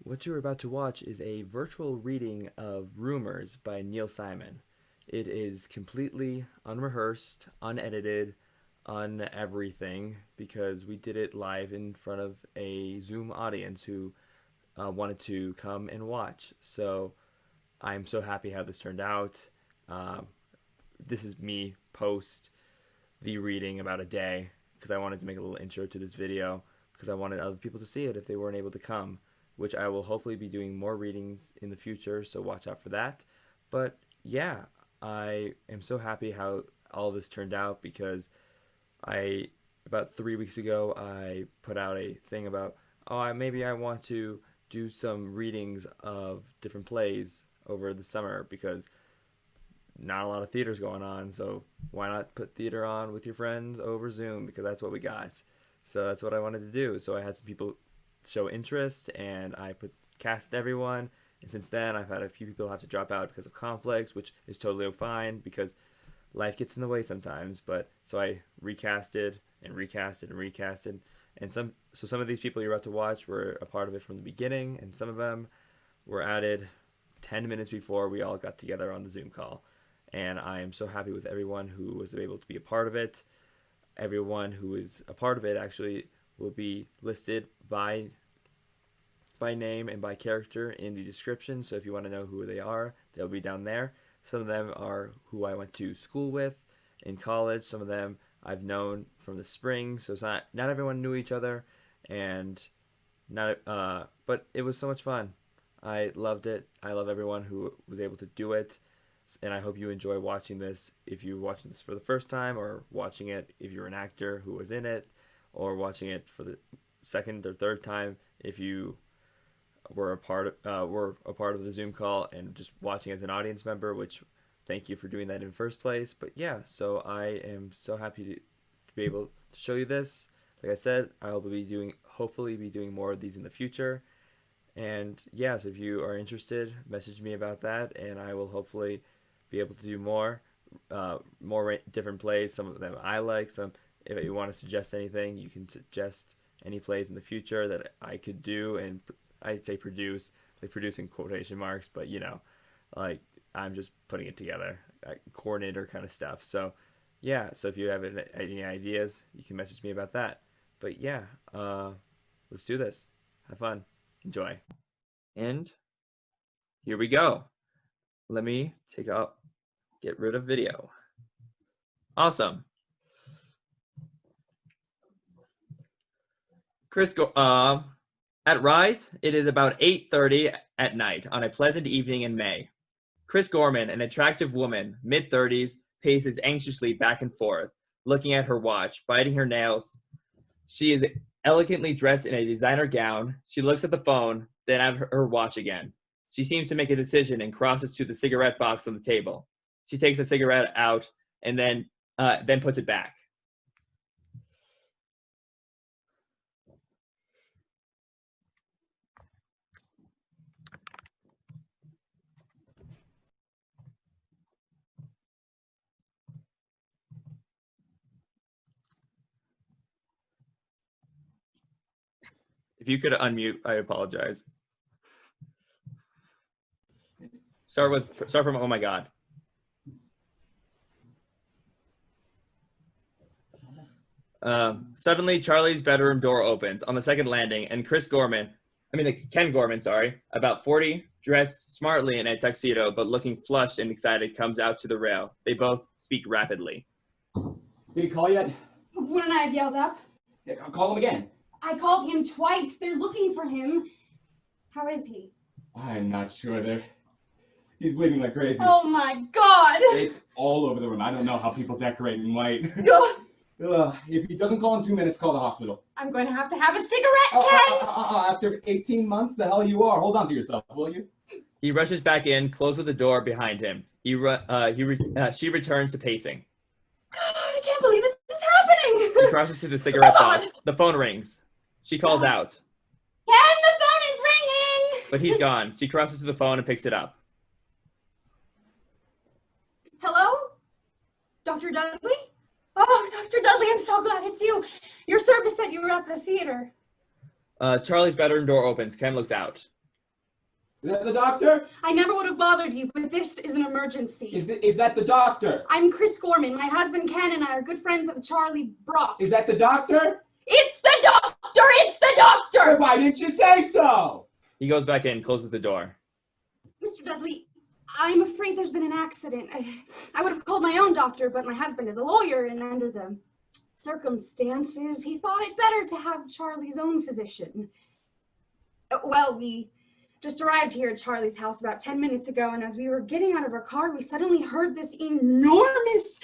What you're about to watch is a virtual reading of Rumors by Neil Simon. It is completely unrehearsed, unedited, everything because we did it live in front of a Zoom audience who wanted to come and watch. So I'm so happy how this turned out. Um, this is me post the reading about a day because I wanted to make a little intro to this video because I wanted other people to see it if they weren't able to come, which I will hopefully be doing more readings in the future, so watch out for that. But yeah, I am so happy how all this turned out because I about 3 weeks ago I put out a thing about maybe I want to do some readings of different plays over the summer because not a lot of theater's going on, so why not put theater on with your friends over Zoom because that's what we got. So that's what I wanted to do. So I had some people show interest and I put cast everyone. And since then, I've had a few people have to drop out because of conflicts, which is totally fine because life gets in the way sometimes. But so I recasted and recasted and recasted, and some of these people you're about to watch were a part of it from the beginning, and some of them were added 10 minutes before we all got together on the Zoom call. And I am so happy with everyone who was able to be a part of it. Everyone who is a part of it actually will be listed by name and by character in the description. So if you want to know who they are, they'll be down there. Some of them are who I went to school with in college. Some of them I've known from the spring. So it's not everyone knew each other, and not but it was so much fun. I loved it. I love everyone who was able to do it, and I hope you enjoy watching this if you're watching this for the first time, or watching it if you're an actor who was in it, or watching it for the second or third time if you were a part of the Zoom call and just watching as an audience member, which thank you for doing that in the first place. But yeah, so I am so happy to be able to show you this. Like I said, I will be hopefully be doing more of these in the future. And yeah, so if you are interested, message me about that, and I will hopefully be able to do more different plays. Some of them I like. Some, if you want to suggest anything, you can suggest any plays in the future that I could do. And I say produce, like produce in quotation marks, but like I'm just putting it together, like coordinator kind of stuff. So yeah, so if you have any ideas, you can message me about that. But yeah, let's do this. Have fun. Enjoy. And here we go. Let me get rid of video. Awesome. At Rise, it is about 8:30 at night on a pleasant evening in May. Chris Gorman, an attractive woman, mid-30s, paces anxiously back and forth, looking at her watch, biting her nails. She is elegantly dressed in a designer gown. She looks at the phone, then at her watch again. She seems to make a decision and crosses to the cigarette box on the table. She takes a cigarette out and then puts it back. If you could unmute, I apologize. Start from oh my God. Suddenly, Charlie's bedroom door opens on the second landing, and Ken Gorman, about 40, dressed smartly in a tuxedo, but looking flushed and excited, comes out to the rail. They both speak rapidly. Did he call yet? Wouldn't I have yelled up? Yeah, call him again. I called him twice. They're looking for him. How is he? I'm not sure. He's bleeding like crazy. Oh my God! It's all over the room. I don't know how people decorate in white. If he doesn't call in 2 minutes, call the hospital. I'm going to have a cigarette, Ken! After 18 months, the hell you are. Hold on to yourself, will you? He rushes back in, closes the door behind him. She returns to pacing. God, I can't believe this is happening! He crosses to the cigarette box. The phone rings. She calls out. Ken, the phone is ringing! But he's gone. She crosses to the phone and picks it up. Hello? Dr. Dudley? Oh, Dr. Dudley, I'm so glad it's you. Your service said you were at the theater. Charlie's bedroom door opens. Ken looks out. Is that the doctor? I never would have bothered you, but this is an emergency. Is that the doctor? I'm Chris Gorman. My husband Ken and I are good friends of Charlie Brock. Is that the doctor? It's the doctor! It's the doctor! Why didn't you say so? He goes back in, closes the door. Mr. Dudley, I'm afraid there's been an accident. I would have called my own doctor, but my husband is a lawyer, and under the circumstances, he thought it better to have Charlie's own physician. Well, we just arrived here at Charlie's house about 10 minutes ago, and as we were getting out of our car, we suddenly heard this enormous...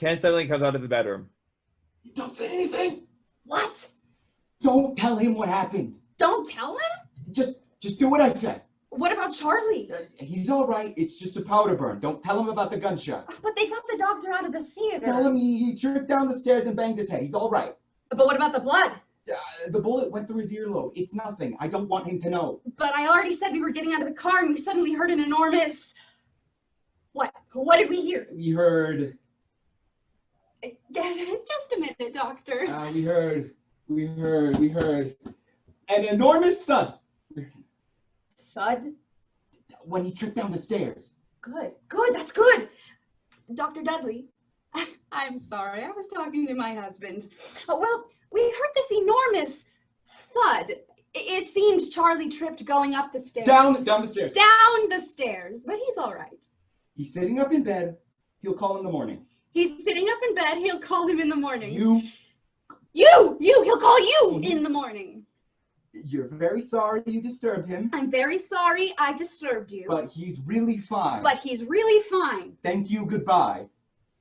Ken suddenly comes out of the bedroom. Don't say anything. What? Don't tell him what happened. Don't tell him? Just do what I said. What about Charlie? He's all right. It's just a powder burn. Don't tell him about the gunshot. But they got the doctor out of the theater. Tell him he tripped down the stairs and banged his head. He's all right. But what about the blood? The bullet went through his earlobe. It's nothing. I don't want him to know. But I already said we were getting out of the car and we suddenly heard an enormous... What? What did we hear? We heard... Just a minute, doctor. We heard an enormous thud. Thud? When he tripped down the stairs. Good, that's good. Dr. Dudley, I'm sorry, I was talking to my husband. Oh, well, we heard this enormous thud. It seems Charlie tripped going up the stairs. Down the stairs. Down the stairs, but he's all right. He's sitting up in bed. He'll call in the morning. He's sitting up in bed. He'll call him in the morning. You! He'll call you in the morning. You're very sorry you disturbed him. I'm very sorry I disturbed you. But he's really fine. Thank you, goodbye.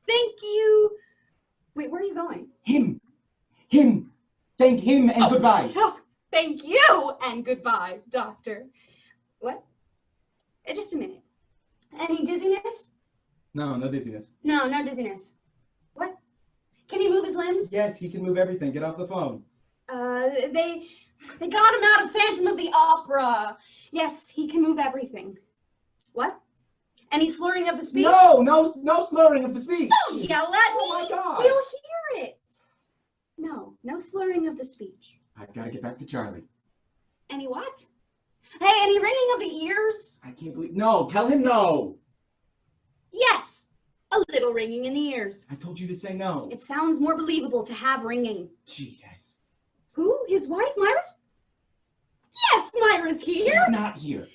Thank you. Wait, where are you going? Him. Thank him and goodbye. Oh, thank you and goodbye, doctor. What? Just a minute. Any dizziness? No dizziness. No dizziness. What? Can he move his limbs? Yes, he can move everything. Get off the phone. They got him out of Phantom of the Opera. Yes, he can move everything. What? Any slurring of the speech? No slurring of the speech. Don't yell at me. Oh my God. We'll hear it. No slurring of the speech. I've got to get back to Charlie. Any what? Hey, any ringing of the ears? I can't believe... No, tell him no. Yes, a little ringing in the ears. I told you to say no. It sounds more believable to have ringing. Jesus. Who? His wife, Myra's? Yes, Myra's here. She's not here.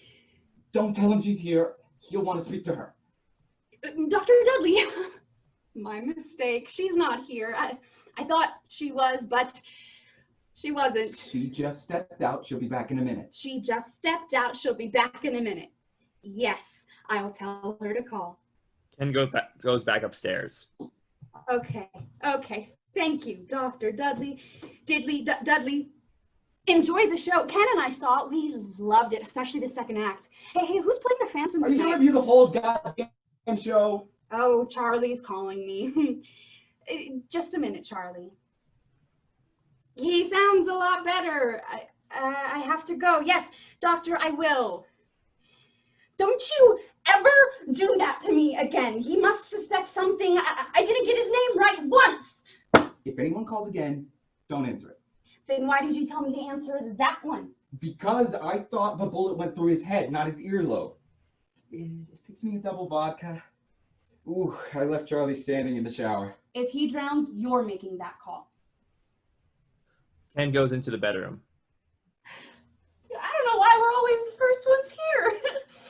Don't tell him she's here. He'll want to speak to her. Dr. Dudley. My mistake. She's not here. I thought she was, but she wasn't. She just stepped out. She'll be back in a minute. Yes, I'll tell her to call. Ken goes back upstairs. Okay. Thank you, Dr. Dudley. Dudley. Enjoyed the show. Ken and I saw it. We loved it, especially the second act. Hey, who's playing the Phantom Are you tonight? going to review the whole goddamn show? Oh, Charlie's calling me. Just a minute, Charlie. He sounds a lot better. I have to go. Yes, doctor, I will. Don't you ever do that to me again. He must suspect something. I didn't get his name right once. If anyone calls again, don't answer it. Then why did you tell me to answer that one? Because I thought the bullet went through his head, not his earlobe. Fix me a double vodka. Ooh, I left Charlie standing in the shower. If he drowns, you're making that call. Ken goes into the bedroom. I don't know why we're always the first ones here.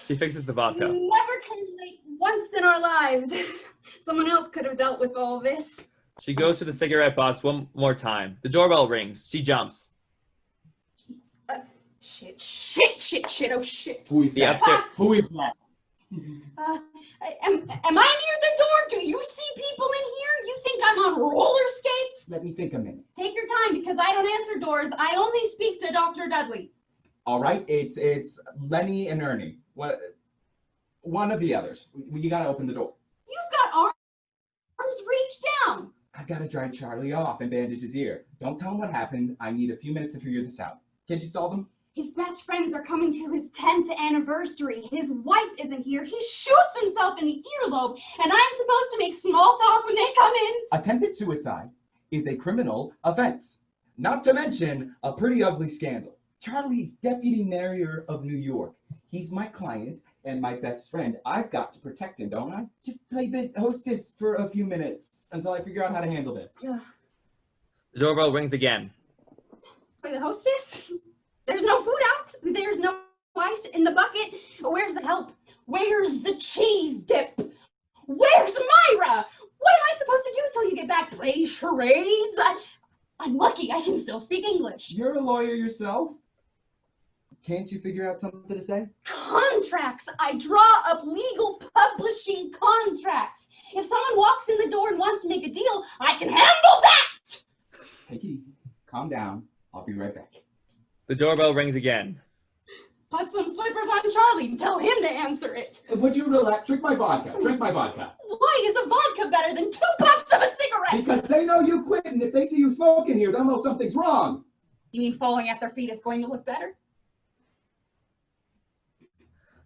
She fixes the vodka. We never came late once in our lives. Someone else could have dealt with all this. She goes to the cigarette box one more time. The doorbell rings. She jumps. Shit, oh shit. Who is that? Who is that? Am I near the door? Do you see people in here? You think I'm on roller skates? Let me think a minute. Take your time, because I don't answer doors. I only speak to Dr. Dudley. All right, it's Lenny and Ernie. One of the others. You gotta open the door. You've got arms reach down. I've gotta dry Charlie off and bandage his ear. Don't tell him what happened. I need a few minutes to figure this out. Can't you stall them? His best friends are coming to his 10th anniversary. His wife isn't here. He shoots himself in the earlobe, and I'm supposed to make small talk when they come in. Attempted suicide is a criminal offense. Not to mention a pretty ugly scandal. Charlie's deputy mayor of New York. He's my client and my best friend. I've got to protect him, don't I? Just play the hostess for a few minutes until I figure out how to handle this. The doorbell rings again. Play the hostess? There's no food out. There's no ice in the bucket. Where's the help? Where's the cheese dip? Where's Myra? What am I supposed to do until you get back? Play charades? I'm lucky I can still speak English. You're a lawyer yourself. Can't you figure out something to say? Contracts. I draw up legal publishing contracts. If someone walks in the door and wants to make a deal, I can handle that. Take it easy. Calm down. I'll be right back. The doorbell rings again. Put some slippers on Charlie and tell him to answer it. Would you relax? Drink my vodka. Drink my vodka. Why is a vodka better than 2 puffs of a cigarette? Because they know you quit, and if they see you smoking here, they'll know something's wrong. You mean falling at their feet is going to look better?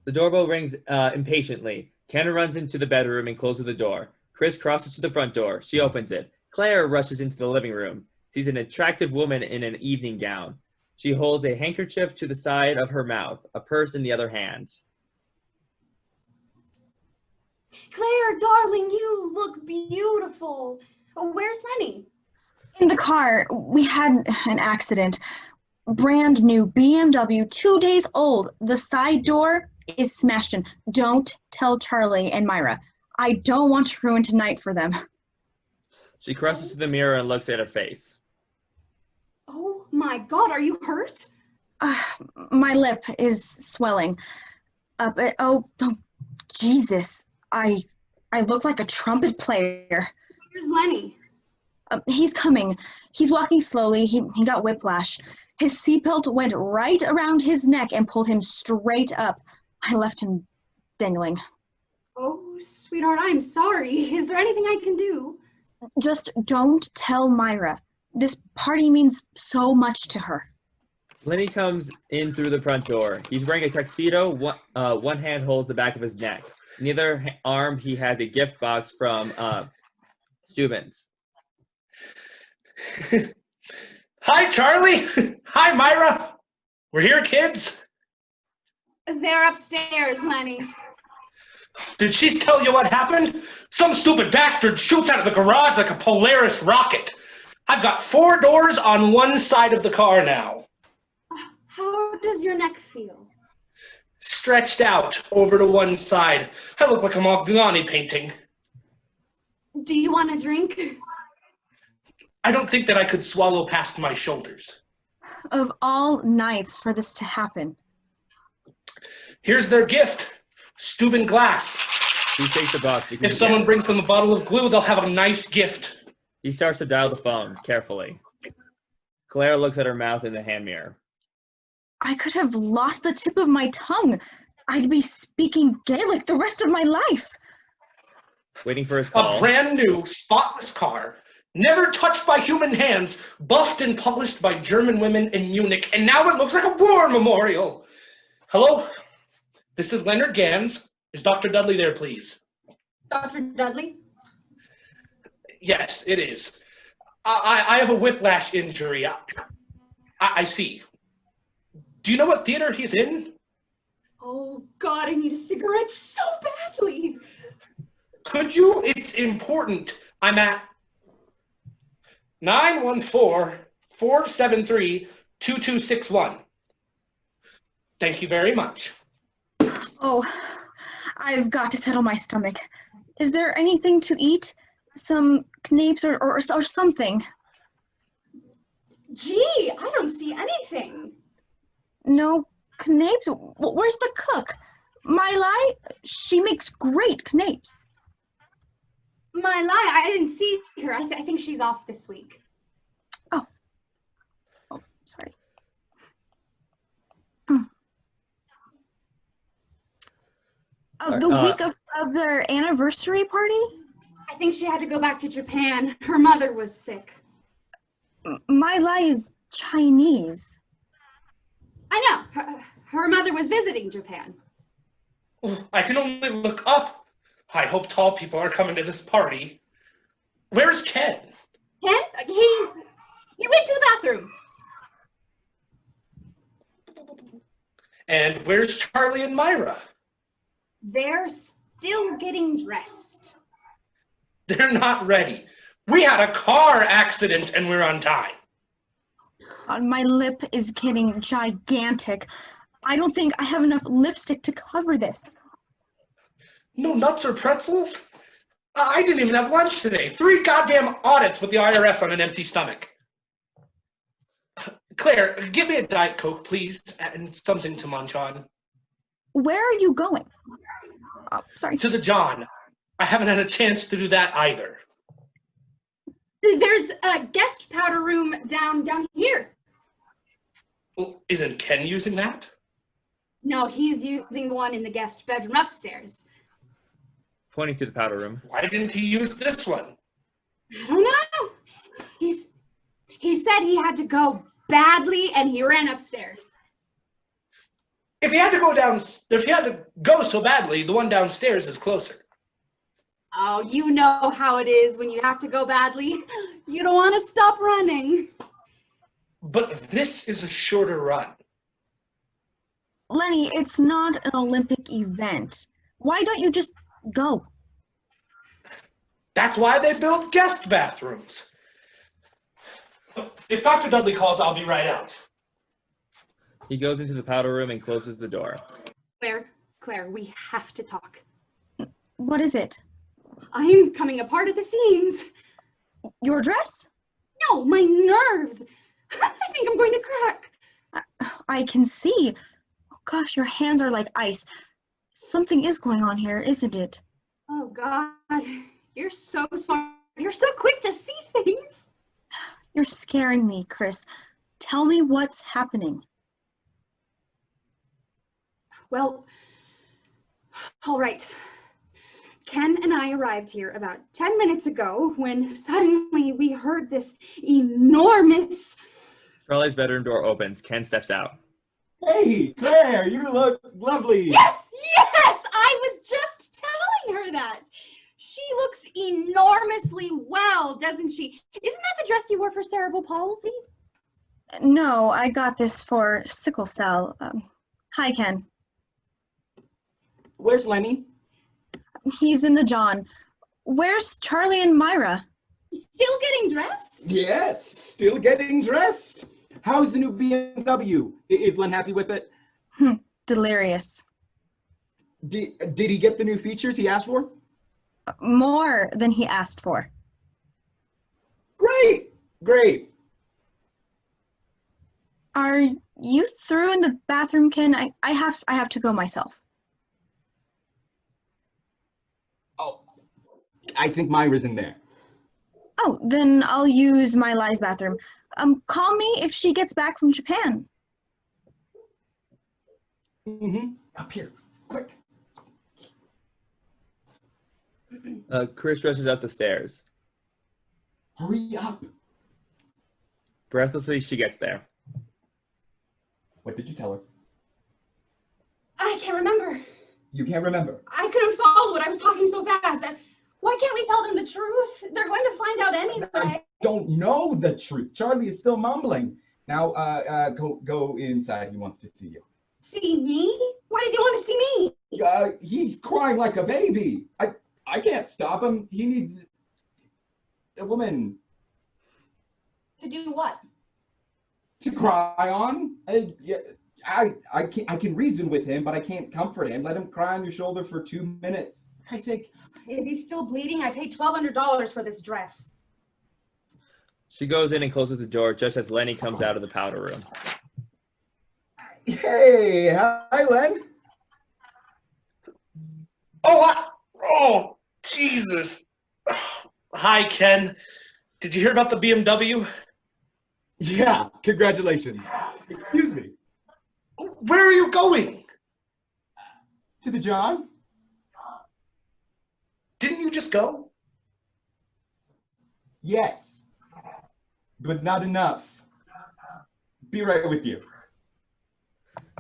The doorbell rings impatiently. Kenna runs into the bedroom and closes the door. Chris crosses to the front door. She opens it. Claire rushes into the living room. She's an attractive woman in an evening gown. She holds a handkerchief to the side of her mouth, a purse in the other hand. Claire, darling, you look beautiful. Oh, where's Lenny? In the car. We had an accident. Brand new BMW, 2 days old. The side door is smashed in. Don't tell Charlie and Myra. I don't want to ruin tonight for them. She crosses to the mirror and looks at her face. Oh my God, are you hurt? My lip is swelling. Jesus. I look like a trumpet player. Where's Lenny? He's coming. He's walking slowly. He got whiplash. His seatbelt went right around his neck and pulled him straight up. I left him dangling. Oh, sweetheart, I'm sorry. Is there anything I can do? Just don't tell Myra. This party means so much to her. Lenny comes in through the front door. He's wearing a tuxedo. One hand holds the back of his neck. In the other arm, he has a gift box from Steubens. Hi, Charlie. Hi, Myra. We're here, kids. They're upstairs, Lenny. Did she tell you what happened? Some stupid bastard shoots out of the garage like a Polaris rocket. I've got 4 doors on one side of the car now. How does your neck feel? Stretched out over to one side. I look like a Modigliani painting. Do you want a drink? I don't think that I could swallow past my shoulders. Of all nights for this to happen. Here's their gift. Steuben glass. He takes the box. If someone brings them a bottle of glue, they'll have a nice gift. He starts to dial the phone, carefully. Claire looks at her mouth in the hand mirror. I could have lost the tip of my tongue. I'd be speaking Gaelic the rest of my life. Waiting for his call. A brand new, spotless car, never touched by human hands, buffed and polished by German women in Munich, and now it looks like a war memorial. Hello? This is Leonard Ganz. Is Dr. Dudley there, please? Dr. Dudley? Yes, it is. I have a whiplash injury. I see. Do you know what theater he's in? Oh, God, I need a cigarette so badly. Could you? It's important. I'm at 914-473-2261. Thank you very much. Oh, I've got to settle my stomach. Is there anything to eat? Some knapes or something? Gee, I don't see anything. No knapes? Where's the cook? Myla? She makes great knapes. My lie, I didn't see her. I think she's off this week. Oh, sorry. Oh, the week of their anniversary party? I think she had to go back to Japan. Her mother was sick. Myla is Chinese. I know. Her mother was visiting Japan. Oh, I can only look up. I hope tall people are coming to this party. Where's Ken? Ken? He went to the bathroom. And where's Charlie and Myra? They're still getting dressed. They're not ready. We had a car accident and we're on time. My lip is getting gigantic. I don't think I have enough lipstick to cover this. No nuts or pretzels? I didn't even have lunch today. 3 goddamn audits with the IRS on an empty stomach. Claire, give me a Diet Coke, please, and something to munch on. Where are you going? Oh, sorry. To the John. I haven't had a chance to do that either. There's a guest powder room down here. Well, isn't Ken using that? No, he's using the one in the guest bedroom upstairs. Pointing to the powder room. Why didn't he use this one? I don't know. He said he had to go badly and he ran upstairs. If he had to go so badly, the one downstairs is closer. Oh, you know how it is when you have to go badly. You don't want to stop running. But this is a shorter run. Lenny, it's not an Olympic event. Why don't you just go? That's why they built guest bathrooms. If Dr. Dudley calls, I'll be right out. He goes into the powder room and closes the door. Claire, we have to talk. What is it? I'm coming apart at the seams. Your dress? No, my nerves. I think I'm going to crack. I can see. Oh, gosh, your hands are like ice. Something is going on here, isn't it? Oh, God. You're so smart. You're so quick to see things. You're scaring me, Chris. Tell me what's happening. Well, all right. Ken and I arrived here about 10 minutes ago when suddenly we heard this enormous... Charlie's bedroom door opens. Ken steps out. Hey, Claire, you look lovely. Yes! I was just telling her that. She looks enormously well, doesn't she? Isn't that the dress you wore for cerebral palsy? No, I got this for sickle cell. Hi, Ken. Where's Lenny? He's in the John. Where's Charlie and Myra? Still getting dressed? Yes, still getting dressed. How's the new BMW? Is Len happy with it? Delirious. Did he get the new features he asked for? More than he asked for. Great. Are you through in the bathroom, Ken? I have to go myself. Oh, I think Myra's in there. Oh, then I'll use my Li's bathroom. Call me if she gets back from Japan. Up here, quick. Chris rushes up the stairs. Hurry up. Breathlessly, she gets there. What did you tell her? I can't remember. You can't remember. I couldn't follow it. I was talking so fast. Why can't we tell them the truth? They're going to find out anyway. I don't know the truth. Charlie is still mumbling. Now, go inside. He wants to see you. See me? Why does he want to see me? He's crying like a baby. I can't stop him. He needs a woman To do what? to cry on. I can reason with him, but I can't comfort him. Let him cry on your shoulder for 2 minutes. For Christ's sake. Is he still bleeding? I paid $1,200 for this dress. She goes in and closes the door just as Lenny comes out of the powder room. Hey, hi, Len. Oh, Jesus. Hi, Ken. Did you hear about the BMW? Yeah, congratulations. Excuse me. Where are you going? To the John? Didn't you just go? Yes, but not enough. Be right with you.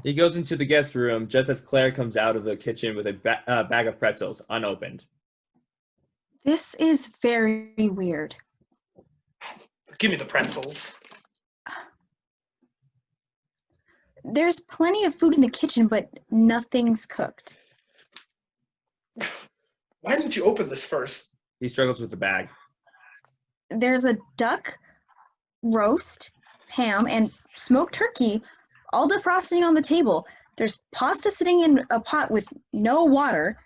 He goes into the guest room just as Claire comes out of the kitchen with a bag of pretzels, unopened. This is very weird. Give me the pretzels. There's plenty of food in the kitchen, but nothing's cooked. Why didn't you open this first? He struggles with the bag. There's a duck, roast, ham, and smoked turkey, all defrosting on the table. There's pasta sitting in a pot with no water.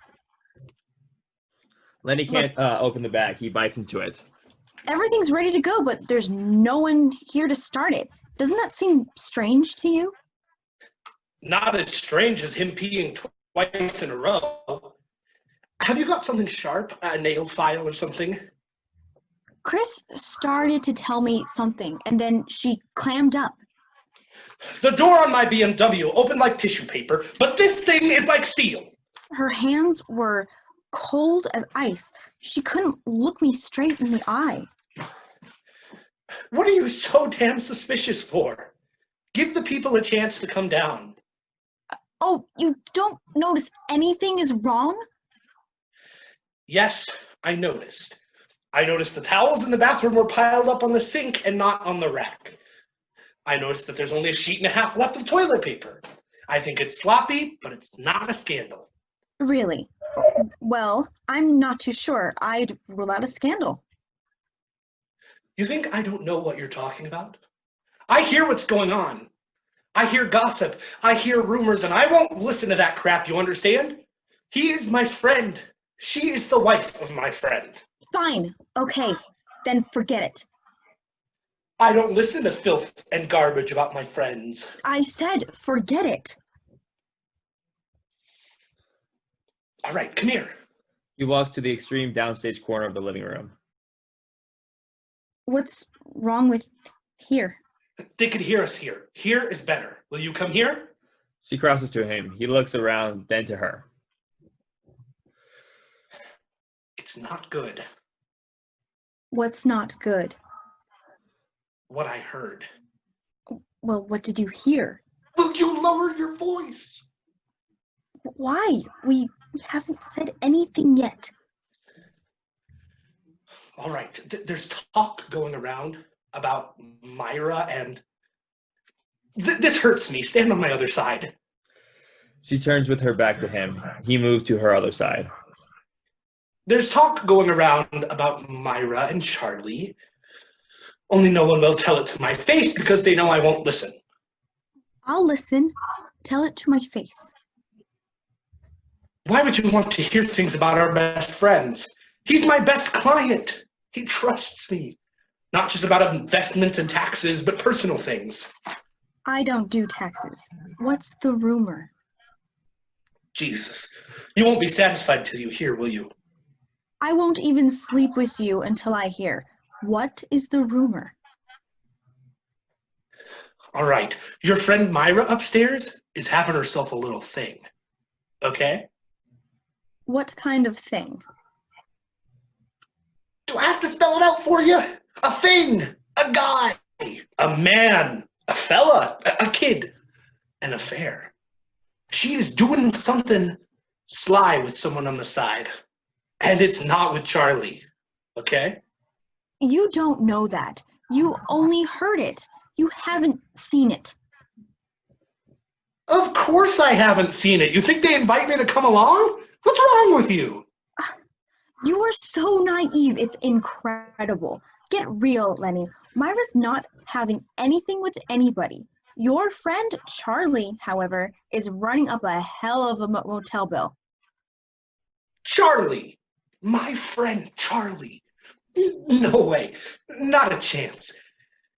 Lenny can't open the bag. He bites into it. Everything's ready to go, but there's no one here to start it. Doesn't that seem strange to you? Not as strange as him peeing twice in a row. Have you got something sharp, a nail file or something? Chris started to tell me something, and then she clammed up. The door on my BMW opened like tissue paper, but this thing is like steel. Her hands were cold as ice. She couldn't look me straight in the eye. What are you so damn suspicious for? Give the people a chance to come down. Oh, you don't notice anything is wrong? Yes, I noticed. I noticed the towels in the bathroom were piled up on the sink and not on the rack. I noticed that there's only a sheet and a half left of toilet paper. I think it's sloppy, but it's not a scandal. Really? Well, I'm not too sure. I'd rule out a scandal. You think I don't know what you're talking about? I hear what's going on. I hear gossip. I hear rumors, and I won't listen to that crap, you understand? He is my friend. She is the wife of my friend. Fine. Okay. Then forget it. I don't listen to filth and garbage about my friends. I said forget it. All right, come here. He walks to the extreme downstage corner of the living room. What's wrong with here? They could hear us here. Here is better. Will you come here? She crosses to him. He looks around, then to her. It's not good. What's not good? What I heard. Well, what did you hear? Will you lower your voice? Why? We haven't said anything yet. All right, there's talk going around about Myra and... This hurts me. Stand on my other side. She turns with her back to him. He moves to her other side. There's talk going around about Myra and Charlie. Only no one will tell it to my face because they know I won't listen. I'll listen. Tell it to my face. Why would you want to hear things about our best friends? He's my best client. He trusts me. Not just about investment and taxes, but personal things. I don't do taxes. What's the rumor? Jesus. You won't be satisfied till you hear, will you? I won't even sleep with you until I hear. What is the rumor? All right. Your friend Myra upstairs is having herself a little thing. Okay? What kind of thing? Do I have to spell it out for you? A thing, a guy, a man, a fella, a kid, an affair. She is doing something sly with someone on the side. And it's not with Charlie, okay? You don't know that. You only heard it. You haven't seen it. Of course I haven't seen it. You think they invite me to come along? What's wrong with you? You are so naive. It's incredible. Get real, Lenny. Myra's not having anything with anybody. Your friend Charlie, however, is running up a hell of a motel bill. Charlie! My friend Charlie! No way. Not a chance.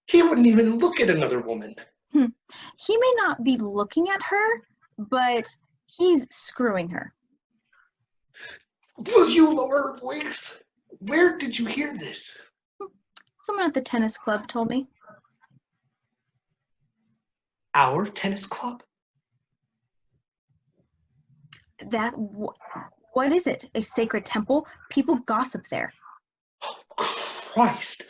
He wouldn't even look at another woman. He may not be looking at her, but he's screwing her. Will you lower your voice? Where did you hear this? Someone at the tennis club told me. Our tennis club? What is it? A sacred temple? People gossip there. Oh, Christ.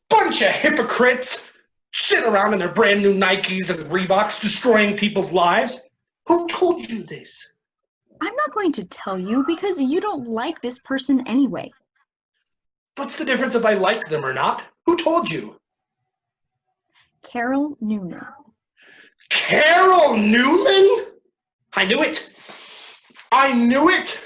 Bunch of hypocrites. Sit around in their brand new Nikes and Reeboks destroying people's lives. Who told you this? I'm not going to tell you because you don't like this person anyway. What's the difference if I like them or not? Who told you? Carol Noonan. Carol Newman? I knew it. I knew it.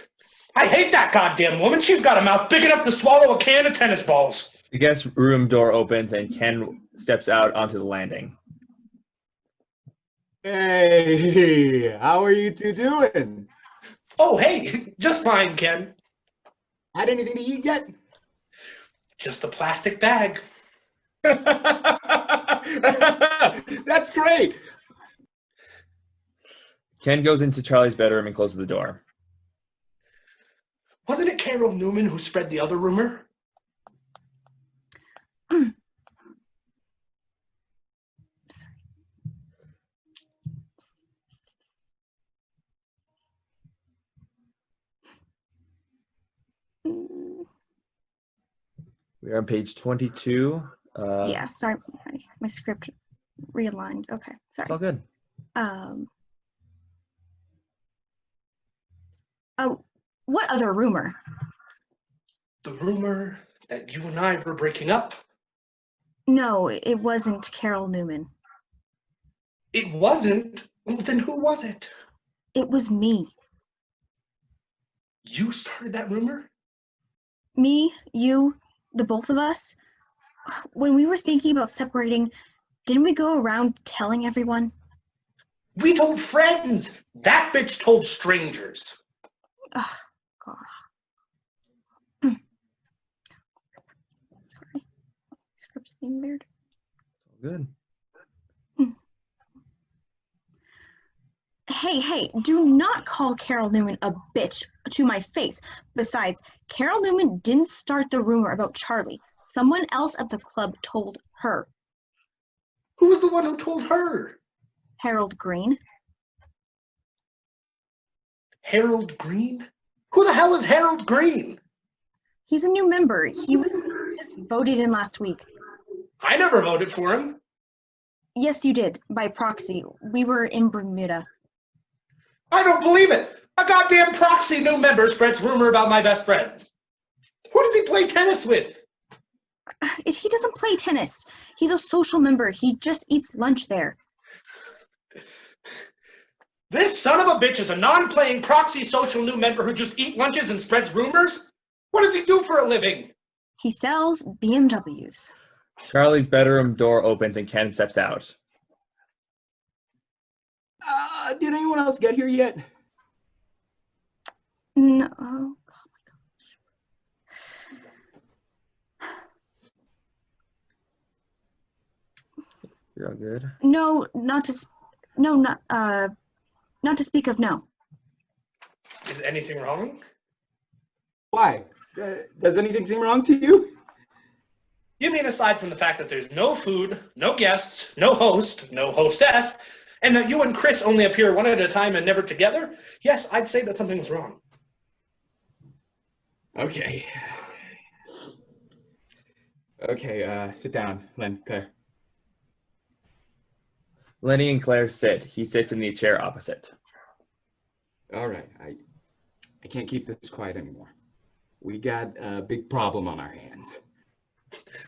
I hate that goddamn woman. She's got a mouth big enough to swallow a can of tennis balls. The guest room door opens and Ken steps out onto the landing. Hey, how are you two doing? Oh, hey, just fine, Ken. Had anything to eat yet? Just a plastic bag. That's great. Ken goes into Charlie's bedroom and closes the door. Wasn't it Carol Newman who spread the other rumor? We're on page 22. Yeah, sorry, my script realigned. Okay, sorry. It's all good. What other rumor? The rumor that you and I were breaking up. No, it wasn't Carol Newman. It wasn't? Well, then who was it? It was me. You started that rumor? Me, you, the both of us. When we were thinking about separating, didn't we go around telling everyone? We told friends. That bitch told strangers. Oh, God. Sorry. Script's being weird. Good. Hey, do not call Carol Newman a bitch to my face. Besides, Carol Newman didn't start the rumor about Charlie. Someone else at the club told her. Who was the one who told her? Harold Green. Harold Green? Who the hell is Harold Green? He's a new member. He was just voted in last week. I never voted for him. Yes, you did, by proxy. We were in Bermuda. I don't believe it. A goddamn proxy new member spreads rumor about my best friends. Who does he play tennis with? He doesn't play tennis. He's a social member. He just eats lunch there. This son of a bitch is a non-playing proxy social new member who just eats lunches and spreads rumors? What does he do for a living? He sells BMWs. Charlie's bedroom door opens and Ken steps out. Did anyone else get here yet? No. Oh my gosh. You're all good. No, not to speak of. No. Is anything wrong? Why? Does anything seem wrong to you? You mean aside from the fact that there's no food, no guests, no host, no hostess, and that you and Chris only appear one at a time and never together? Yes, I'd say that something was wrong. Okay. Okay, sit down, Len, Claire. Lenny and Claire sit. He sits in the chair opposite. All right, I can't keep this quiet anymore. We got a big problem on our hands.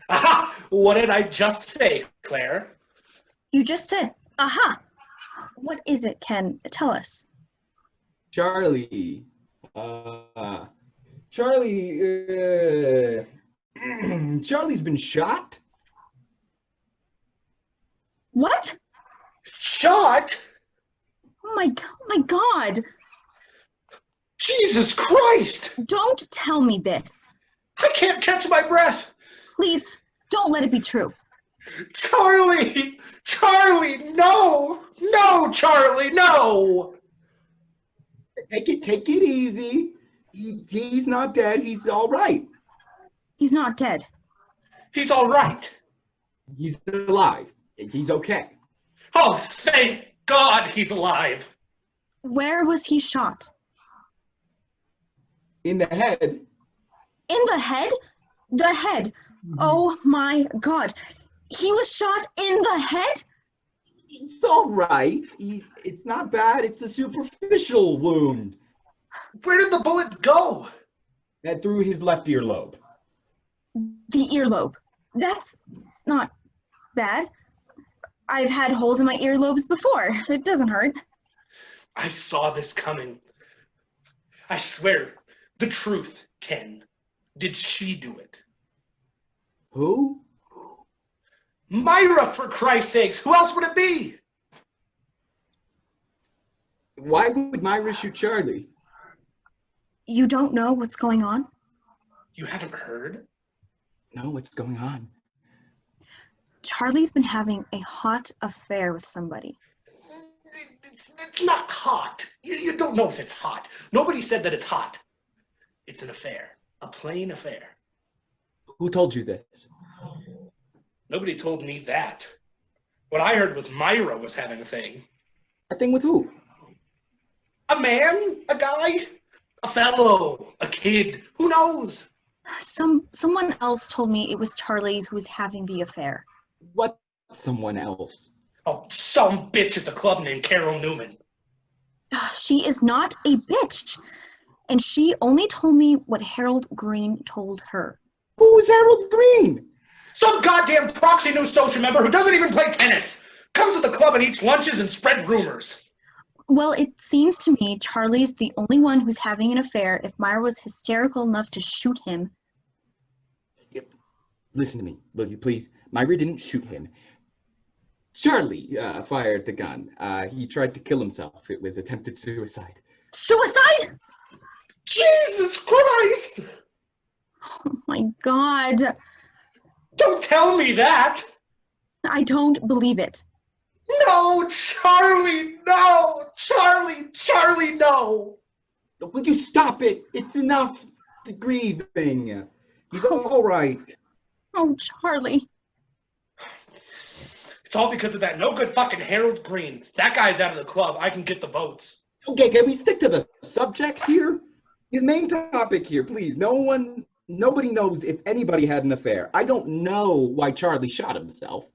Aha! What did I just say, Claire? You just said, aha. What is it, Ken? Tell us. Charlie, Charlie's been shot? What? Shot? Oh my God. Jesus Christ! Don't tell me this. I can't catch my breath. Please, don't let it be true. Charlie! Charlie, no! No, Charlie, no! Take it easy. He's not dead. He's all right. He's not dead. He's all right. He's alive. He's okay. Oh, thank God he's alive. Where was he shot? In the head. In the head? The head. Oh my God. He was shot in the head? It's all right. It's not bad. It's a superficial wound. Where did the bullet go? That through his left earlobe. The earlobe. That's not bad. I've had holes in my earlobes before. It doesn't hurt. I saw this coming. I swear, the truth, Ken. Did she do it? Who? Myra, for Christ's sakes! Who else would it be? Why would Myra shoot Charlie? You don't know what's going on? You haven't heard? No, what's going on? Charlie's been having a hot affair with somebody. It's not hot. You don't know if it's hot. Nobody said that it's hot. It's an affair. A plain affair. Who told you this? Nobody told me that. What I heard was Myra was having a thing. A thing with who? A man? A guy? A fellow? A kid? Who knows? Someone else told me it was Charlie who was having the affair. What? Someone else? Oh, some bitch at the club named Carol Newman. She is not a bitch. And she only told me what Harold Green told her. Who is Harold Green? Some goddamn proxy news social member who doesn't even play tennis. Comes to the club and eats lunches and spread rumors. Well, it seems to me Charlie's the only one who's having an affair if Myra was hysterical enough to shoot him. Listen to me, will you please? Myra didn't shoot him. Charlie fired the gun. He tried to kill himself. It was attempted suicide. Suicide? Jesus Christ! Oh my God. Don't tell me that! I don't believe it. No, Charlie, no! Charlie, no! Will you stop it? It's enough. The grieving. He's all right. Oh, Charlie. It's all because of that no-good fucking Harold Green. That guy's out of the club. I can get the votes. Okay, can we stick to the subject here? The main topic here, please. Nobody knows if anybody had an affair. I don't know why Charlie shot himself.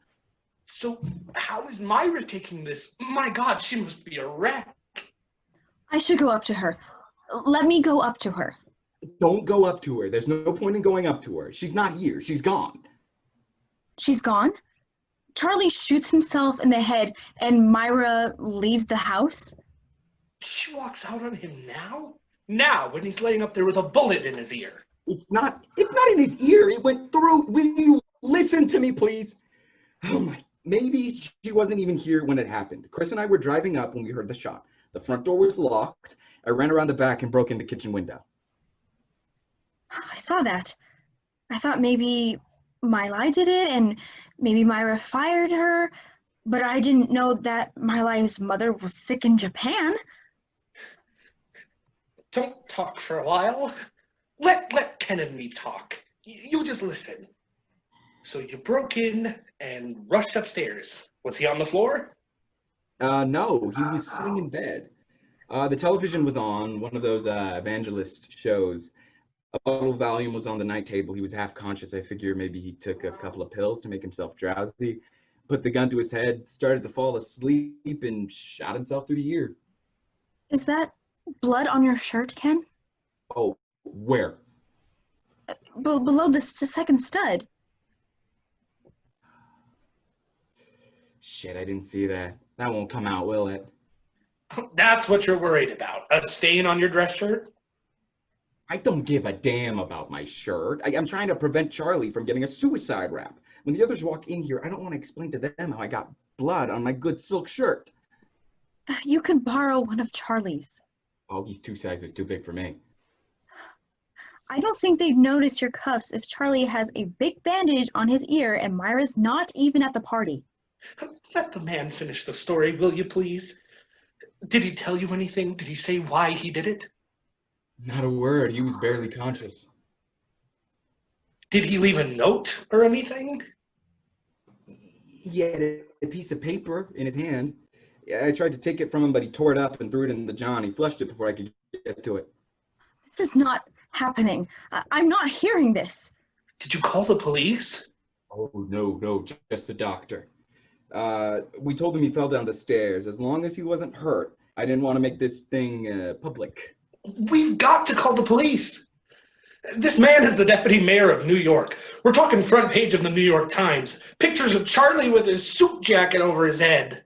So how is Myra taking this? My God, she must be a wreck. I should go up to her. Let me go up to her. Don't go up to her. There's no point in going up to her. She's not here. She's gone. She's gone? Charlie shoots himself in the head and Myra leaves the house? She walks out on him now? Now, when he's laying up there with a bullet in his ear. It's not in his ear. It went through. Will you listen to me, please? Oh my, maybe she wasn't even here when it happened. Chris and I were driving up when we heard the shot. The front door was locked. I ran around the back and broke in the kitchen window. I saw that. I thought maybe Myla did it and maybe Myra fired her, but I didn't know that Myla's mother was sick in Japan. Don't talk for a while. Let Ken and me talk. You just listen. So you broke in and rushed upstairs. Was he on the floor? No, he was sitting in bed. The television was on, one of those evangelist shows. A bottle of Valium was on the night table. He was half conscious. I figure maybe he took a couple of pills to make himself drowsy, put the gun to his head, started to fall asleep, and shot himself through the ear. Is that blood on your shirt, Ken? Oh, where? Below the second stud. Shit, I didn't see that. That won't come out, will it? That's what you're worried about. A stain on your dress shirt? I don't give a damn about my shirt. I'm trying to prevent Charlie from getting a suicide rap. When the others walk in here, I don't want to explain to them how I got blood on my good silk shirt. You can borrow one of Charlie's. Oh, he's 2 sizes too big for me. I don't think they'd notice your cuffs if Charlie has a big bandage on his ear and Myra's not even at the party. Let the man finish the story, will you please? Did he tell you anything? Did he say why he did it? Not a word. He was barely conscious. Did he leave a note or anything? He had a piece of paper in his hand. I tried to take it from him, but he tore it up and threw it in the John. He flushed it before I could get to it. This is not happening. I'm not hearing this. Did you call the police? Oh, no, just the doctor. We told him he fell down the stairs. As long as he wasn't hurt, I didn't want to make this thing public. We've got to call the police. This man is the deputy mayor of New York. We're talking front page of the New York Times. Pictures of Charlie with his suit jacket over his head.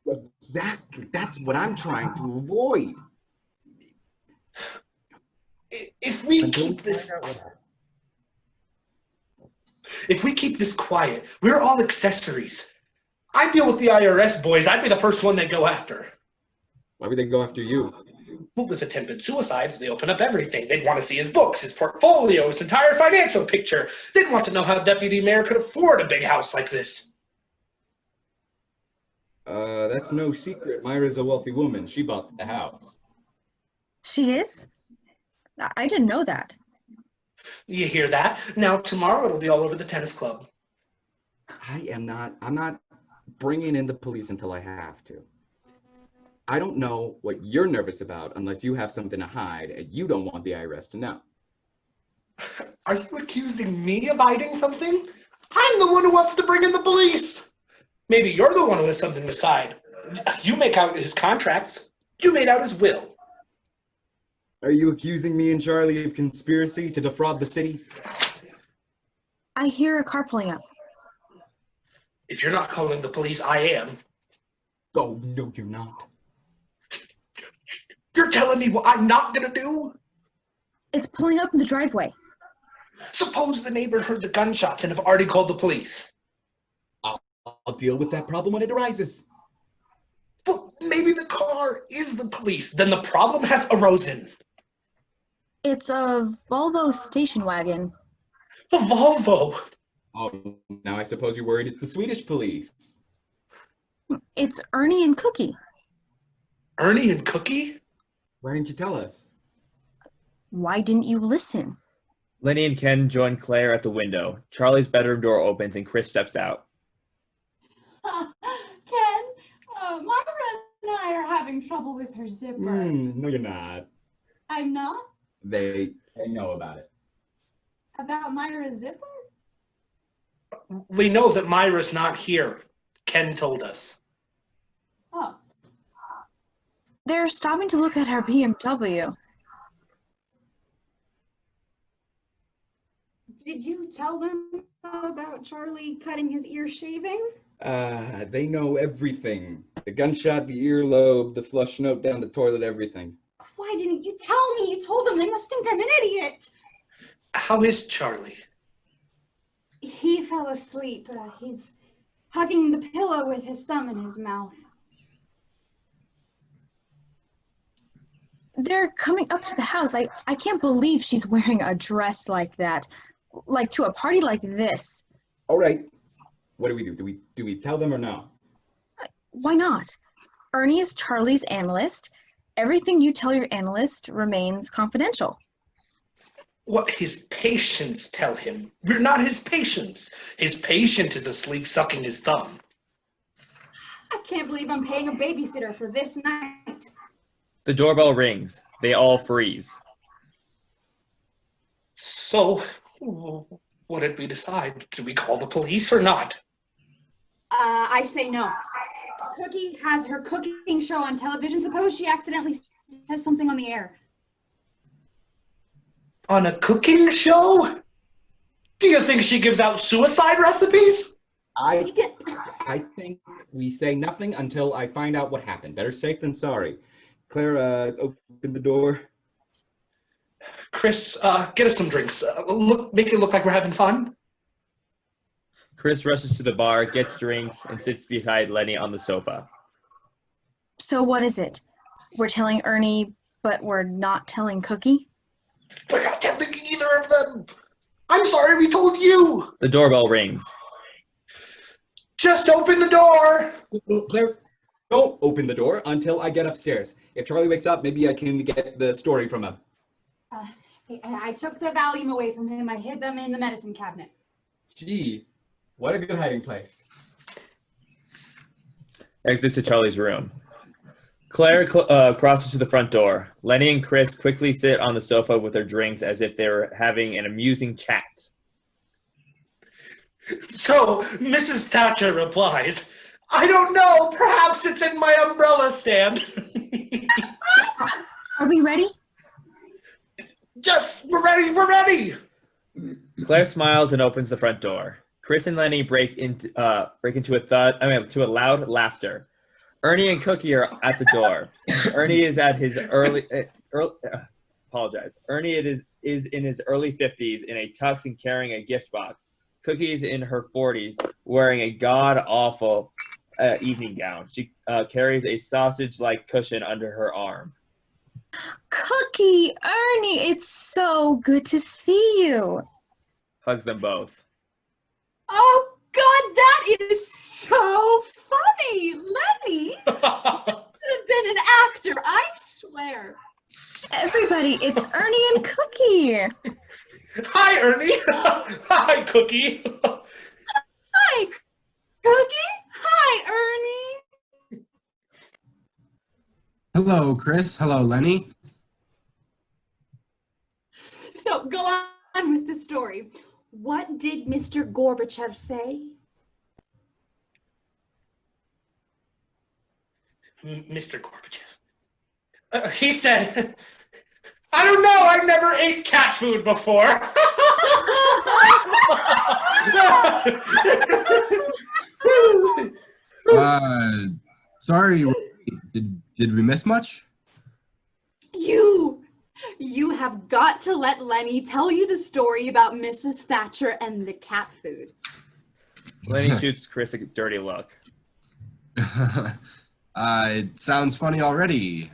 Exactly. That's what I'm trying to avoid. If we keep this quiet, we're all accessories. I deal with the IRS boys. I'd be the first one they go after. Why would they go after you? Well, with attempted suicides, they open up everything. They'd want to see his books, his portfolio, his entire financial picture. They'd want to know how Deputy Mayor could afford a big house like this. That's no secret. Myra's a wealthy woman. She bought the house. She is? I didn't know that. You hear that? Now, tomorrow it'll be all over the tennis club. I'm not bringing in the police until I have to. I don't know what you're nervous about unless you have something to hide and you don't want the IRS to know. Are you accusing me of hiding something? I'm the one who wants to bring in the police. Maybe you're the one who has something to hide. You make out his contracts. You made out his will. Are you accusing me and Charlie of conspiracy to defraud the city? I hear a car pulling up. If you're not calling the police, I am. Oh, no, you're not. You're telling me what I'm not gonna do? It's pulling up in the driveway. Suppose the neighbor heard the gunshots and have already called the police. I'll deal with that problem when it arises. But maybe the car is the police. Then the problem has arisen. It's a Volvo station wagon. A Volvo. Oh, now I suppose you're worried it's the Swedish police. It's Ernie and Cookie. Ernie and Cookie? Why didn't you tell us? Why didn't you listen? Lenny and Ken join Claire at the window. Charlie's bedroom door opens and Chris steps out. Ken, Myra and I are having trouble with her zipper. No, you're not. I'm not? They know about it. About Myra's zipper? We know that Myra's not here. Ken told us. Oh. They're stopping to look at her BMW. Did you tell them about Charlie cutting his ear shaving? They know everything. The gunshot, the earlobe, the flush note down the toilet, everything. Why didn't you tell me? You told them. They must think I'm an idiot. How is Charlie? He fell asleep. He's hugging the pillow with his thumb in his mouth. They're coming up to the house. I can't believe she's wearing a dress like that. Like to a party like this. All right. What do we do? Do we tell them or no? Why not? Ernie is Charlie's analyst. Everything you tell your analyst remains confidential. What his patients tell him. We're not his patients. His patient is asleep sucking his thumb. I can't believe I'm paying a babysitter for this night. The doorbell rings. They all freeze. So, what did we decide? Do we call the police or not? I say no. Cookie has her cooking show on television. Suppose she accidentally says something on the air. On a cooking show? Do you think she gives out suicide recipes? I think we say nothing until I find out what happened. Better safe than sorry. Claire, open the door. Chris, get us some drinks. Make it look like we're having fun. Chris rushes to the bar, gets drinks, and sits beside Lenny on the sofa. So what is it? We're telling Ernie, but we're not telling Cookie? We're not telling either of them. I'm sorry we told you. The doorbell rings. Just open the door. Claire, don't open the door until I get upstairs. If Charlie wakes up, maybe I can get the story from him. I took the Valium away from him. I hid them in the medicine cabinet. Gee, what a good hiding place. Exits to Charlie's room. Claire crosses to the front door. Lenny and Chris quickly sit on the sofa with their drinks as if they were having an amusing chat. So, Mrs. Thatcher replies, I don't know, perhaps it's in my umbrella stand. Are we ready? Yes, we're ready, we're ready! Claire smiles and opens the front door. Chris and Lenny break into a loud laughter. Ernie and Cookie are at the door. Ernie is at his Ernie is in his early 50s in a tux and carrying a gift box. Cookie is in her 40s wearing a god-awful evening gown. She carries a sausage-like cushion under her arm. Cookie, Ernie, it's so good to see you. Hugs them both. Oh, God, that is so funny. Lenny should have been an actor, I swear. Everybody, it's Ernie and Cookie. Hi, Ernie. Hi, Cookie. Hi, Cookie. Hi, Ernie. Hello, Chris. Hello, Lenny. So go on with the story. What did Mr. Gorbachev say? Mr. Gorbachev. He said, I don't know, I've never ate cat food before. Sorry, did we miss much? You have got to let Lenny tell you the story about Mrs. Thatcher and the cat food. Lenny shoots Chris a dirty look. It sounds funny already.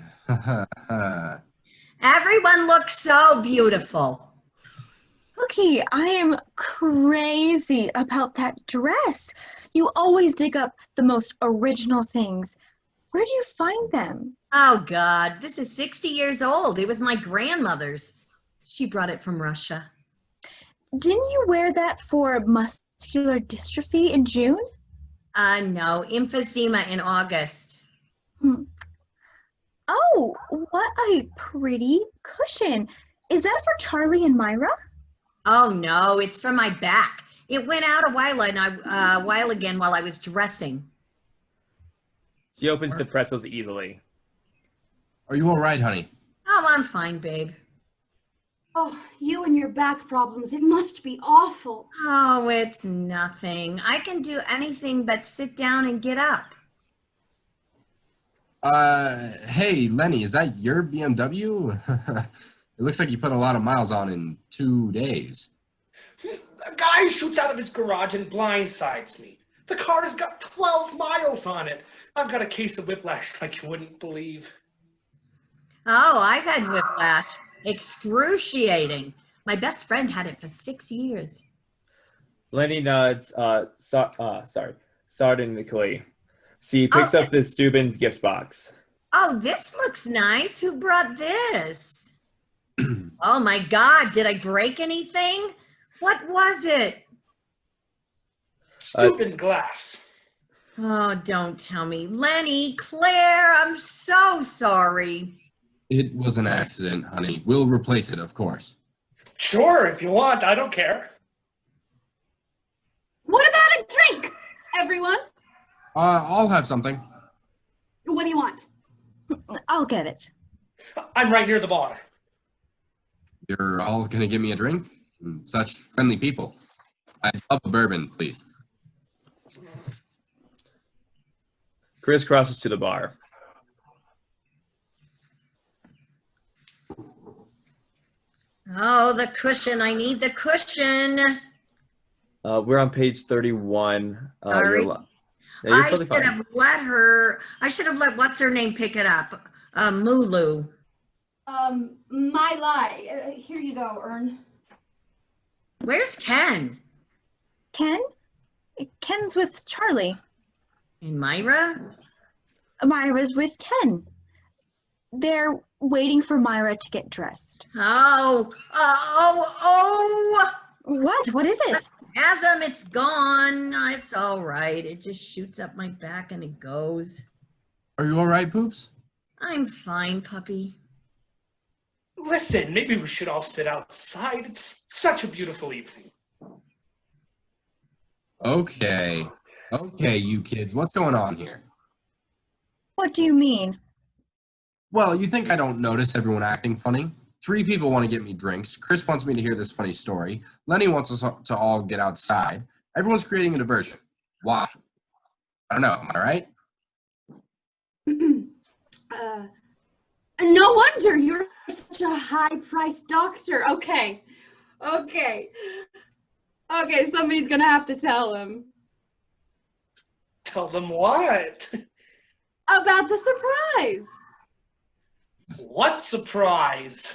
Everyone looks so beautiful. Cookie, I am crazy about that dress. You always dig up the most original things. Where do you find them? Oh, God, this is 60 years old. It was my grandmother's. She brought it from Russia. Didn't you wear that for muscular dystrophy in June? No, emphysema in August. Oh, what a pretty cushion. Is that for Charlie and Myra? Oh, no, it's for my back. It went out a while again while I was dressing. She opens the pretzels easily. Are you all right, honey? Oh, I'm fine, babe. Oh, you and your back problems. It must be awful. Oh, it's nothing. I can do anything but sit down and get up. Hey, Lenny, is that your BMW? It looks like you put a lot of miles on in 2 days. A guy shoots out of his garage and blindsides me. The car has got 12 miles on it. I've got a case of whiplash like you wouldn't believe. Oh, I've had whiplash. Excruciating. My best friend had it for 6 years. Lenny nods sardonically. She picks up the Steuben gift box. Oh, this looks nice. Who brought this? Oh my God, did I break anything? What was it? Steuben glass. Oh, don't tell me. Lenny, Claire, I'm so sorry. It was an accident, honey. We'll replace it, of course. Sure, if you want. I don't care. What about a drink, everyone? I'll have something. What do you want? I'll get it. I'm right near the bar. You're all gonna give me a drink? Such friendly people. I'd love a bourbon, please. Chris crosses to the bar. Oh, the cushion. I need the cushion. We're on page 31. Sorry. You're I totally fine. I should have let what's her name pick it up. Mulu. My lie. Here you go, Ern. Where's Ken? Ken? Ken's with Charlie. And Myra? Myra's with Ken. They're waiting for Myra to get dressed. Oh. What? What is it? Asm, it's gone. It's all right. It just shoots up my back and it goes. Are you all right, Poops? I'm fine, puppy. Listen, maybe we should all sit outside. It's such a beautiful evening. Okay. Okay, you kids, what's going on here? What do you mean? Well, you think I don't notice everyone acting funny? 3 people want to get me drinks. Chris wants me to hear this funny story. Lenny wants us to all get outside. Everyone's creating a diversion. Why? I don't know. Am I right? No wonder you're such a high-priced doctor. Okay, somebody's gonna have to tell him. Tell them what? About the surprise. What surprise?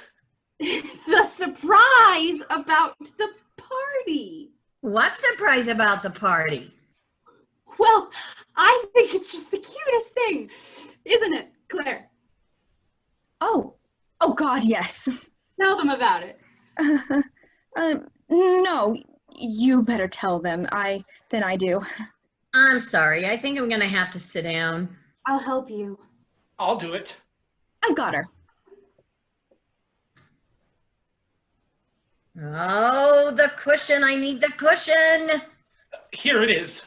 The surprise about the party. What surprise about the party? Well, I think it's just the cutest thing, isn't it, Claire? Oh God, yes. Tell them about it. No, you better tell them than I do. I'm sorry. I think I'm going to have to sit down. I'll help you. I'll do it. I got her. Oh, the cushion. I need the cushion. Here it is.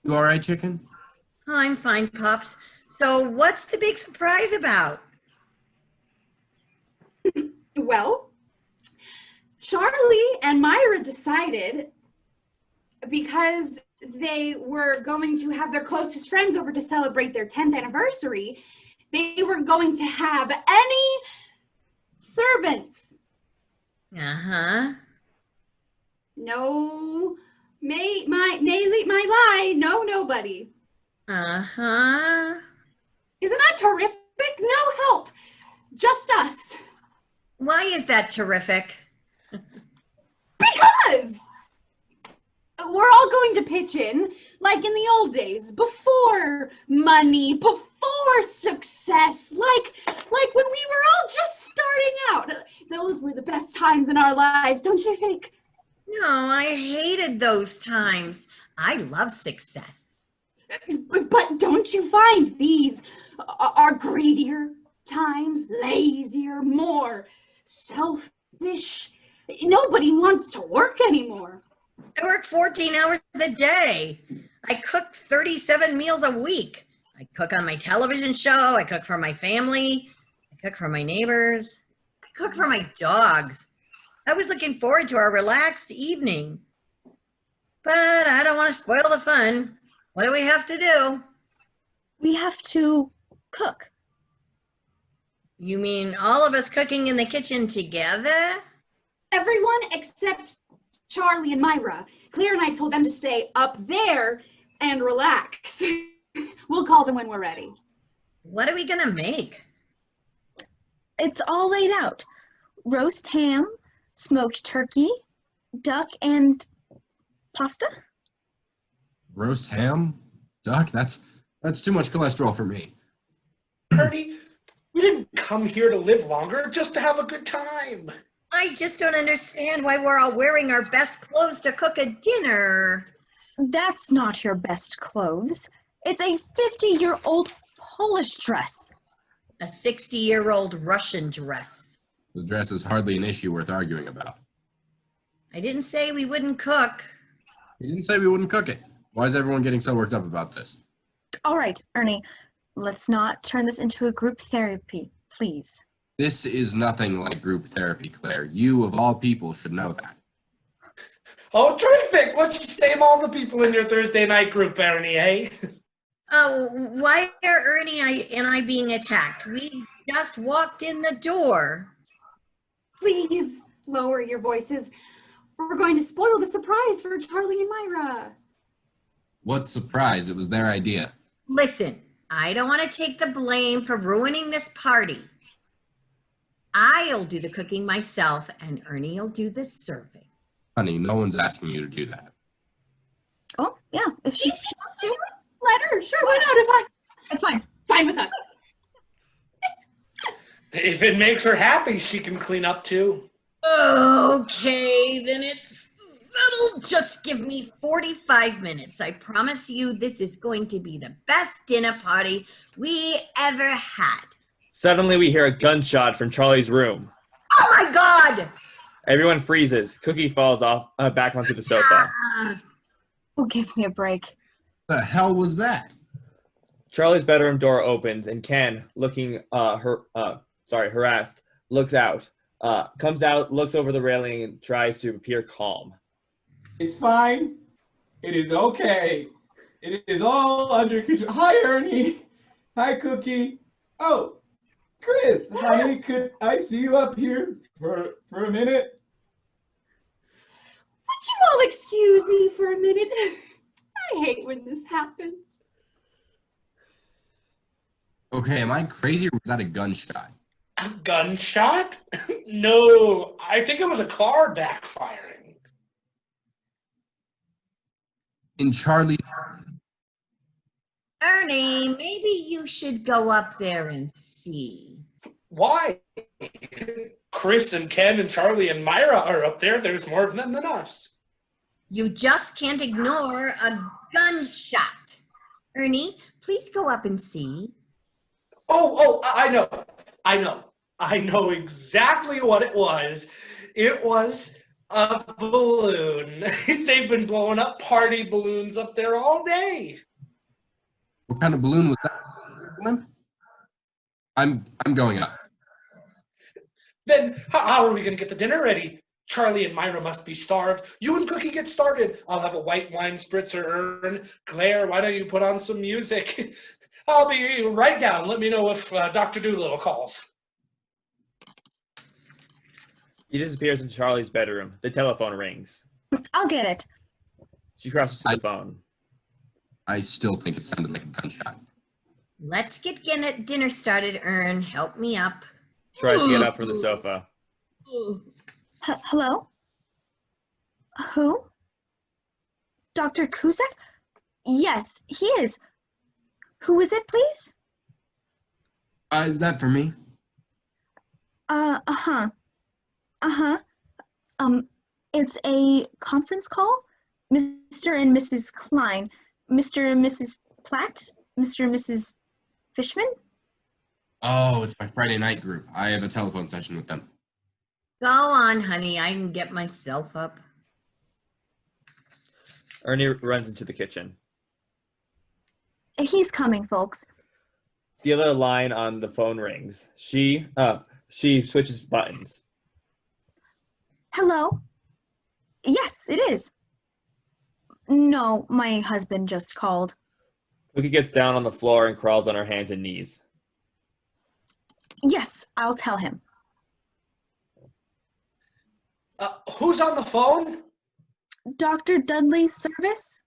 You all right, chicken? I'm fine, Pops. So what's the big surprise about? Well, Charlie and Myra decided, because they were going to have their closest friends over to celebrate their 10th anniversary, they were going to have any servants. Uh-huh. No, no, nobody. Uh-huh. Isn't that terrific? No help, just us. Why is that terrific? Because we're all going to pitch in, like in the old days, before money, before success, like when we were all just starting out. Those were the best times in our lives, don't you think? No, I hated those times. I love success. But don't you find these are greedier times, lazier, more selfish? Nobody wants to work anymore. I work 14 hours a day. I cook 37 meals a week. I cook on my television show. I cook for my family. I cook for my neighbors. I cook for my dogs. I was looking forward to our relaxed evening. But I don't want to spoil the fun. What do we have to do? We have to cook. You mean all of us cooking in the kitchen together? Everyone except Charlie and Myra. Claire and I told them to stay up there and relax. We'll call them when we're ready. What are we gonna make? It's all laid out. Roast ham, smoked turkey, duck, and pasta. Roast ham? Duck? That's too much cholesterol for me. Ernie, we didn't come here to live longer, just to have a good time. I just don't understand why we're all wearing our best clothes to cook a dinner. That's not your best clothes. It's a 50-year-old Polish dress. A 60-year-old Russian dress. The dress is hardly an issue worth arguing about. I didn't say we wouldn't cook. You didn't say we wouldn't cook it. Why is everyone getting so worked up about this? All right, Ernie, let's not turn this into a group therapy, please. This is nothing like group therapy, Claire. You, of all people, should know that. Oh, terrific. Let's just name all the people in your Thursday night group, Ernie, eh? Oh, why are Ernie and I being attacked? We just walked in the door. Please lower your voices. We're going to spoil the surprise for Charlie and Myra. What surprise, it was their idea. Listen, I don't want to take the blame for ruining this party. I'll do the cooking myself, and Ernie will do the serving. Honey, no one's asking you to do that. Oh, yeah, if she wants to. Let her. Sure, why not? It's fine. Fine with us. If it makes her happy, she can clean up too. Okay, then it's settled. Just give me 45 minutes. I promise you this is going to be the best dinner party we ever had. Suddenly we hear a gunshot from Charlie's room. Oh my God! Everyone freezes. Cookie falls off back onto the sofa. Oh, give me a break. The hell was that? Charlie's bedroom door opens and Ken, looking harassed, looks out, comes out, looks over the railing, and tries to appear calm. It's fine. It is okay. It is all under control. Hi, Ernie. Hi, Cookie. Oh, Chris, honey, could I see you up here for a minute? Would you all excuse me for a minute? I hate when this happens. Okay, am I crazy or was that a gunshot? A gunshot? No, I think it was a car backfiring. In Charlie. Ernie, maybe you should go up there and see. Why? Chris and Ken and Charlie and Myra are up there. There's more of them than us. You just can't ignore a gunshot. Ernie, please go up and see. Oh, I know exactly what it was. It was a balloon. They've been blowing up party balloons up there all day. What kind of balloon was that? I'm going up. Then how are we going to get the dinner ready? Charlie and Myra must be starved. You and Cookie get started. I'll have a white wine spritzer. Claire, why don't you put on some music? I'll be right down. Let me know if Dr. Doolittle calls. He disappears in Charlie's bedroom. The telephone rings. I'll get it. She crosses to the phone. I still think it sounded like a gunshot. Let's get dinner started, Ern. Help me up. Tries to get up from the sofa. Hello? Who? Dr. Cusack? Yes, he is. Who is it, please? Is that for me? It's a conference call? Mr. and Mrs. Klein. Mr. and Mrs. Platt? Mr. and Mrs. Fishman? Oh, it's my Friday night group. I have a telephone session with them. Go on, honey. I can get myself up. Ernie runs into the kitchen. He's coming, folks. The other line on the phone rings. She switches buttons. Hello? Yes, it is. No, my husband just called. Cookie gets down on the floor and crawls on her hands and knees. Yes, I'll tell him. Who's on the phone? Dr. Dudley's service?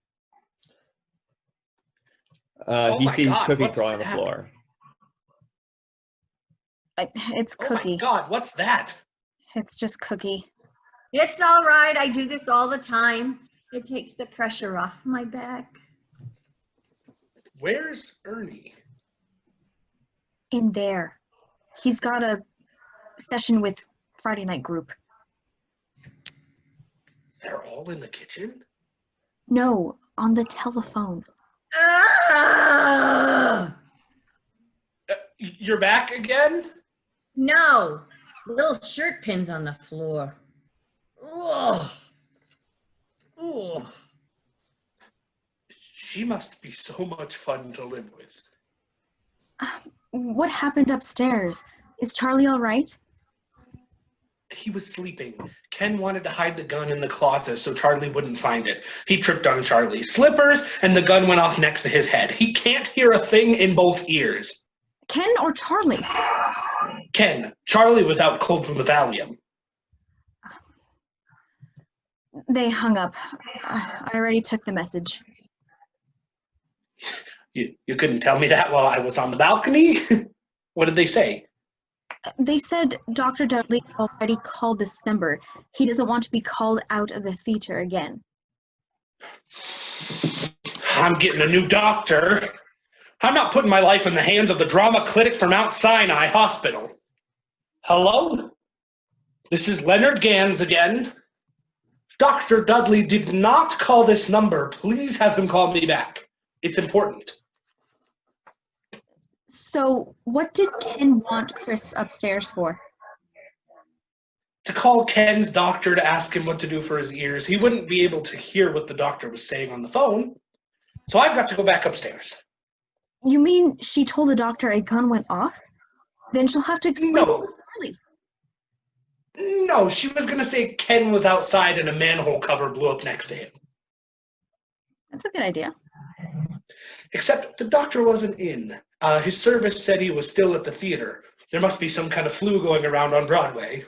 He sees God, Cookie what's crawling on the that? floor. It's Cookie. Oh my God, what's that? It's just Cookie. It's all right. I do this all the time. It takes the pressure off my back. Where's Ernie? In there. He's got a session with Friday night group. They're all in the kitchen? No, on the telephone. You're back again? No, little shirt pins on the floor. Ugh. Ugh. She must be so much fun to live with. What happened upstairs? Is Charlie all right? He was sleeping. Ken wanted to hide the gun in the closet so Charlie wouldn't find it. He tripped on Charlie's slippers and the gun went off next to his head. He can't hear a thing in both ears. Ken or Charlie? Ken. Charlie was out cold from the Valium. They hung up. I already took the message. You couldn't tell me that while I was on the balcony? What did they say? They said Dr. Dudley already called this number. He doesn't want to be called out of the theater again. I'm getting a new doctor. I'm not putting my life in the hands of the drama critic from Mount Sinai Hospital. Hello? This is Leonard Ganz again. Dr. Dudley did not call this number. Please have him call me back. It's important. So, what did Ken want Chris upstairs for? To call Ken's doctor to ask him what to do for his ears. He wouldn't be able to hear what the doctor was saying on the phone. So I've got to go back upstairs. You mean she told the doctor a gun went off? Then she'll have to explain No. it to Charlie. No, she was going to say Ken was outside and a manhole cover blew up next to him. That's a good idea. Except the doctor wasn't in. His service said he was still at the theater. There must be some kind of flu going around on Broadway.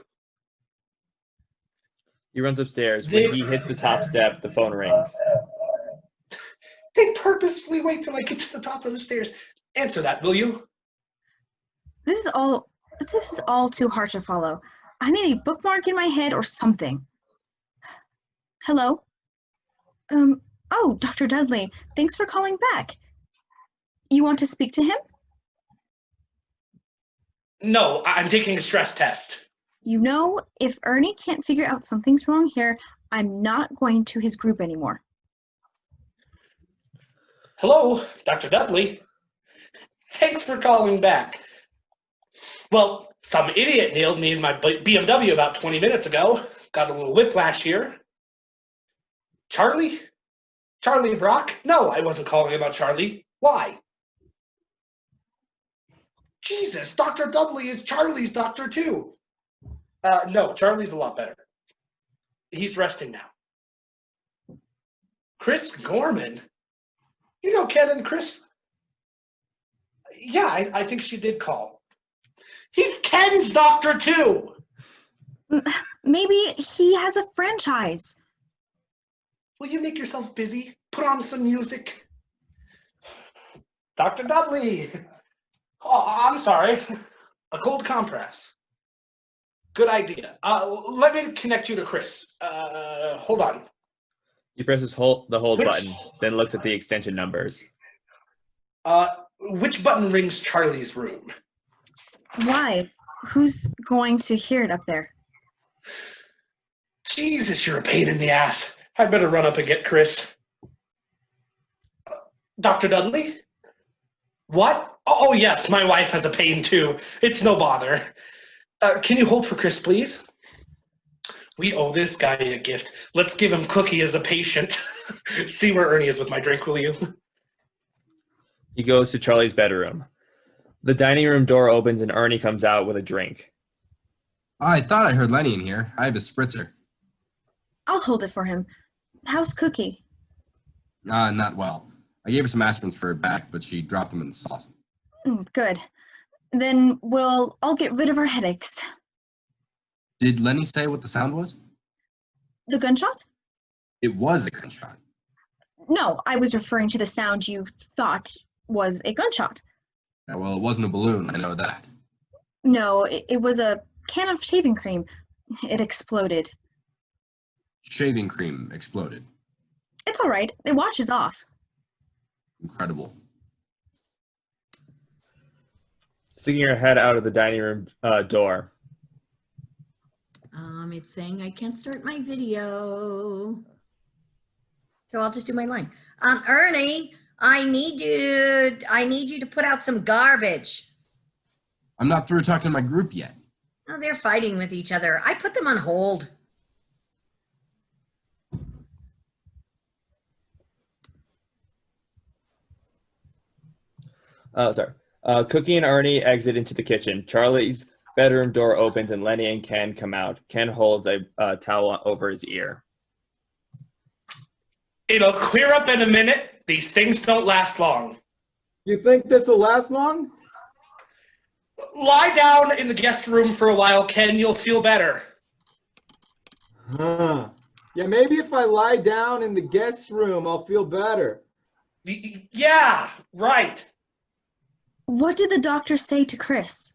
He runs upstairs. When he hits the top step, the phone rings. They purposefully wait till I get to the top of the stairs. Answer that, will you? This is all too hard to follow. I need a bookmark in my head or something. Hello? Oh, Dr. Dudley, thanks for calling back. You want to speak to him? No, I'm taking a stress test. You know, if Ernie can't figure out something's wrong here, I'm not going to his group anymore. Hello, Dr. Dudley. Thanks for calling back. Well, some idiot nailed me in my BMW about 20 minutes ago. Got a little whiplash here. Charlie? Charlie Brock? No, I wasn't calling about Charlie. Why? Jesus, Dr. Dudley is Charlie's doctor too. No, Charlie's a lot better. He's resting now. Chris Gorman? You know Ken and Chris? Yeah, I think she did call. He's Ken's doctor too. Maybe he has a franchise. Will you make yourself busy? Put on some music. Dr. Dudley. Oh, I'm sorry. A cold compress. Good idea. Let me connect you to Chris. Hold on. He presses the hold button, then looks at the extension numbers. Which button rings Charlie's room? Why? Who's going to hear it up there? Jesus, you're a pain in the ass. I'd better run up and get Chris. Dr. Dudley? What? Oh, yes, my wife has a pain too. It's no bother. Can you hold for Chris, please? We owe this guy a gift. Let's give him Cookie as a patient. See where Ernie is with my drink, will you? He goes to Charlie's bedroom. The dining room door opens and Ernie comes out with a drink. I thought I heard Lenny in here. I have a spritzer. I'll hold it for him. How's Cookie? Not well. I gave her some aspirins for her back, but she dropped them in the sauce. Good. Then we'll all get rid of our headaches. Did Lenny say what the sound was? The gunshot? It was a gunshot. No, I was referring to the sound you thought was a gunshot. Yeah, well, it wasn't a balloon. I know that. No, it was a can of shaving cream. It exploded. Shaving cream exploded. It's all right. It washes off. Incredible. Sticking her head out of the dining room door. It's saying I can't start my video. So I'll just do my line. Ernie, I need you to put out some garbage. I'm not through talking to my group yet. Oh, they're fighting with each other. I put them on hold. Sorry. Cookie and Ernie exit into the kitchen. Charlie's bedroom door opens and Lenny and Ken come out. Ken holds a towel over his ear. It'll clear up in a minute. These things don't last long. You think this will last long? Lie down in the guest room for a while, Ken. You'll feel better. Huh. Yeah, maybe if I lie down in the guest room, I'll feel better. Yeah, right. What did the doctor say to Chris?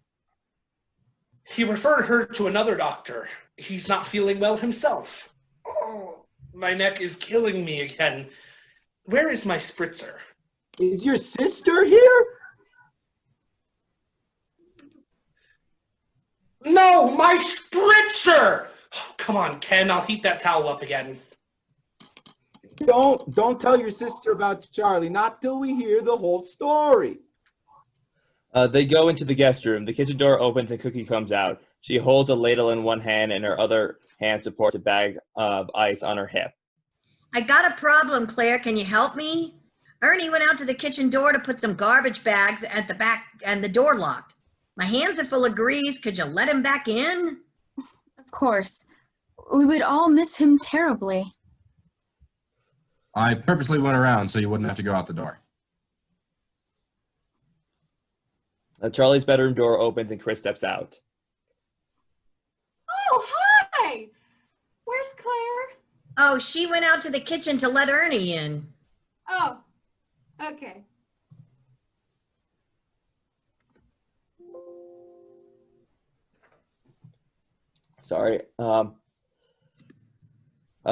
He referred her to another doctor. He's not feeling well himself. Oh, my neck is killing me again. Where is my spritzer? Is your sister here? No, my spritzer! Oh, come on, Ken. I'll heat that towel up again. Don't tell your sister about Charlie. Not till we hear the whole story. They go into the guest room. The kitchen door opens and Cookie comes out. She holds a ladle in one hand and her other hand supports a bag of ice on her hip. I got a problem, Claire. Can you help me? Ernie went out to the kitchen door to put some garbage bags at the back and the door locked. My hands are full of grease. Could you let him back in? Of Of course. We would all miss him terribly. I purposely went around so you wouldn't have to go out the door. Charlie's bedroom door opens and Chris steps out. Oh, hi! Where's Claire? Oh, she went out to the kitchen to let Ernie in. Oh, okay. Sorry.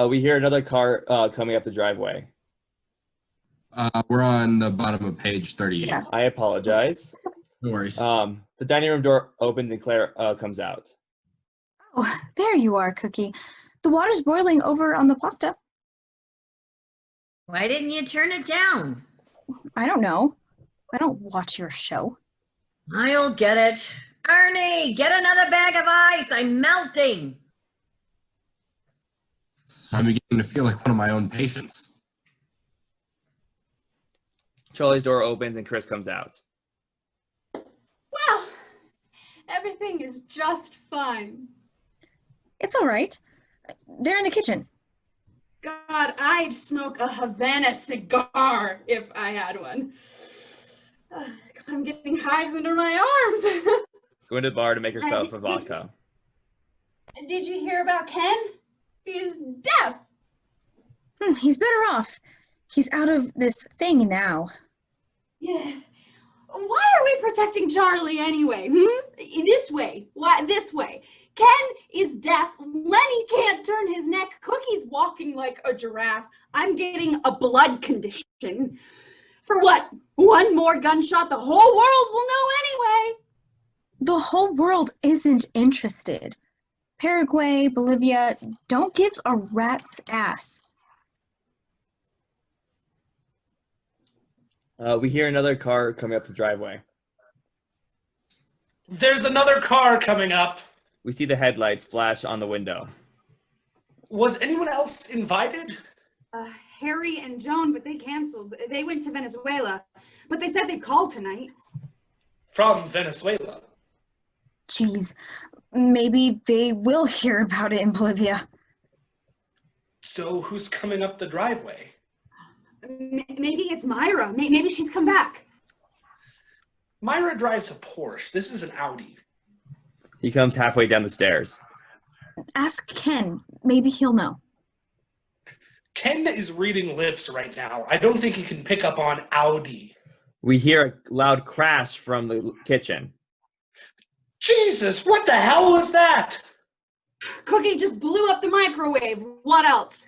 We hear another car coming up the driveway. We're on the bottom of page 38. Yeah. I apologize. No worries. The dining room door opens and Claire comes out. Oh, there you are, Cookie. The water's boiling over on the pasta. Why didn't you turn it down? I don't know. I don't watch your show. I'll get it. Ernie, get another bag of ice. I'm melting. I'm beginning to feel like one of my own patients. Charlie's door opens and Chris comes out. Well, everything is just fine. It's all right. They're in the kitchen. God, I'd smoke a Havana cigar if I had one. God, I'm getting hives under my arms. Go into the bar to make herself a vodka. Did you hear about Ken? He's deaf. He's better off. He's out of this thing now. Yeah. Why are we protecting Charlie anyway? This way. Why this way? Ken is deaf. Lenny can't turn his neck. Cookie's walking like a giraffe. I'm getting a blood condition. For what? One more gunshot? The whole world will know anyway. The whole world isn't interested. Paraguay, Bolivia, don't give a rat's ass. We hear another car coming up the driveway. There's another car coming up. We see the headlights flash on the window. Was anyone else invited? Harry and Joan, but they canceled. They went to Venezuela, but they said they'd call tonight. From Venezuela. Geez, maybe they will hear about it in Bolivia. So who's coming up the driveway? Maybe it's Myra. Maybe she's come back. Myra drives a Porsche. This is an Audi. He comes halfway down the stairs. Ask Ken. Maybe he'll know. Ken is reading lips right now. I don't think he can pick up on Audi. We hear a loud crash from the kitchen. Jesus, what the hell was that? Cookie just blew up the microwave. What else?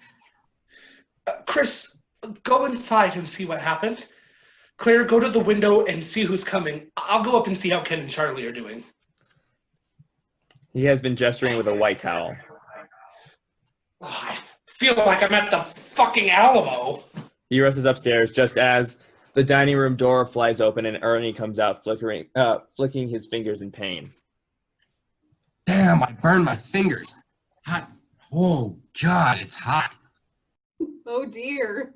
Chris, go inside and see what happened. Claire, go to the window and see who's coming. I'll go up and see how Ken and Charlie are doing. He has been gesturing with a white towel. Oh, I feel like I'm at the fucking Alamo. He rushes upstairs just as the dining room door flies open and Ernie comes out flicking his fingers in pain. Damn, I burned my fingers. Hot. Oh, God, it's hot. Oh dear.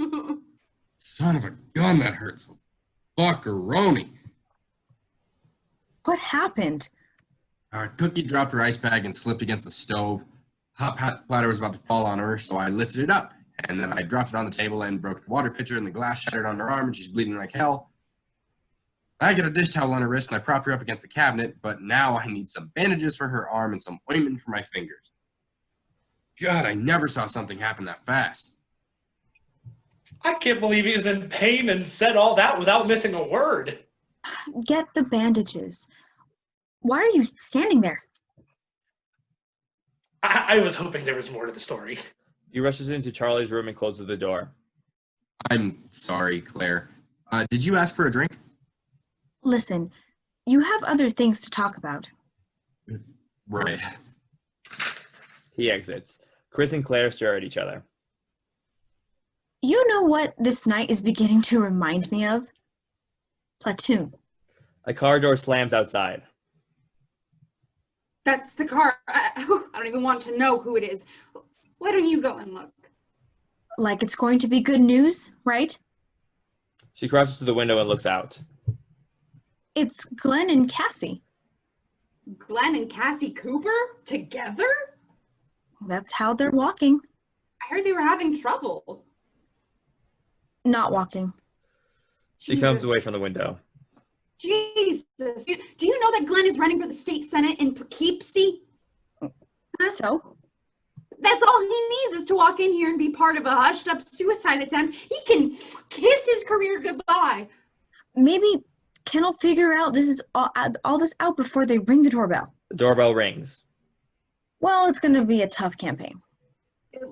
Son of a gun, that hurts. Fuckeroni. What happened? Cookie dropped her ice bag and slipped against the stove. Hot pot platter was about to fall on her, so I lifted it up. And then I dropped it on the table and broke the water pitcher, and the glass shattered on her arm, and she's bleeding like hell. I get a dish towel on her wrist, and I propped her up against the cabinet, but now I need some bandages for her arm and some ointment for my fingers. God, I never saw something happen that fast. I can't believe he's in pain and said all that without missing a word. Get the bandages. Why are you standing there? I was hoping there was more to the story. He rushes into Charlie's room and closes the door. I'm sorry, Claire. Did you ask for a drink? Listen, you have other things to talk about. Right. He exits. Chris and Claire stare at each other. You know what this night is beginning to remind me of? Platoon. A car door slams outside. That's the car. I don't even want to know who it is. Why don't you go and look? Like it's going to be good news, right? She crosses to the window and looks out. It's Glenn and Cassie. Glenn and Cassie Cooper? Together? That's how they're walking. I heard they were having trouble. Not walking. She comes Jesus. away from the window. Jesus. Do you know that Glenn is running for the state senate in Poughkeepsie? So? That's all he needs is to walk in here and be part of a hushed-up suicide attempt. He can kiss his career goodbye. Maybe Ken will figure out this is all this out before they ring the doorbell. The doorbell rings. Well, it's going to be a tough campaign.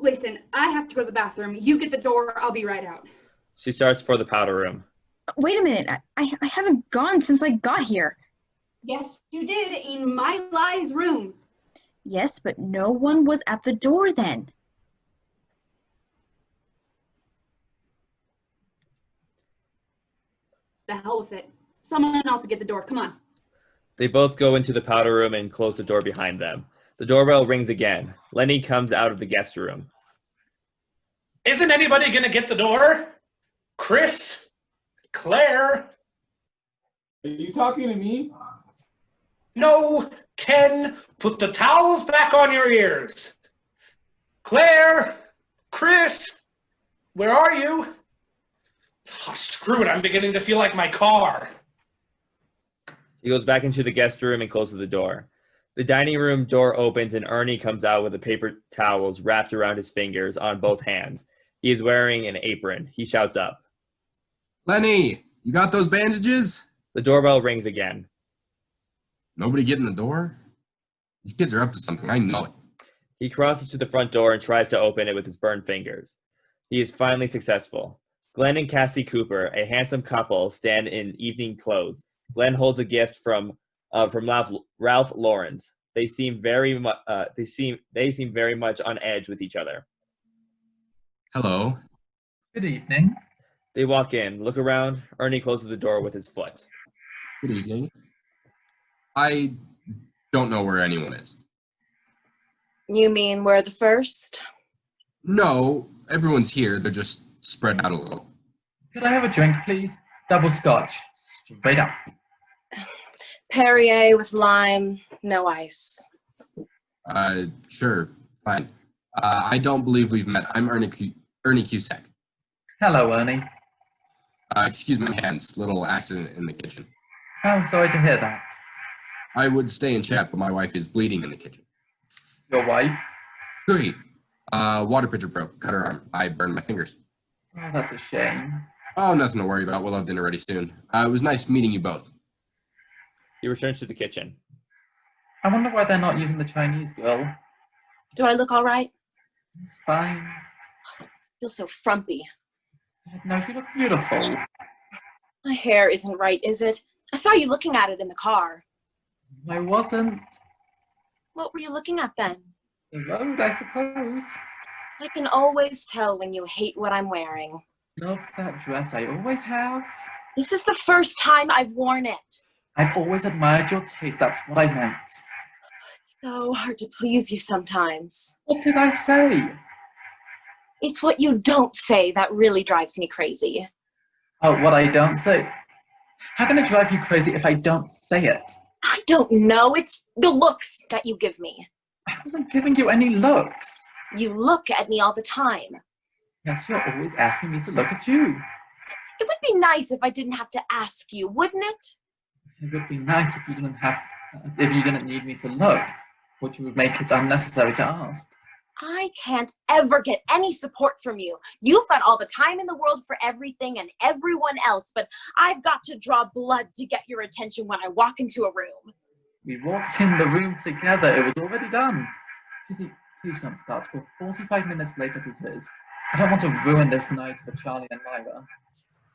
Listen, I have to go to the bathroom. You get the door. I'll be right out. She starts for the powder room. Wait a minute. I haven't gone since I got here. Yes, you did, in my Lie's room. Yes, but no one was at the door then. The hell with it. Someone else will get the door. Come on. They both go into the powder room and close the door behind them. The doorbell rings again. Lenny comes out of the guest room. Isn't anybody gonna get the door? Chris? Claire? Are you talking to me? No, Ken, put the towels back on your ears. Claire? Chris? Where are you? Oh, screw it, I'm beginning to feel like my car. He goes back into the guest room and closes the door. The dining room door opens and Ernie comes out with the paper towels wrapped around his fingers on both hands. He is wearing an apron. He shouts up. Lenny, you got those bandages? The doorbell rings again. Nobody get in the door? These kids are up to something, I know it. He crosses to the front door and tries to open it with his burned fingers. He is finally successful. Glenn and Cassie Cooper, a handsome couple, stand in evening clothes. Glenn holds a gift from Ralph Lauren's. They seem very much on edge with each other. Hello. Good evening. They walk in, look around. Ernie closes the door with his foot. Good evening. I don't know where anyone is. You mean we're the first? No, everyone's here. They're just spread out a little. Could I have a drink, please? Double scotch. Straight up. Perrier with lime, no ice. Sure, fine. I don't believe we've met. I'm Ernie Cusack. Hello, Ernie. Excuse my hands. Little accident in the kitchen. Oh, sorry to hear that. I would stay and chat, but my wife is bleeding in the kitchen. Your wife? Cookie. Water pitcher broke. Cut her arm. I burned my fingers. Oh, that's a shame. Oh, nothing to worry about. We'll have dinner ready soon. It was nice meeting you both. He returns to the kitchen. I wonder why they're not using the Chinese girl. Do I look all right? It's fine. I feel so frumpy. No, you look beautiful. My hair isn't right, is it? I saw you looking at it in the car. I wasn't. What were you looking at then? The road, I suppose. I can always tell when you hate what I'm wearing. Love that dress I always have. This is the first time I've worn it. I've always admired your taste, that's what I meant. It's so hard to please you sometimes. What did I say? It's what you don't say that really drives me crazy. Oh, what I don't say? How can it drive you crazy if I don't say it? I don't know. It's the looks that you give me. I wasn't giving you any looks. You look at me all the time. Yes, you're always asking me to look at you. It would be nice if I didn't have to ask you, wouldn't it? It would be nice if you didn't need me to look, which would make it unnecessary to ask. I can't ever get any support from you. You've got all the time in the world for everything and everyone else, but I've got to draw blood to get your attention when I walk into a room. We walked in the room together. It was already done. Kizzy, please don't start. We're 45 minutes late as it is. I don't want to ruin this night for Charlie and Myra.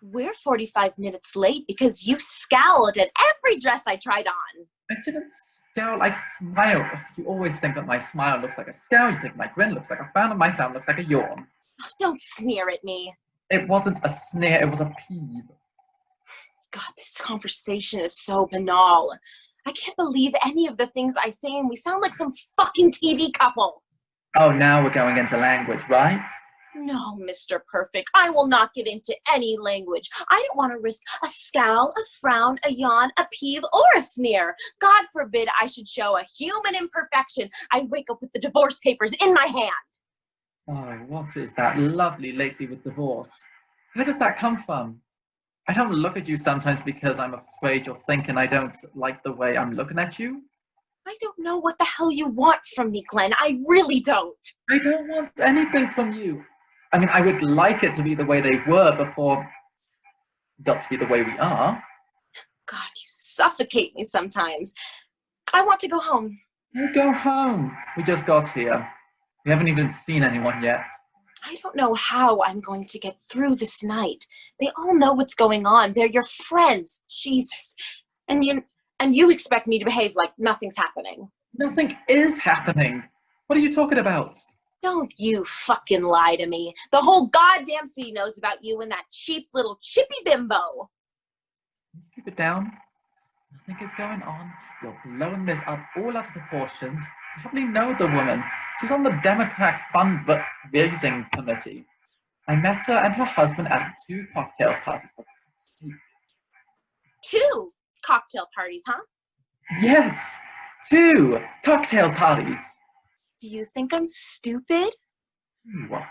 We're 45 minutes late because you scowled at every dress I tried on. I didn't scowl, I smiled. You always think that my smile looks like a scowl. You think my grin looks like a frown and my frown looks like a yawn. Don't sneer at me. It wasn't a sneer, it was a peeve. God, this conversation is so banal. I can't believe any of the things I say and we sound like some fucking TV couple. Oh, now we're going into language, right? No, Mr. Perfect, I will not get into any language. I don't want to risk a scowl, a frown, a yawn, a peeve, or a sneer. God forbid I should show a human imperfection. I'd wake up with the divorce papers in my hand. Oh, what is that lovely lately with divorce? Where does that come from? I don't look at you sometimes because I'm afraid you're thinking I don't like the way I'm looking at you. I don't know what the hell you want from me, Glenn. I really don't. I don't want anything from you. I mean, I would like it to be the way they were before it got to be the way we are. God, you suffocate me sometimes. I want to go home. You go home. We just got here. We haven't even seen anyone yet. I don't know how I'm going to get through this night. They all know what's going on. They're your friends. Jesus. And you expect me to behave like nothing's happening. Nothing is happening. What are you talking about? Don't you fucking lie to me. The whole goddamn city knows about you and that cheap little chippy bimbo. Keep it down. Nothing is going on. You're blowing this up all out of proportions. I hardly know the woman. She's on the Democrat fundraising committee. I met her and her husband at 2 cocktails parties. For God's sake. 2 cocktail parties, huh? Yes, 2 cocktail parties. Do you think I'm stupid? What?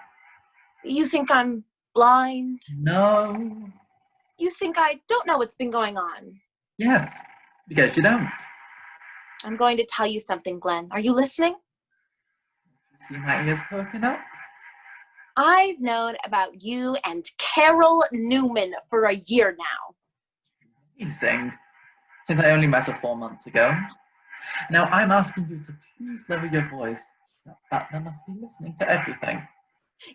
You think I'm blind? No. You think I don't know what's been going on? Yes, because you don't. I'm going to tell you something, Glenn. Are you listening? See my ears perking up? I've known about you and Carol Newman for a year now. Amazing. Since I only met her 4 months ago. Now I'm asking you to please lower your voice. That butler must be listening to everything.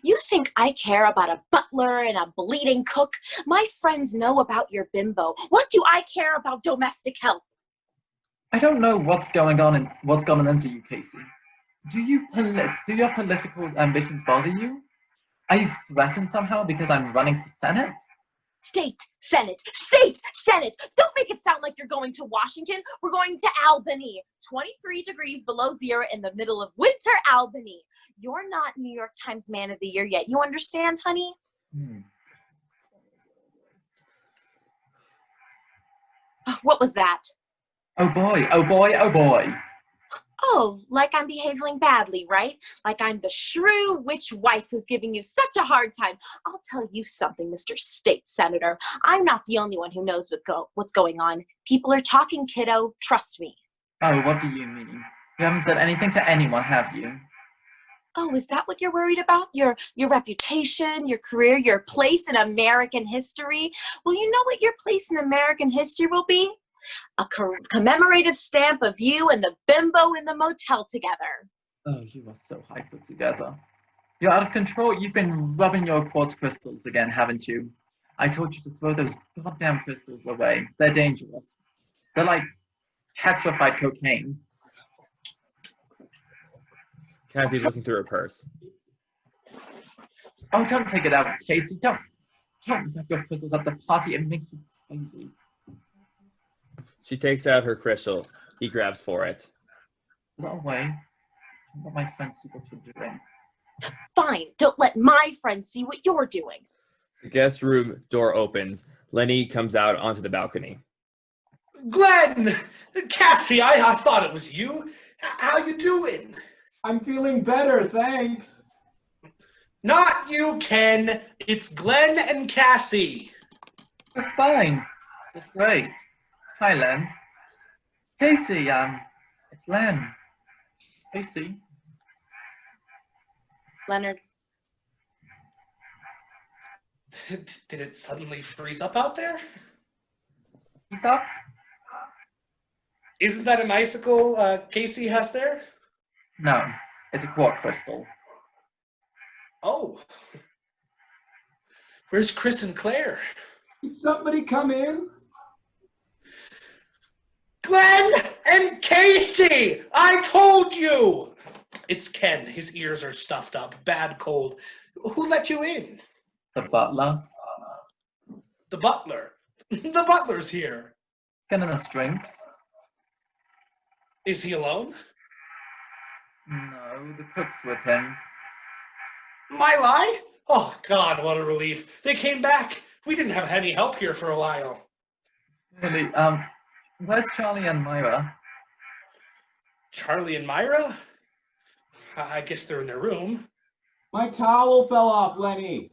You think I care about a butler and a bleeding cook? My friends know about your bimbo. What do I care about domestic help? I don't know what's going on and what's gone into you, Casey. Do your political ambitions bother you? Are you threatened somehow because I'm running for Senate? State Senate, State Senate. Don't make it sound like you're going to Washington. We're going to Albany. 23 degrees below zero in the middle of winter Albany. You're not New York Times Man of the Year yet. You understand, honey? What was that? Oh boy, oh boy, oh boy. Oh, like I'm behaving badly, right? Like I'm the shrew witch wife who's giving you such a hard time. I'll tell you something, Mr. State Senator. I'm not the only one who knows what's going on. People are talking, kiddo. Trust me. Oh, what do you mean? You haven't said anything to anyone, have you? Oh, is that what you're worried about? Your reputation, your career, your place in American history? Well, you know what your place in American history will be? A commemorative stamp of you and the bimbo in the motel together. Oh, you are so high put together. You're out of control. You've been rubbing your quartz crystals again, haven't you? I told you to throw those goddamn crystals away. They're dangerous. They're like petrified cocaine. Cassie's looking through her purse. Oh, don't take it out, Casey. Don't have your crystals at the party. It makes you crazy. She takes out her crystal. He grabs for it. Put it away. Don't let my friends see what you're doing. Fine. Don't let my friends see what you're doing. The guest room door opens. Lenny comes out onto the balcony. Glenn! Cassie, I thought it was you. How you doing? I'm feeling better, thanks. Not you, Ken. It's Glenn and Cassie. We're fine. It's great. Hi, Len. Casey, it's Len. Casey. Leonard. Did it suddenly freeze up out there? He's up? Isn't that an icicle Casey has there? No, it's a quartz crystal. Oh. Where's Chris and Claire? Did somebody come in? Glenn and Casey! I told you! It's Ken. His ears are stuffed up. Bad cold. Who let you in? The butler. The butler. The butler's here. Getting us drinks. Is he alone? No, the cook's with him. My lie? Oh, God, what a relief. They came back. We didn't have any help here for a while. Really, where's Charlie and Myra? Charlie and Myra? I guess they're in their room. My towel fell off, Lenny.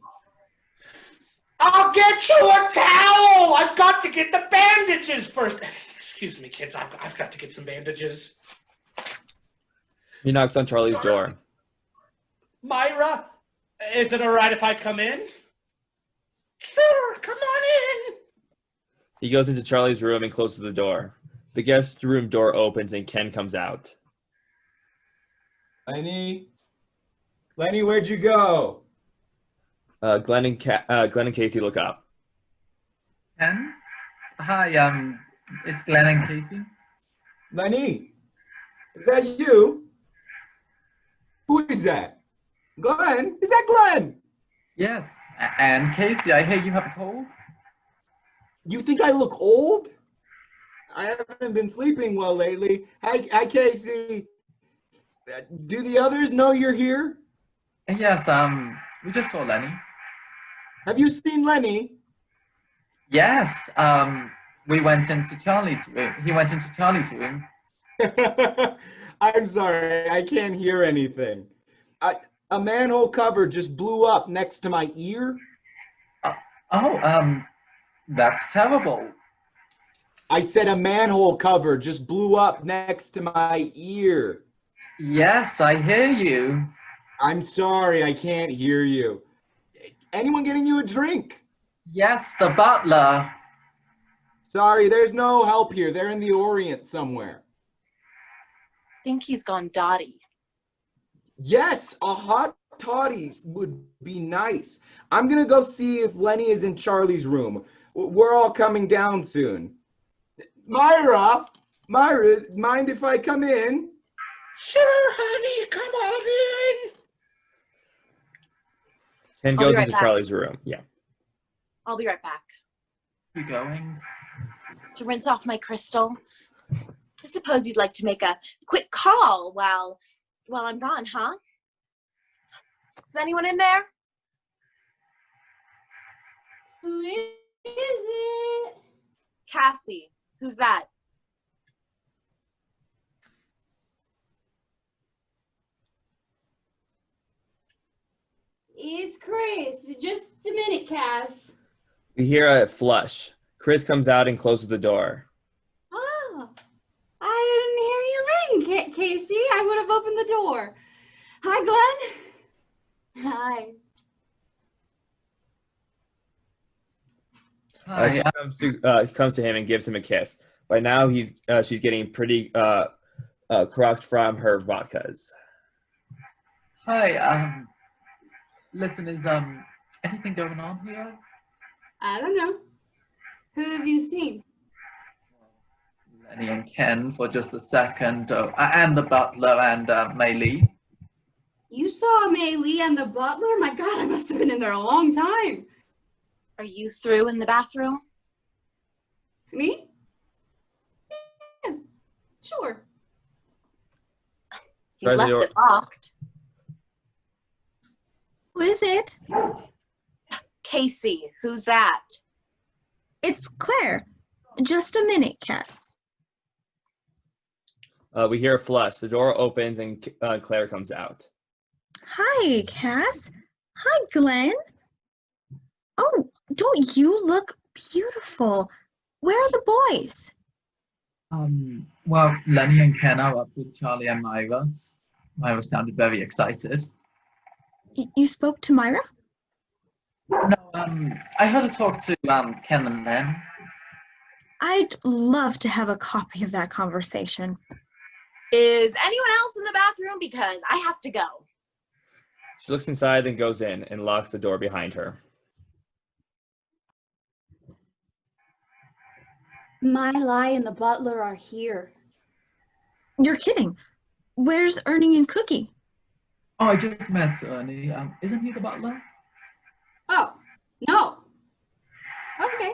I'll get you a towel! I've got to get the bandages first. Excuse me, kids. I've got to get some bandages. He knocks on Charlie's door. Myra, is it all right if I come in? Sure, come on in. He goes into Charlie's room and closes the door. The guest room door opens and Ken comes out. Lenny? Lenny, where'd you go? Glenn and Casey look up. Ken? Hi, it's Glenn and Casey. Lenny? Is that you? Who is that? Glenn? Is that Glenn? Yes. And Casey, I hear you have a cold? You think I look old? I haven't been sleeping well lately. Hi, Casey. Do the others know you're here? Yes, we just saw Lenny. Have you seen Lenny? Yes, we went into Charlie's room. He went into Charlie's room. I'm sorry, I can't hear anything. A manhole cover just blew up next to my ear. That's terrible. I said a manhole cover just blew up next to my ear. Yes, I hear you. I'm sorry, I can't hear you. Anyone getting you a drink? Yes, the butler. Sorry, there's no help here. They're in the Orient somewhere. Think he's gone dotty. Yes, a hot toddy would be nice. I'm gonna go see if Lenny is in Charlie's room. We're all coming down soon. Myra, mind if I come in? Sure, honey, come on in. Ken I'll be goes right into back. Charlie's room. Yeah. I'll be right back. You going? To rinse off my crystal. I suppose you'd like to make a quick call while I'm gone, huh? Is anyone in there? Who is it? Cassie. Who's that? It's Chris. Just a minute, Cass. We hear a flush. Chris comes out and closes the door. Oh, I didn't hear you ring, Casey. I would have opened the door. Hi, Glenn. Hi. She comes to him and gives him a kiss. By now, she's getting pretty crocked from her vodkas. Hi, listen, is anything going on here? I don't know. Who have you seen? Lenny and Ken for just a second, and the butler and Maylee. You saw May Lee and the butler? My God, I must have been in there a long time. Are you through in the bathroom? Me? Yes, sure. You Try the left door. it locked. Who is it? Casey, who's that? It's Claire. Just a minute, Cass. We hear a flush. The door opens and Claire comes out. Hi, Cass. Hi, Glenn. Oh, don't you look beautiful? Where are the boys? Well, Lenny and Ken are up with Charlie and Myra. Myra sounded very excited. You spoke to Myra? No, I had to talk to Ken and Len. I'd love to have a copy of that conversation. Is anyone else in the bathroom? Because I have to go. She looks inside and goes in and locks the door behind her. My Lie and the butler are here. You're kidding. Where's Ernie and Cookie? Oh, I just met Ernie. Isn't he the butler? Oh, no. Okay,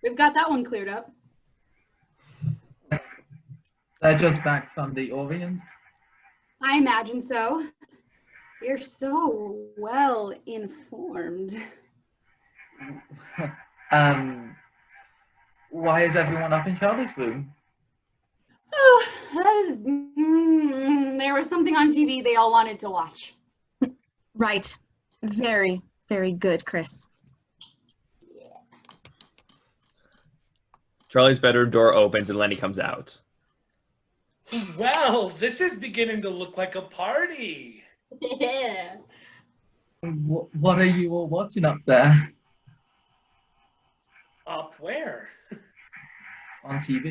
we've got that one cleared up. They're just back from the Orient. I imagine so. You're so well informed. Why is everyone up in Charlie's room? Oh, there was something on TV they all wanted to watch. Right. Very, very good, Chris. Charlie's bedroom door opens and Lenny comes out. Well, this is beginning to look like a party. Yeah. What are you all watching up there Up where? on TV?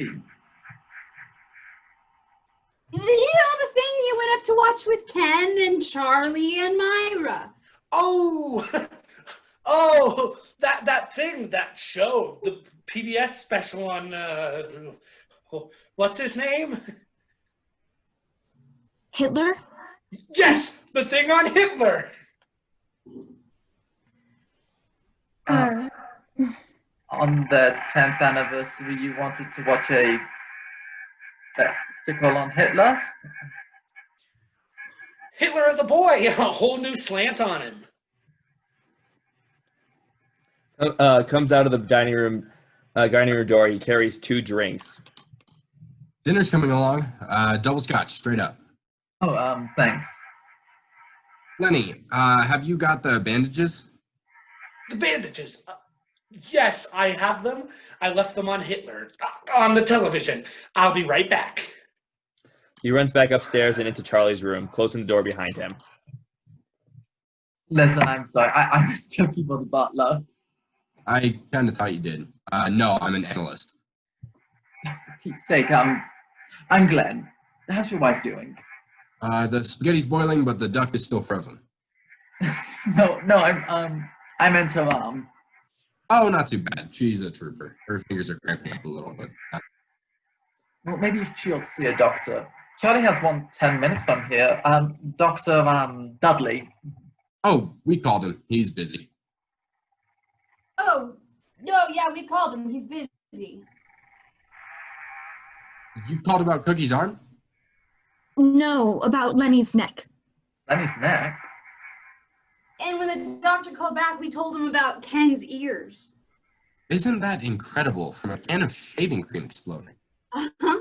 You know, the thing you went up to watch with Ken and Charlie and Myra. Oh, oh, that thing, that show, the PBS special on, what's his name? Hitler? Yes, the thing on Hitler. On the 10th anniversary, you wanted to watch a spectacle on Hitler? Hitler as a boy, a whole new slant on him. Comes out of the dining room door. He carries 2 drinks. Dinner's coming along. Double scotch, straight up. Oh, thanks. Lenny, have you got the bandages? The bandages. Yes, I have them. I left them on Hitler, on the television. I'll be right back. He runs back upstairs and into Charlie's room, closing the door behind him. Listen, I'm sorry. I mistook you for the butler. I kind of thought you did. No, I'm an analyst. For Pete's sake, I'm Glenn. How's your wife doing? The spaghetti's boiling, but the duck is still frozen. No, I meant her arm. Oh, not too bad. She's a trooper. Her fingers are cramping up a little bit. Well, maybe she ought to see a doctor. Charlie has one 10 minutes from here. Dr. Dudley. Oh, we called him. He's busy. Oh, no, yeah, we called him. He's busy. You called about Cookie's arm? No, about Lenny's neck. Lenny's neck? And when the doctor called back, we told him about Ken's ears. Isn't that incredible? From a can of shaving cream exploding. Uh-huh.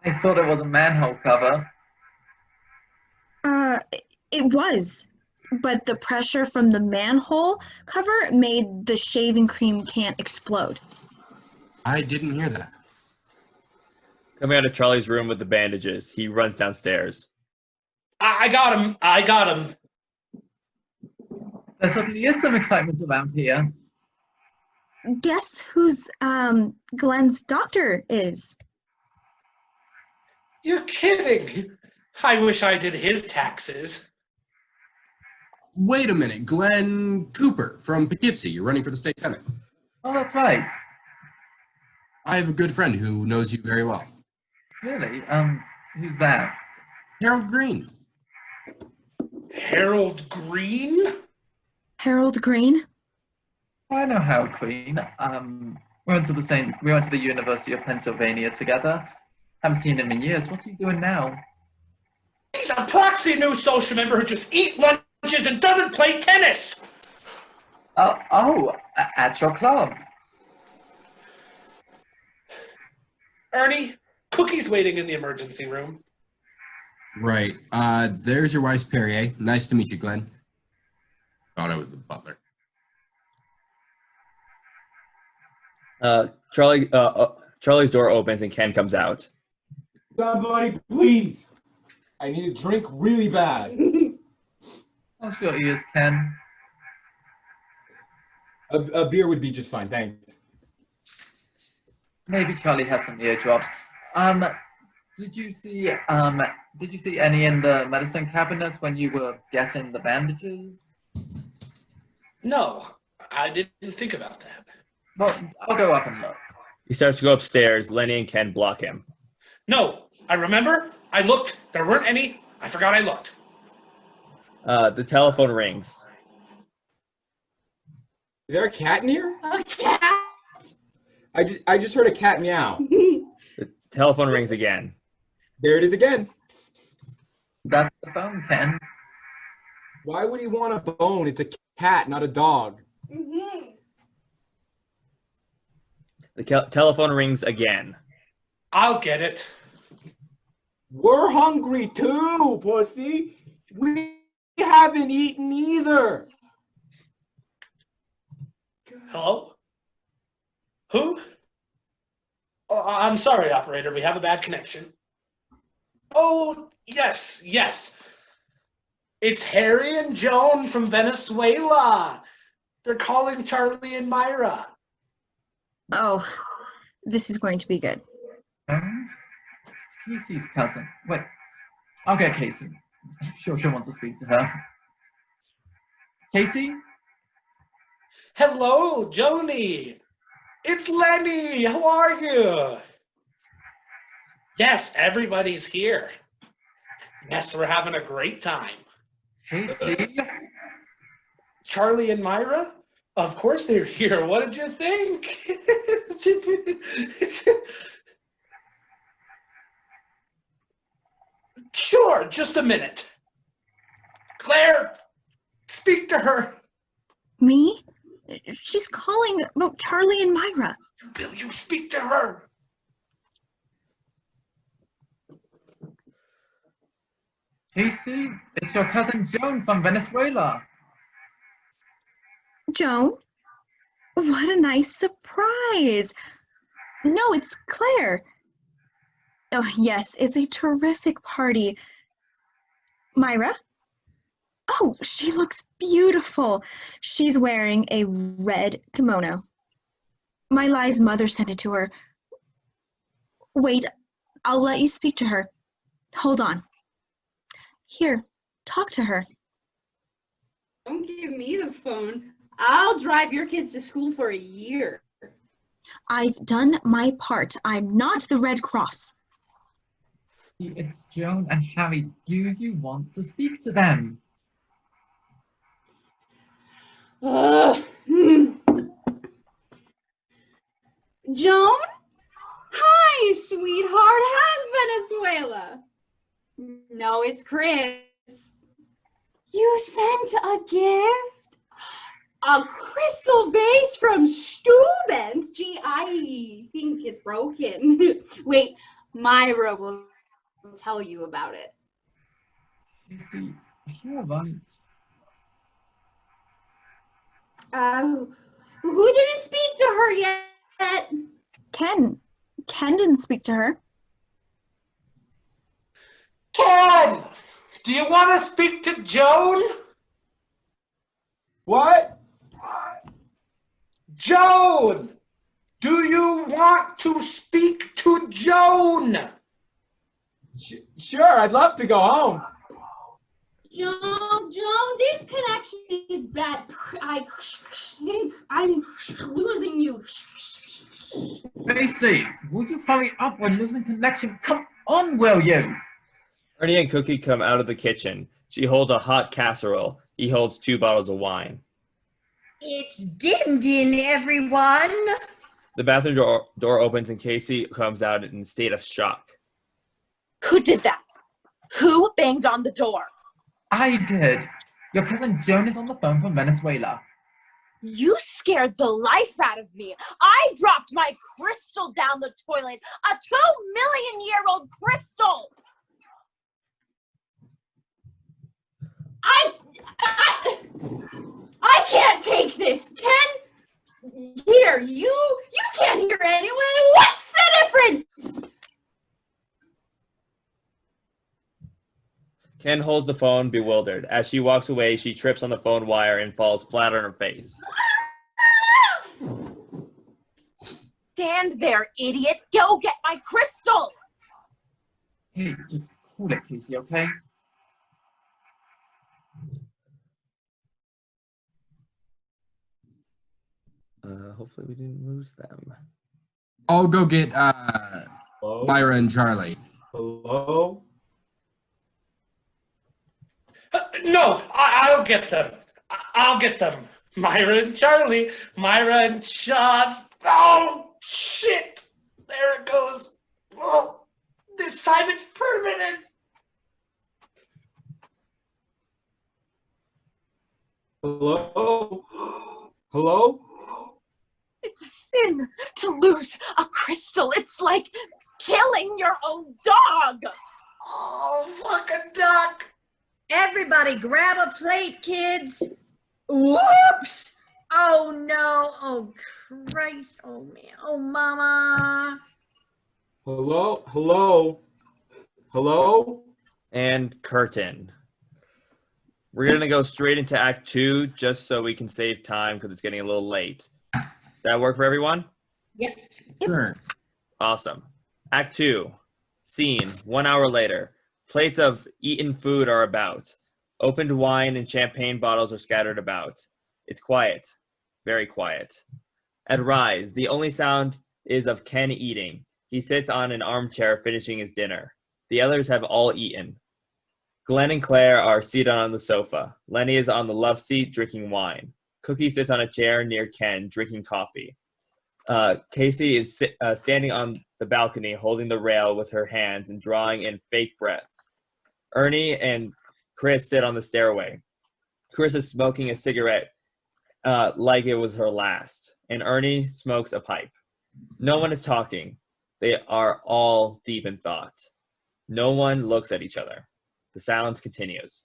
I thought it was a manhole cover. It was. But the pressure from the manhole cover made the shaving cream can explode. I didn't hear that. Coming out of Charlie's room with the bandages, he runs downstairs. I got him. I got him. There certainly is some excitement around here. Guess who's Glenn's doctor is? You're kidding. I wish I did his taxes. Wait a minute. Glenn Cooper from Poughkeepsie. You're running for the state senate. Oh, that's right. I have a good friend who knows you very well. Really? Who's that? Harold Green. Harold Green? Harold Green? I know Harold Green. We went to the University of Pennsylvania together. Haven't seen him in years. What's he doing now? He's a proxy new social member who just eats lunches and doesn't play tennis. At your club. Ernie, Cookie's waiting in the emergency room. Right. There's your wife's Perrier. Nice to meet you, Glenn. Thought I was the butler. Charlie's door opens and Ken comes out. Somebody, please. I need a drink really bad. How's your ears, Ken? A beer would be just fine, thanks. Maybe Charlie has some eardrops. Did you see any in the medicine cabinet when you were getting the bandages? No, I didn't think about that. Well, I'll go up and look. He starts to go upstairs. Lenny and Ken block him. No, I remember. I looked. There weren't any. I forgot I looked. The telephone rings. Is there a cat in here? A cat? I just heard a cat meow. The telephone rings again. There it is again. That's the phone, Ken. Why would he want a bone? It's a cat, not a dog. Mm-hmm. The telephone rings again. I'll get it. We're hungry too, pussy. We haven't eaten either. Hello? Who? Oh, I'm sorry, operator. We have a bad connection. Oh, yes, yes. It's Harry and Joan from Venezuela. They're calling Charlie and Myra. Oh, this is going to be good. It's Casey's cousin. Wait, I'll get Casey. I'm sure she'll want to speak to her. Casey? Hello, Joni. It's Lenny. How are you? Yes, everybody's here. Yes, we're having a great time. Casey? Charlie and Myra? Of course they're here. What did you think? Sure, just a minute. Claire, speak to her. Me? She's calling about Charlie and Myra. Will you speak to her? Casey, it's your cousin Joan from Venezuela. Joan? What a nice surprise. No, it's Claire. Oh, yes, it's a terrific party. Myra? Oh, she looks beautiful. She's wearing a red kimono. My Lai's mother sent it to her. Wait, I'll let you speak to her. Hold on. Here, talk to her. Don't give me the phone. I'll drive your kids to school for a year. I've done my part. I'm not the Red Cross. It's Joan and Harry. Do you want to speak to them? Joan? Hi, sweetheart. How's Venezuela? No, it's Chris. You sent a gift? A crystal vase from students? Gee, I think it's broken. Wait, Myra will tell you about it. Casey, you're right. Who didn't speak to her yet? Ken. Ken didn't speak to her. Ken, do you want to speak to Joan? What? Joan, do you want to speak to Joan? Sure, I'd love to go home. Joan, this connection is bad. I think I'm losing you. Casey, will you hurry up? We're losing connection. Come on, will you? Ernie and Cookie come out of the kitchen. She holds a hot casserole. He holds 2 bottles of wine. It's Din, everyone. The bathroom door opens and Casey comes out in a state of shock. Who did that? Who banged on the door? I did. Your cousin Joan is on the phone from Venezuela. You scared the life out of me. I dropped my crystal down the toilet. A 2-million-year-old crystal. I can't take this, Ken. Here, you can't hear anyway. What's the difference? Ken holds the phone, bewildered. As she walks away, she trips on the phone wire and falls flat on her face. Stand there, idiot. Go get my crystal. Hey, just cool it, Casey, okay? Hopefully we didn't lose them. I'll go get Hello? Myra and Charlie. Hello? No, I'll get them. I'll get them. Myra and Charlie. Myra and Sean. Oh, shit. There it goes. Oh, this time it's permanent. Hello? Hello? It's a sin to lose a crystal. It's like killing your own dog. Oh, fuck a duck. Everybody grab a plate, kids. Whoops! Oh no, oh Christ, oh man, oh mama. Hello? Hello? Hello? And curtain. We're going to go straight into Act 2 just so we can save time because it's getting a little late. That work for everyone? Yep. Sure. Awesome. Act 2. Scene, 1 hour later. Plates of eaten food are about. Opened wine and champagne bottles are scattered about. It's quiet. Very quiet. At Rise, the only sound is of Ken eating. He sits on an armchair finishing his dinner. The others have all eaten. Glenn and Claire are seated on the sofa. Lenny is on the love seat drinking wine. Cookie sits on a chair near Ken drinking coffee. Cassie is standing on the balcony holding the rail with her hands and drawing in fake breaths. Ernie and Chris sit on the stairway. Chris is smoking a cigarette like it was her last, and Ernie smokes a pipe. No one is talking. They are all deep in thought. No one looks at each other. The silence continues.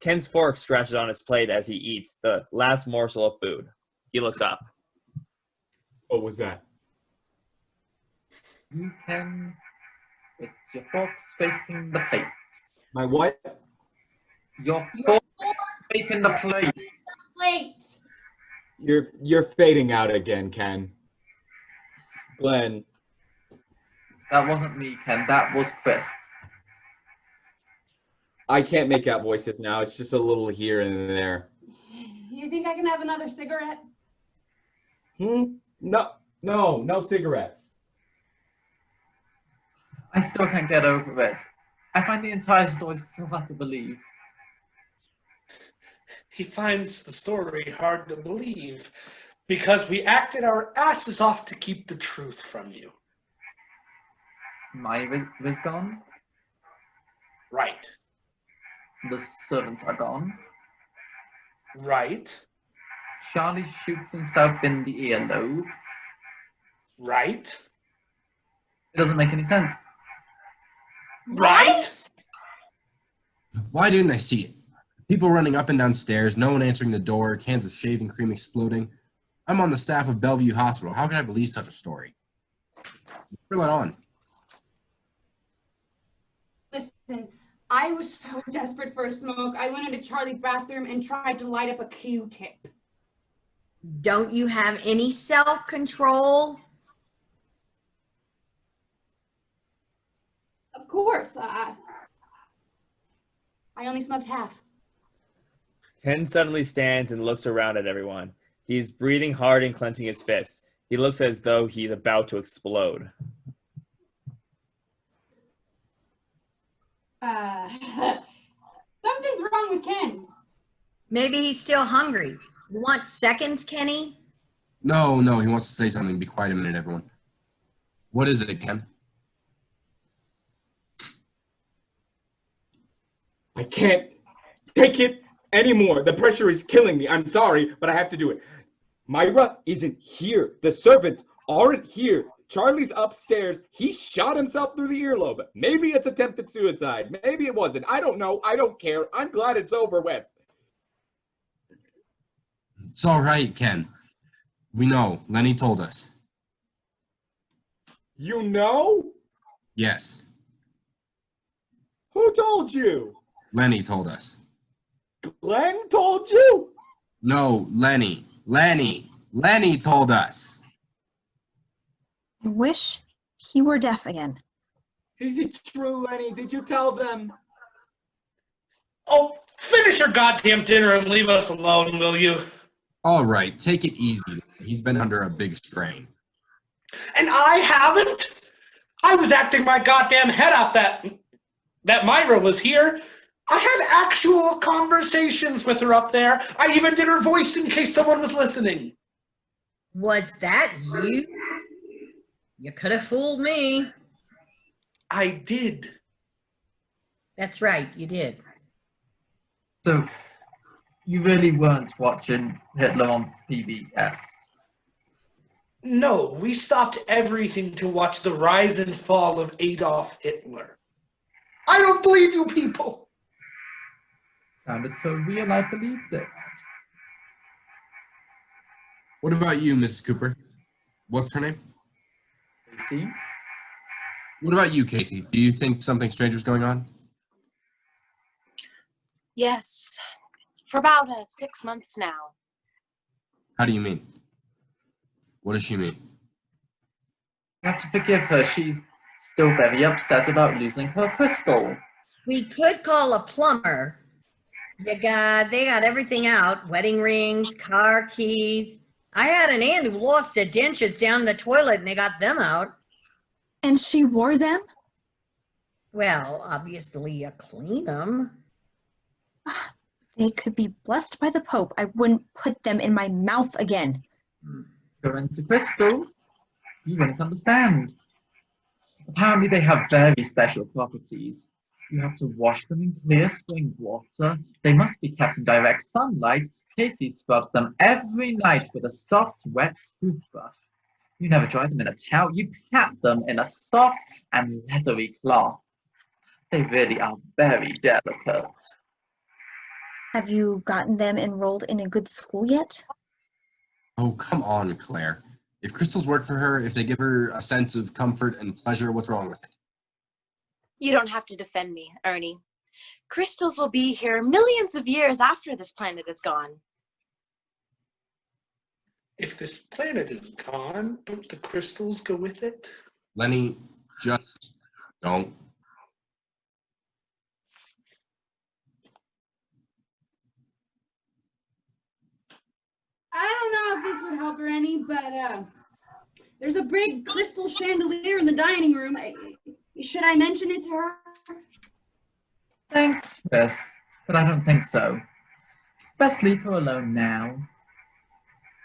Ken's fork scratches on his plate as he eats the last morsel of food. He looks up. What was that? You can. It's your fork scraping the plate. My what? Your fork scraping the plate. Wait. You're fading out again, Ken. Glenn. That wasn't me, Ken. That was Chris. I can't make out voices now. It's just a little here and there. You think I can have another cigarette? No cigarettes. I still can't get over it. I find the entire story so hard to believe. He finds the story hard to believe because we acted our asses off to keep the truth from you. Myra is gone. Right. The servants are gone. Right. Charlie shoots himself in the earlobe. Right. It doesn't make any sense. Right. Why didn't I see it? People running up and down stairs, no one answering the door, cans of shaving cream exploding. I'm on the staff of Bellevue Hospital. How can I believe such a story? Fill it on. Listen, I was so desperate for a smoke, I went into Charlie's bathroom and tried to light up a Q-tip. Don't you have any self-control? Of course, I only smoked half. Ken suddenly stands and looks around at everyone. He's breathing hard and clenching his fists. He looks as though he's about to explode. Something's wrong with Ken. Maybe he's still hungry. You want seconds, Kenny? No, he wants to say something. Be quiet a minute, everyone. What is it, Ken? I can't take it anymore. The pressure is killing me. I'm sorry, but I have to do it. Myra isn't here. The servants aren't here. Charlie's upstairs. He shot himself through the earlobe. Maybe it's attempted suicide. Maybe it wasn't. I don't know. I don't care. I'm glad it's over with. It's all right, Ken. We know. Lenny told us. You know? Yes. Who told you? Lenny told us. Glenn told you? No, Lenny. Lenny told us. I wish he were deaf again. Is it true, Lenny? Did you tell them? Oh, finish your goddamn dinner and leave us alone, will you? All right, take it easy. He's been under a big strain. And I haven't? I was acting my goddamn head off that Myra was here. I had actual conversations with her up there. I even did her voice in case someone was listening. Was that you? You could have fooled me. I did. That's right, you did. So, You really weren't watching Hitler on PBS. No, we stopped everything to watch the rise and fall of Adolf Hitler. I don't believe you people. Sounded so real, I believed it. What about you, Mrs. Cooper? What's her name? Casey? What about you, Casey? Do you think something strange was going on? Yes, for about 6 months now. How do you mean? What does she mean? You have to forgive her. She's still very upset about losing her crystal. We could call a plumber. They got everything out. Wedding rings, car keys. I had an aunt who lost her dentures down the toilet and they got them out. And she wore them? Well, obviously you clean them. They could be blessed by the Pope. I wouldn't put them in my mouth again. You're into crystals. You wouldn't understand. Apparently they have very special properties. You have to wash them in clear spring water. They must be kept in direct sunlight. Casey scrubs them every night with a soft, wet toothbrush. You never dry them in a towel. You pat them in a soft and leathery cloth. They really are very delicate. Have you gotten them enrolled in a good school yet? Oh, come on, Claire. If crystals work for her, if they give her a sense of comfort and pleasure, what's wrong with it? You don't have to defend me, Ernie. Crystals will be here millions of years after this planet is gone. If this planet is gone, don't the crystals go with it? Lenny, just don't. I don't know if this would help her any, but there's a big crystal chandelier in the dining room. Should I mention it to her? Thanks, Chris, but I don't think so. Best leave her alone now.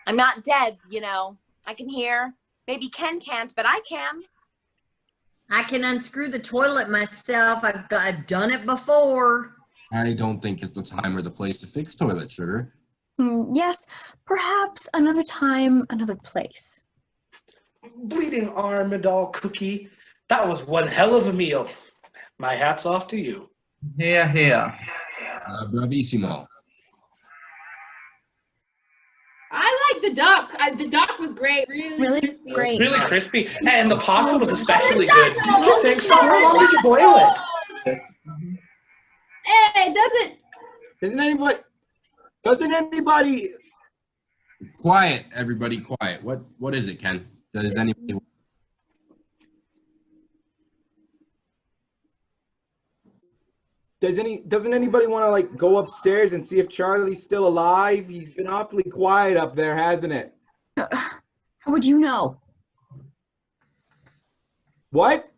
I'm not dead, you know. I can hear. Maybe Ken can't, but I can. I can unscrew the toilet myself. I've done it before. I don't think it's the time or the place to fix toilet sugar. Yes, perhaps another time, another place. Bleeding arm and all cookie. That was one hell of a meal. My hat's off to you. Here, here. Bravissimo. I like the duck. The duck was great. Really crispy. Great. Really crispy. And the pasta was especially good. Did you think so? How long did you boil it? Hey, Doesn't anybody Quiet, everybody, quiet. What is it, Ken? Doesn't anybody want to like go upstairs and see if Charlie's still alive? He's been awfully quiet up there, hasn't it? How would you know? What?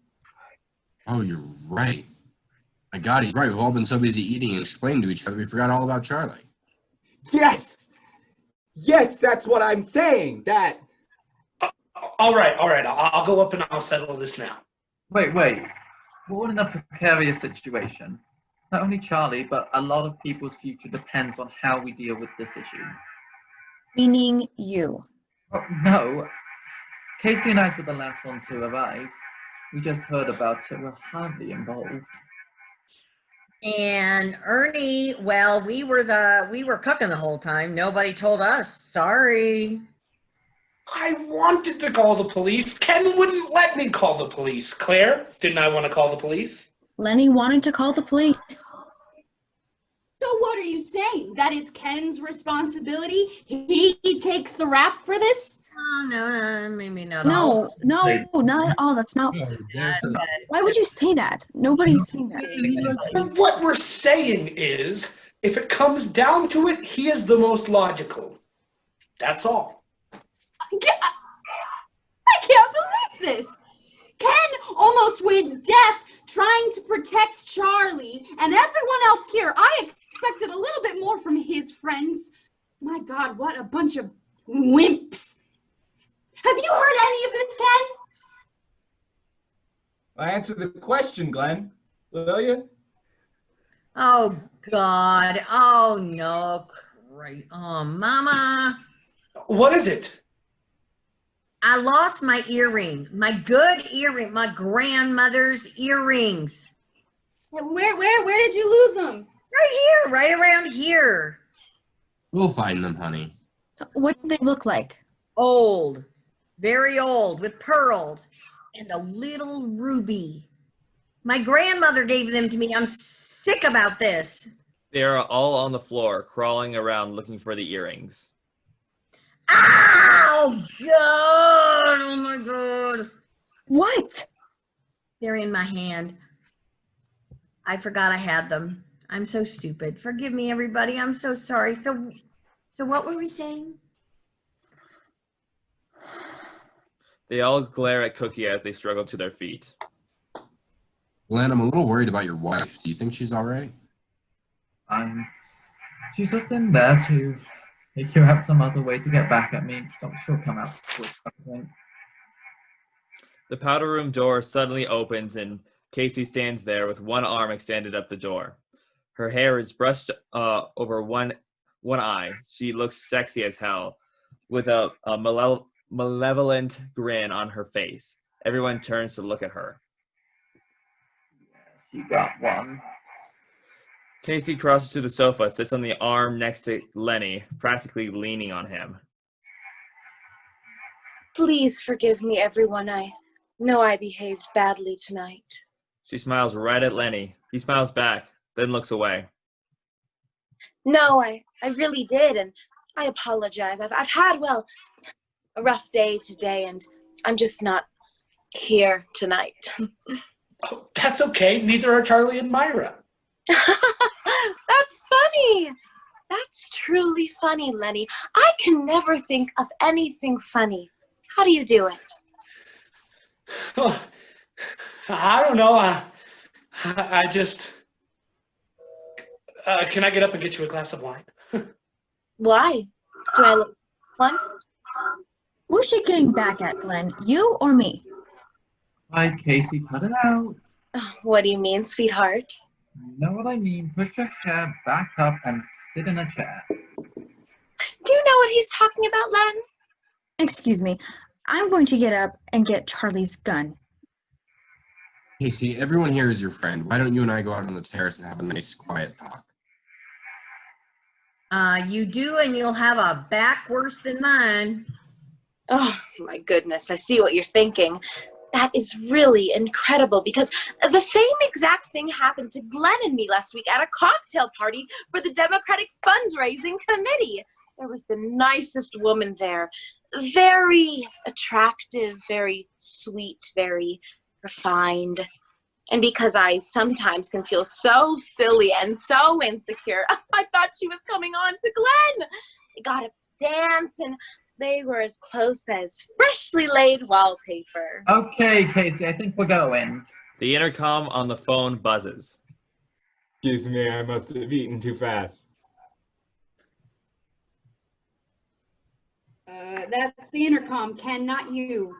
Oh, you're right. My God, he's right. We've all been so busy eating and explaining to each other, we forgot all about Charlie. Yes, that's what I'm saying. That. All right. I'll go up and I'll settle this now. Wait. We're all in a precarious situation. Not only Charlie, but a lot of people's future depends on how we deal with this issue. Meaning you. Oh, no. Casey and I were the last one to arrive. We just heard about it. We're hardly involved. And Ernie, well, we were cooking the whole time. Nobody told us. Sorry. I wanted to call the police. Ken wouldn't let me call the police. Claire, didn't I want to call the police? Lenny wanted to call the police. So what are you saying? That it's Ken's responsibility? He takes the rap for this? Oh, no, maybe not. No, not at all. That's not. Why would you say that? Nobody's saying that. And what we're saying is, if it comes down to it, he is the most logical. That's all. I can't believe this. Ken almost went deaf trying to protect Charlie and everyone else here. I expected a little bit more from his friends. My God, what a bunch of wimps. Have you heard any of this, Ken? Answer the question, Glenn. Will you? Oh, God. Oh, no. right. Oh, Mama. What is it? I lost my earring. My good earring. My grandmother's earrings. Where did you lose them? Right here, right around here. We'll find them, honey. What do they look like? Old. Very old, with pearls. And a little ruby. My grandmother gave them to me. I'm sick about this. They are all on the floor, crawling around looking for the earrings. Ow! God! Oh my God! What? They're in my hand. I forgot I had them. I'm so stupid. Forgive me, everybody. I'm so sorry. So what were we saying? They all glare at Cookie as they struggle to their feet. Glenn, I'm a little worried about your wife. Do you think she's all right? She's just in there to figure out some other way to get back at me. She'll come out. The powder room door suddenly opens and Casey stands there with one arm extended up the door. Her hair is brushed over one eye. She looks sexy as hell, with a malevolent grin on her face. Everyone turns to look at her. You got one. Casey crosses to the sofa, sits on the arm next to Lenny, practically leaning on him. Please forgive me, everyone. I know I behaved badly tonight. She smiles right at Lenny. He smiles back, then looks away. No, I really did, and I apologize. I've had, well, a rough day today, and I'm just not here tonight. Oh, that's okay. Neither are Charlie and Myra. That's funny. That's truly funny, Lenny. I can never think of anything funny. How do you do it? Oh, I don't know. I just... can I get up and get you a glass of wine? Why? Do I look fun? Who's she getting back at, Glenn? You or me? Hi, Casey, cut it out. What do you mean, sweetheart? You know what I mean. Push your hair back up and sit in a chair. Do you know what he's talking about, Len? Excuse me. I'm going to get up and get Charlie's gun. Casey, everyone here is your friend. Why don't you and I go out on the terrace and have a nice, quiet talk? You do, and you'll have a back worse than mine. Oh, my goodness. I see what you're thinking. That is really incredible because the same exact thing happened to Glenn and me last week at a cocktail party for the Democratic Fundraising Committee. There was the nicest woman there. Very attractive, very sweet, very refined. And because I sometimes can feel so silly and so insecure, I thought she was coming on to Glenn. They got up to dance and they were as close as freshly laid wallpaper. Okay, Casey, I think we're going. The intercom on the phone buzzes. Excuse me, I must have eaten too fast. That's the intercom, Ken, not you.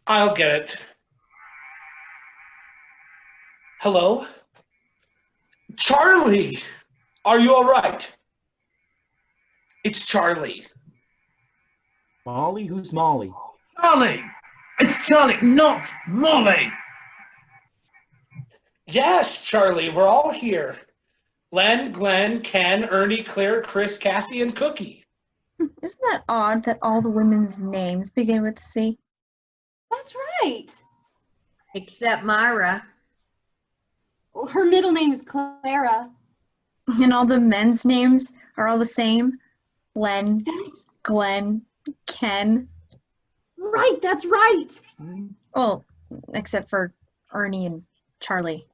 I'll get it. Hello? Charlie! Are you all right? It's Charlie. Molly? Who's Molly? Charlie! It's Charlie, not Molly! Yes, Charlie, we're all here. Len, Glenn, Ken, Ernie, Claire, Chris, Cassie, and Cookie. Isn't that odd that all the women's names begin with C? That's right. Except Myra. Well, her middle name is Clara. And all the men's names are all the same? Len, Glenn, Ken. Right, that's right. Well, except for Ernie and Charlie.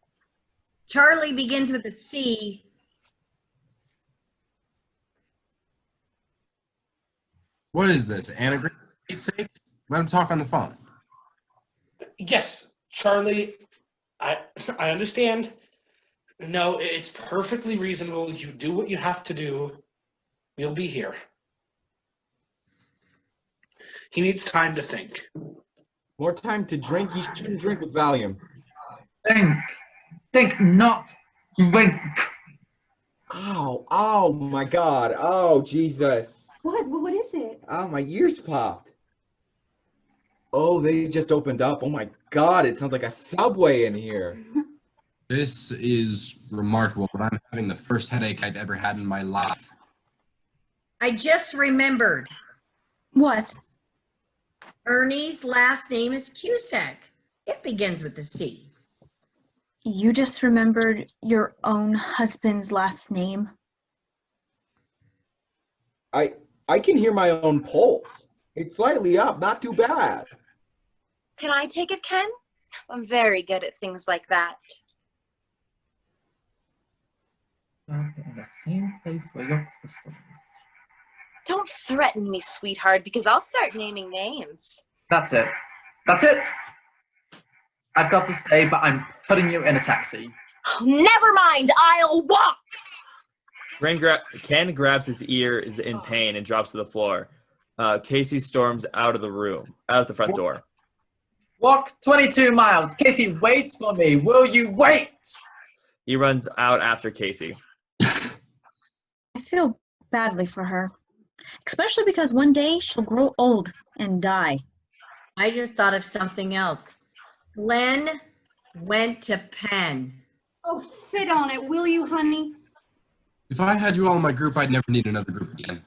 Charlie begins with a C. What is this, anagram? For Pete's sake? Let him talk on the phone. Yes, Charlie, I understand. No, it's perfectly reasonable. You do what you have to do. We'll be here. He needs time to think. More time to drink? You shouldn't drink with Valium. Think, not drink. Ow, oh my God. Oh, Jesus. What is it? Oh, my ears popped. Oh, they just opened up. Oh my God, it sounds like a subway in here. This is remarkable, but I'm having the first headache I've ever had in my life. I just remembered. What? Ernie's last name is Cusack. It begins with a C. You just remembered your own husband's last name? I can hear my own pulse. It's slightly up, not too bad. Can I take it, Ken? I'm very good at things like that. In the same place where your crystal is. Don't threaten me, sweetheart, because I'll start naming names. That's it. That's it! I've got to stay, but I'm putting you in a taxi. Oh, never mind, I'll walk! Ken grabs his ear, is in pain, and drops to the floor. Casey storms out of the front door. Walk 22 miles. Casey, wait for me. Will you wait? He runs out after Casey. I feel badly for her, especially because one day she'll grow old and die. I just thought of something else. Glenn went to Penn. Oh, sit on it, will you, honey? If I had you all in my group, I'd never need another group again.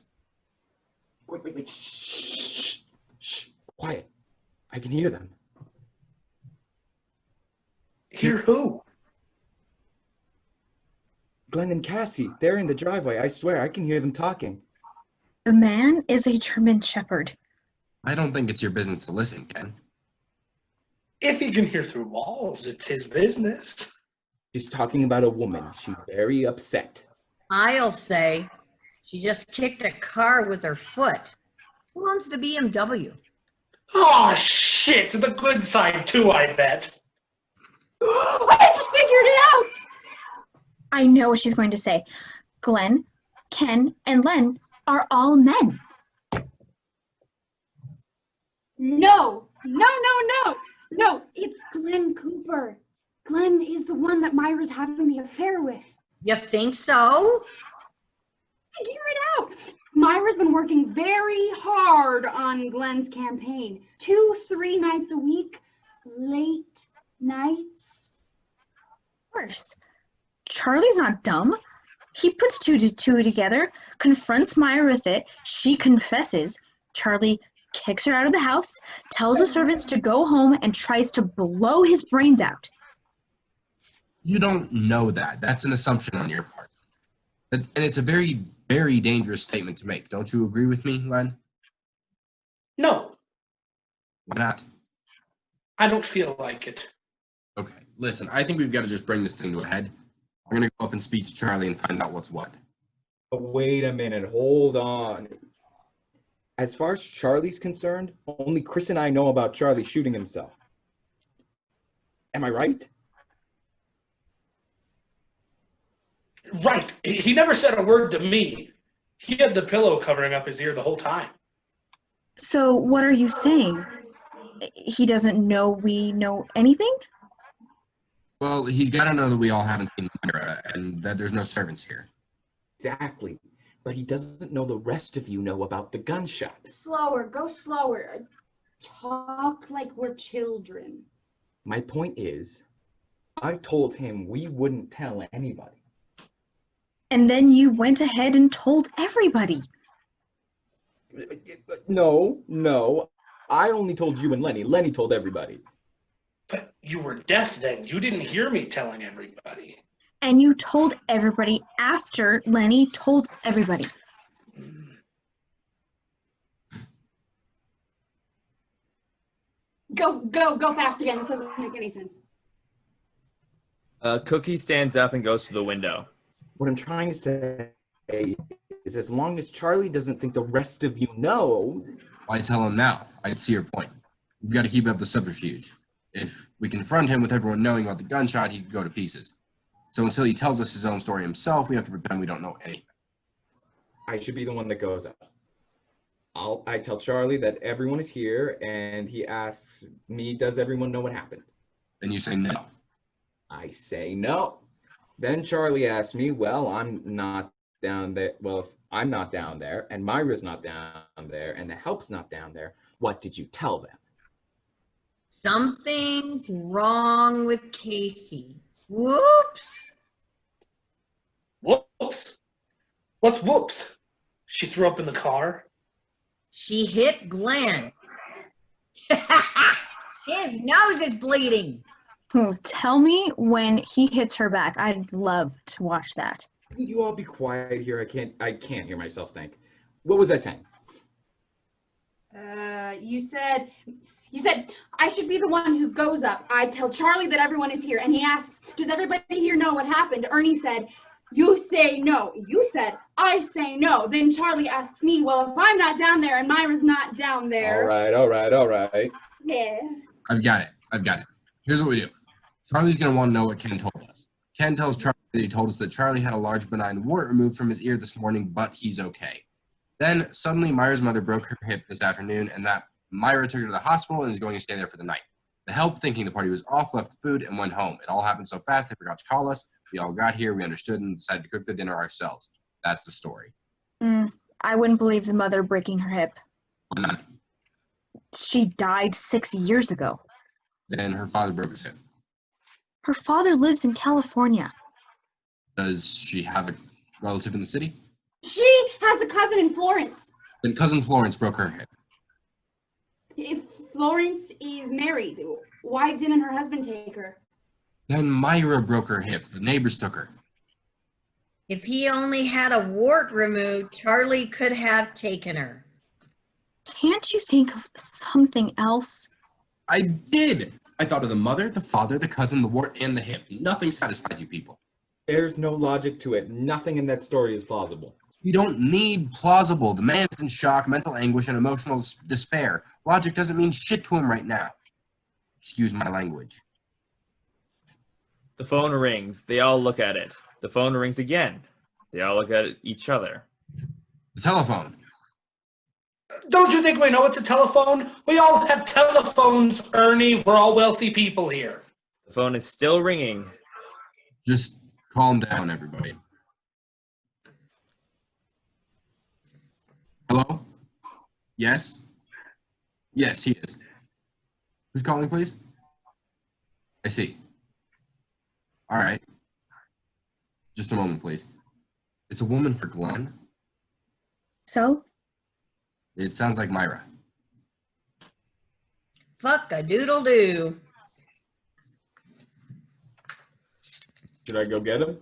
Wait. Shh. Quiet. I can hear them. Hear who? Glenn and Cassie, they're in the driveway. I swear, I can hear them talking. The man is a German Shepherd. I don't think it's your business to listen, Ken. If he can hear through walls, it's his business. She's talking about a woman. She's very upset. I'll say she just kicked a car with her foot. Who owns the BMW? Oh, shit! The good side, too, I bet. I just figured it out! I know what she's going to say. Glenn, Ken, and Len are all men. No, it's Glenn Cooper. Glenn is the one that Myra's having the affair with. You think so? Figure it out. Myra's been working very hard on Glenn's campaign. 2-3 nights a week, late nights. Of course. Charlie's not dumb. He puts two to two together, confronts Myra with it, she confesses. Charlie kicks her out of the house, tells the servants to go home, and tries to blow his brains out. You don't know that. That's an assumption on your part. And it's a very, very dangerous statement to make. Don't you agree with me, Len? No, Why not? I don't feel like it. Okay, listen, I think we've got to just bring this thing to a head. We're going to go up and speak to Charlie and find out what's what. But wait a minute, hold on. As far as Charlie's concerned, only Chris and I know about Charlie shooting himself. Am I right? Right. He never said a word to me. He had the pillow covering up his ear the whole time. So what are you saying? He doesn't know we know anything? Well, he's got to know that we all haven't seen Myra and that there's no servants here. Exactly. But he doesn't know the rest of you know about the gunshot. Slower, go slower. Talk like we're children. My point is, I told him we wouldn't tell anybody. And then you went ahead and told everybody. No. I only told you and Lenny. Lenny told everybody. But you were deaf then. You didn't hear me telling everybody. And you told everybody after Lenny told everybody. Go fast again. This doesn't make any sense. Cookie stands up and goes to the window. What I'm trying to say is as long as Charlie doesn't think the rest of you know. Why tell him now? I can see your point. We've got to keep up the subterfuge. If we confront him with everyone knowing about the gunshot, he could go to pieces. So until he tells us his own story himself, we have to pretend we don't know anything. I should be the one that goes up. I tell Charlie that everyone is here, and he asks me, does everyone know what happened? Then you say no. I say no. Then Charlie asked me, well, I'm not down there. Well, if I'm not down there and Myra's not down there and the help's not down there, what did you tell them? Something's wrong with Casey. Whoops. Whoops? What's whoops? She threw up in the car? She hit Glenn. His nose is bleeding. Tell me when he hits her back. I'd love to watch that. Can you all be quiet here? I can't hear myself think. What was I saying? You said I should be the one who goes up. I tell Charlie that everyone is here, and he asks, does everybody here know what happened? Ernie said, you say no. You said, I say no. Then Charlie asks me, well, if I'm not down there and Myra's not down there. All right. Yeah. I've got it. Here's what we do. Charlie's going to want to know what Ken told us. Ken tells Charlie that he told us that Charlie had a large benign wart removed from his ear this morning, but he's okay. Then suddenly Myra's mother broke her hip this afternoon, and that Myra took her to the hospital and is going to stay there for the night. The help, thinking the party was off, left the food and went home. It all happened so fast they forgot to call us. We all got here, we understood, and decided to cook the dinner ourselves. That's the story. I wouldn't believe the mother breaking her hip. Why not? She died 6 years ago. Then her father broke his hip. Her father lives in California. Does she have a relative in the city? She has a cousin in Florence. Then cousin Florence broke her hip. If Florence is married, why didn't her husband take her? Then Myra broke her hip. The neighbors took her. If he only had a wart removed, Charlie could have taken her. Can't you think of something else? I did. I thought of the mother, the father, the cousin, the wart, and the hip. Nothing satisfies you people. There's no logic to it. Nothing in that story is plausible. You don't need plausible. The man is in shock, mental anguish, and emotional despair. Logic doesn't mean shit to him right now. Excuse my language. The phone rings. They all look at it. The phone rings again. They all look at each other. The telephone. Don't you think we know it's a telephone? We all have telephones, Ernie. We're all wealthy people here. The phone is still ringing. Just calm down, everybody. Hello? Yes? Yes, he is. Who's calling, please? I see. All right. Just a moment, please. It's a woman for Glenn. So? It sounds like Myra. Fuck-a-doodle-doo. Should I go get him?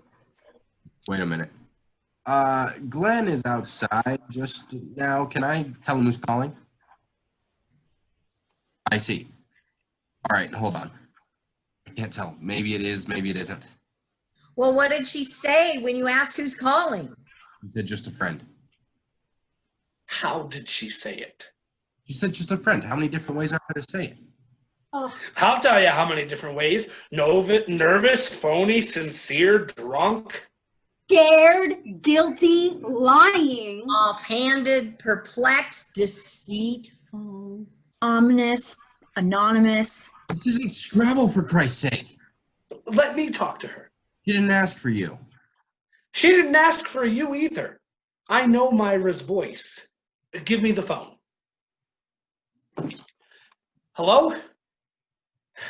Wait a minute. Glenn is outside just now. Can I tell him who's calling? I see. All right, hold on. I can't tell. Maybe it is, maybe it isn't. Well, what did she say when you asked who's calling? She said just a friend. How did she say it? She said just a friend. How many different ways are there to say it? Oh, I'll tell you how many different ways. Nervous, phony, sincere, drunk. scared, guilty, lying. Offhanded, perplexed, deceitful. Ominous, anonymous. This isn't Scrabble, for Christ's sake. Let me talk to her. She didn't ask for you. She didn't ask for you either. I know Myra's voice. Give me the phone. Hello?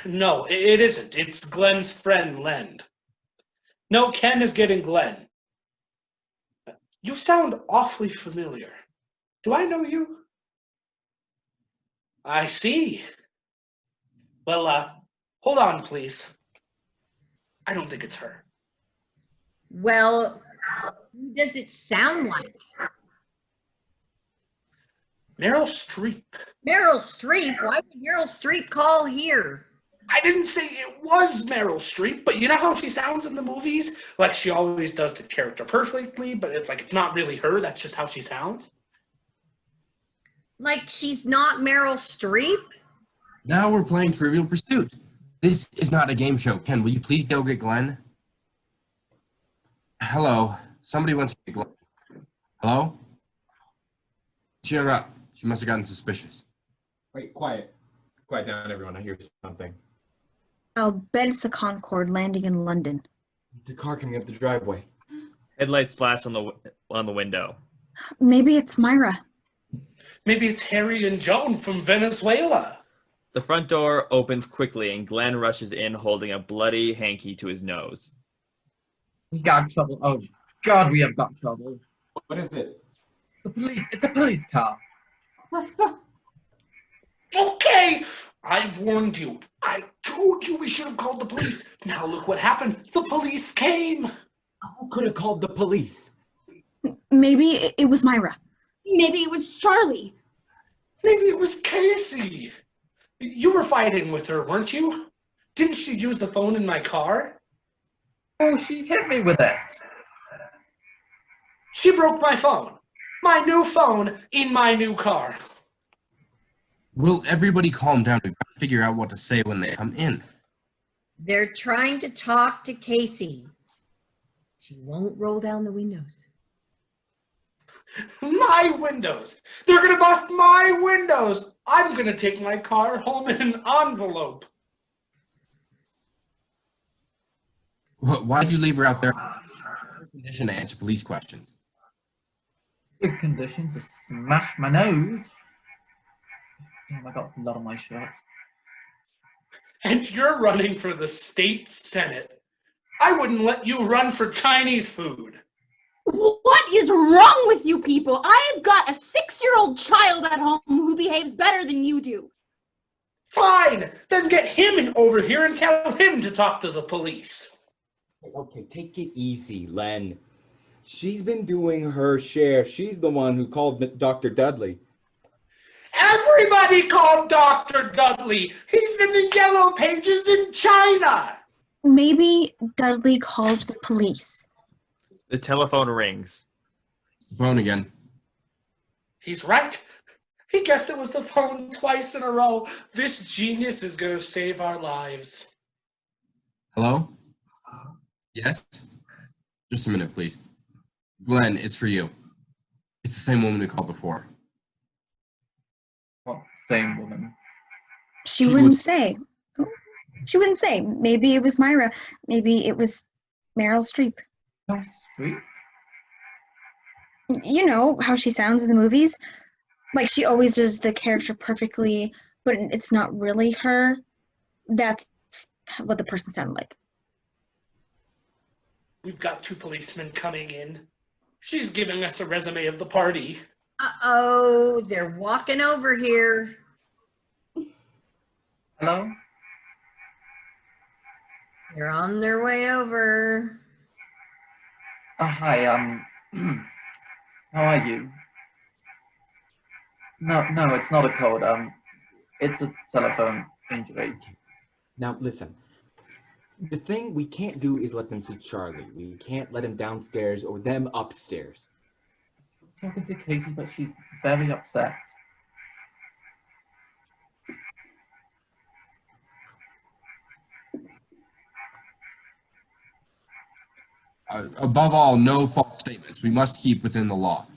No, it isn't. It's Glenn's friend, Len. No, Ken is getting Glenn. You sound awfully familiar. Do I know you? I see. Well, hold on, please. I don't think it's her. Well, who does it sound like? Meryl Streep. Meryl Streep? Why would Meryl Streep call here? I didn't say it was Meryl Streep, but you know how she sounds in the movies? Like she always does the character perfectly, but it's like it's not really her. That's just how she sounds. Like she's not Meryl Streep? Now we're playing Trivial Pursuit. This is not a game show. Ken, will you please go get Glenn? Hello. Somebody wants to get Glenn. Hello? She hung up. She must have gotten suspicious. Wait, quiet. Quiet down, everyone. I hear something. I'll bet it's the Concorde landing in London. The car coming up the driveway. Headlights flash on the window. Maybe it's Myra. Maybe it's Harry and Joan from Venezuela. The front door opens quickly and Glenn rushes in holding a bloody hanky to his nose. We got trouble. Oh, God, we have got trouble. What is it? The police. It's a police car. Okay, I warned you. I told you we should have called the police. Now look what happened. The police came. Who could have called the police? Maybe it was Myra. Maybe it was Charlie. Maybe it was Cassie. You were fighting with her, weren't you? Didn't she use the phone in my car? Oh, she hit me with it. She broke my phone. My new phone in my new car. Will everybody calm down and figure out what to say when they come in? They're trying to talk to Casey. She won't roll down the windows. My windows. They're going to bust my windows. I'm going to take my car home in an envelope. Why'd you leave her out there? Condition to answer police questions. Good conditions to smash my nose. Damn, I got blood on my shirt. And you're running for the state senate. I wouldn't let you run for Chinese food. What is wrong with you people? I've got a 6-year-old child at home who behaves better than you do. Fine, then get him over here and tell him to talk to the police. Okay, take it easy, Len. She's been doing her share. She's the one who called Dr. Dudley. Everybody called Dr. Dudley. He's in the yellow pages in China. Maybe Dudley called the police. The telephone rings. It's the phone again. He's right. He guessed it was the phone twice in a row. This genius is going to save our lives. Hello? Yes? Just a minute, please. Glenn, it's for you. It's the same woman who called before. What, same woman? She wouldn't say. She wouldn't say. Maybe it was Myra. Maybe it was Meryl Streep. Meryl Streep? You know how she sounds in the movies? Like she always does the character perfectly, but it's not really her. That's what the person sounded like. We've got 2 policemen coming in. She's giving us a resume of the party. Uh-oh, they're walking over here. Hello? They're on their way over. Oh, hi, how are you? No, it's not a cold, it's a telephone injury. Now, listen. The thing we can't do is let them see Charlie. We can't let him downstairs or them upstairs. I'm talking to Casey, but she's very upset. Above all, no false statements. We must keep within the law.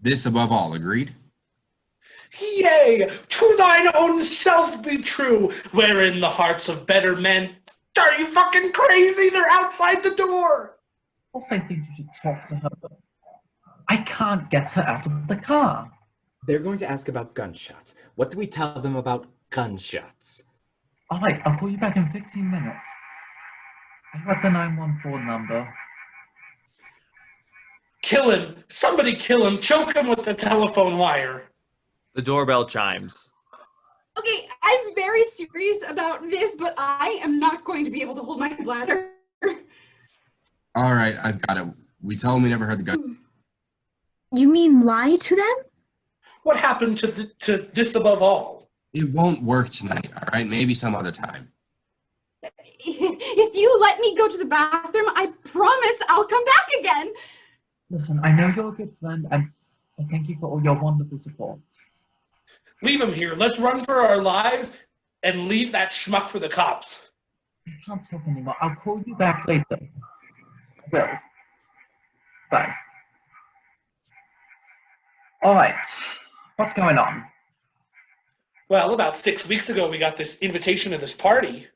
This above all, agreed? Yea, to thine own self be true, wherein the hearts of better men. Are you fucking crazy? They're outside the door. Also, I think you should talk to her, but I can't get her out of the car. They're going to ask about gunshots. What do we tell them about gunshots? All right, I'll call you back in 15 minutes. I got the 914 number. Kill him. Somebody kill him. Choke him with the telephone wire. The doorbell chimes. Okay, I'm very serious about this, but I am not going to be able to hold my bladder. All right, I've got it. We tell them we never heard the gun. You mean lie to them? What happened to this above all? It won't work tonight, all right? Maybe some other time. If you let me go to the bathroom, I promise I'll come back again. Listen, I know you're a good friend, and I thank you for all your wonderful support. Leave him here. Let's run for our lives and leave that schmuck for the cops. I can't talk anymore. I'll call you back later. Will. Bye. All right. What's going on? Well, about 6 weeks ago, we got this invitation to this party.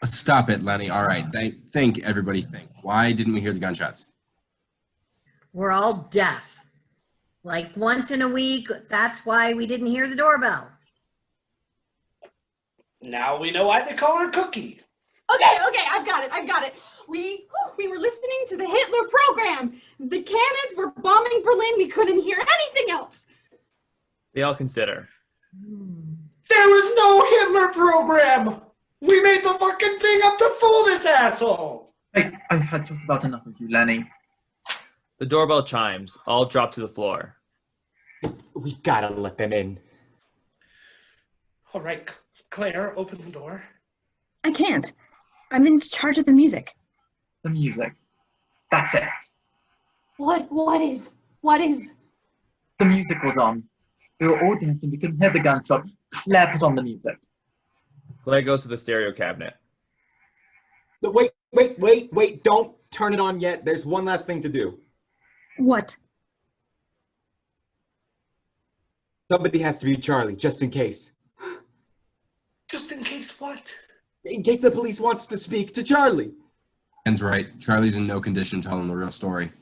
Stop it, Lenny. All right. Think, everybody think. Why didn't we hear the gunshots? We're all deaf. Like once in a week, that's why we didn't hear the doorbell. Now we know why they call her Cookie. Okay, I've got it. We were listening to the Hitler program. The cannons were bombing Berlin. We couldn't hear anything else. They all consider. There was no Hitler program. We made the fucking thing up to fool this asshole. Hey, I've had just about enough of you, Lenny. The doorbell chimes. All drop to the floor. We gotta let them in. All right, Claire, open the door. I can't. I'm in charge of the music. The music. That's it. What is? The music was on. We were all dancing. We couldn't hear the gunshot. Claire put on the music. Claire goes to the stereo cabinet. Wait. Don't turn it on yet. There's one last thing to do. What? Somebody has to be Charlie, just in case. Just in case what? In case the police wants to speak to Charlie. Ken's right. Charlie's in no condition to tell him the real story.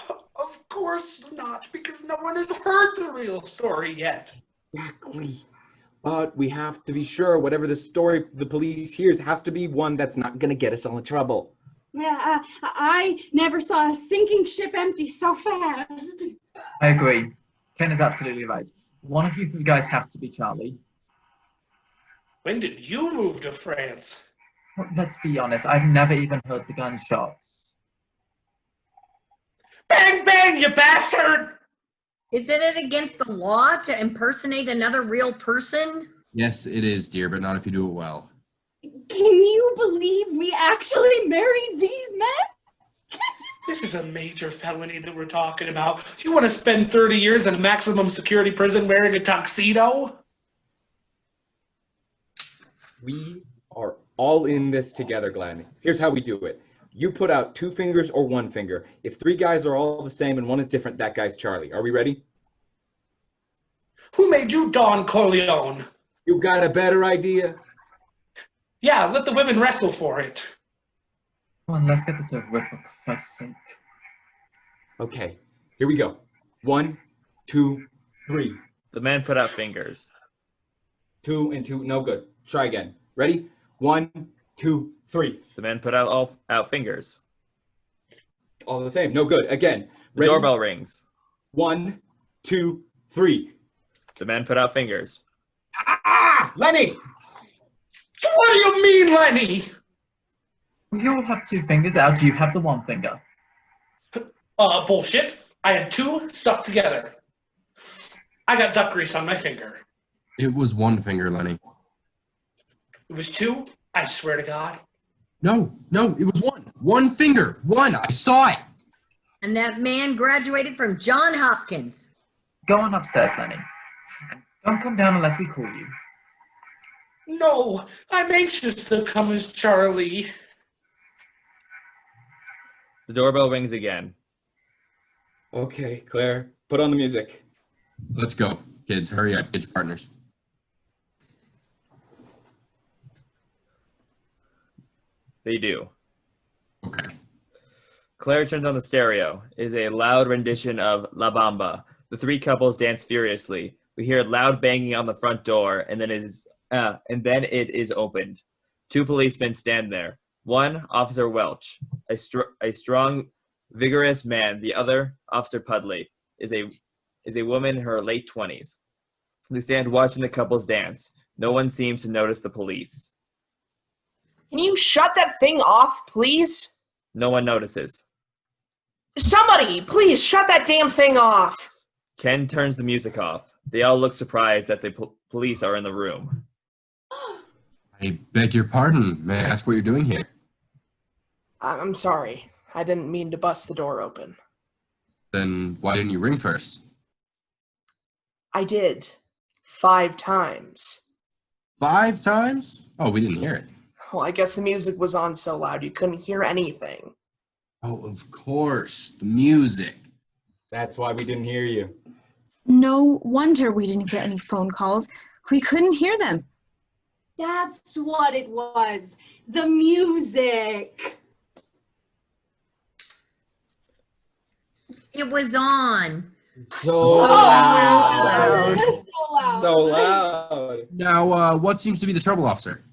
Of course not, because no one has heard the real story yet. Exactly. But we have to be sure whatever the story the police hears has to be one that's not going to get us all in trouble. Yeah, I never saw a sinking ship empty so fast. I agree. Ken is absolutely right. One of you three guys has to be Charlie. When did you move to France? Well, let's be honest, I've never even heard the gunshots. Bang, bang, you bastard! Isn't it against the law to impersonate another real person? Yes, it is, dear, but not if you do it well. Can you believe we actually married these men? This is a major felony that we're talking about. Do you want to spend 30 years in a maximum security prison wearing a tuxedo? We are all in this together, Glenn. Here's how we do it. You put out 2 fingers or 1 finger. If 3 guys are all the same and one is different, that guy's Charlie. Are we ready? Who made you Don Corleone? You got a better idea? Yeah, let the women wrestle for it. Come on, let's get this over with for Christ's sake. Okay, here we go. 1, 2, 3. The men put out fingers. 2 and 2, no good. Try again. Ready? 1, 2, 3. The men put out fingers. All the same, no good. Again. The Ready? doorbell rings. 1, 2, 3. The men put out fingers. Ah! Lenny! What do you mean, Lenny? We all have 2 fingers out. You have the 1 finger. Bullshit. I had 2 stuck together. I got duck grease on my finger. It was 1 finger, Lenny. It was 2, I swear to God. No, it was 1. 1 finger. 1. I saw it. And that man graduated from Johns Hopkins. Go on upstairs, Lenny. And don't come down unless we call you. No, I'm anxious to come as Charlie. The doorbell rings again. Okay, Claire, put on the music. Let's go. Kids, hurry up. Get your partners. They do. Okay. Claire turns on the stereo. It is a loud rendition of La Bamba. The 3 couples dance furiously. We hear loud banging on the front door, and then it is opened. 2 policemen stand there. One, Officer Welch, a strong, vigorous man. The other, Officer Pudney, is a woman in her late 20s. They stand watching the couples dance. No one seems to notice the police. Can you shut that thing off, please? No one notices. Somebody, please shut that damn thing off. Ken turns the music off. They all look surprised that the police are in the room. I beg your pardon. May I ask what you're doing here? I'm sorry. I didn't mean to bust the door open. Then why didn't you ring first? I did. 5 times. 5 times? Oh, we didn't hear it. Well, I guess the music was on so loud you couldn't hear anything. Oh, of course. The music. That's why we didn't hear you. No wonder we didn't get any phone calls. We couldn't hear them. That's what it was. The music. It was on. So loud. loud. So loud. So loud. Now, what seems to be the trouble, officer?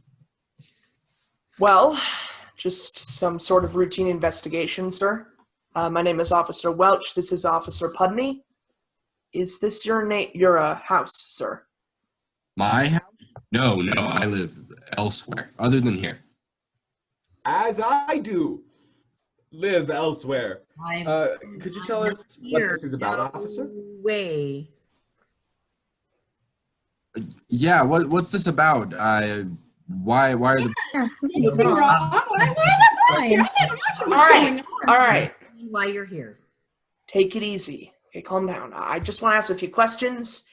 Well, just some sort of routine investigation, sir. My name is Officer Welch. This is Officer Pudney. Is this your house, sir? My house? No, I live elsewhere, other than here. As I do live elsewhere. Could you tell us what this is about, officer? Way. Yeah, what's this about? Why are the... It's been wrong. All right. Why you're here. Take it easy. Okay, calm down. I just want to ask a few questions.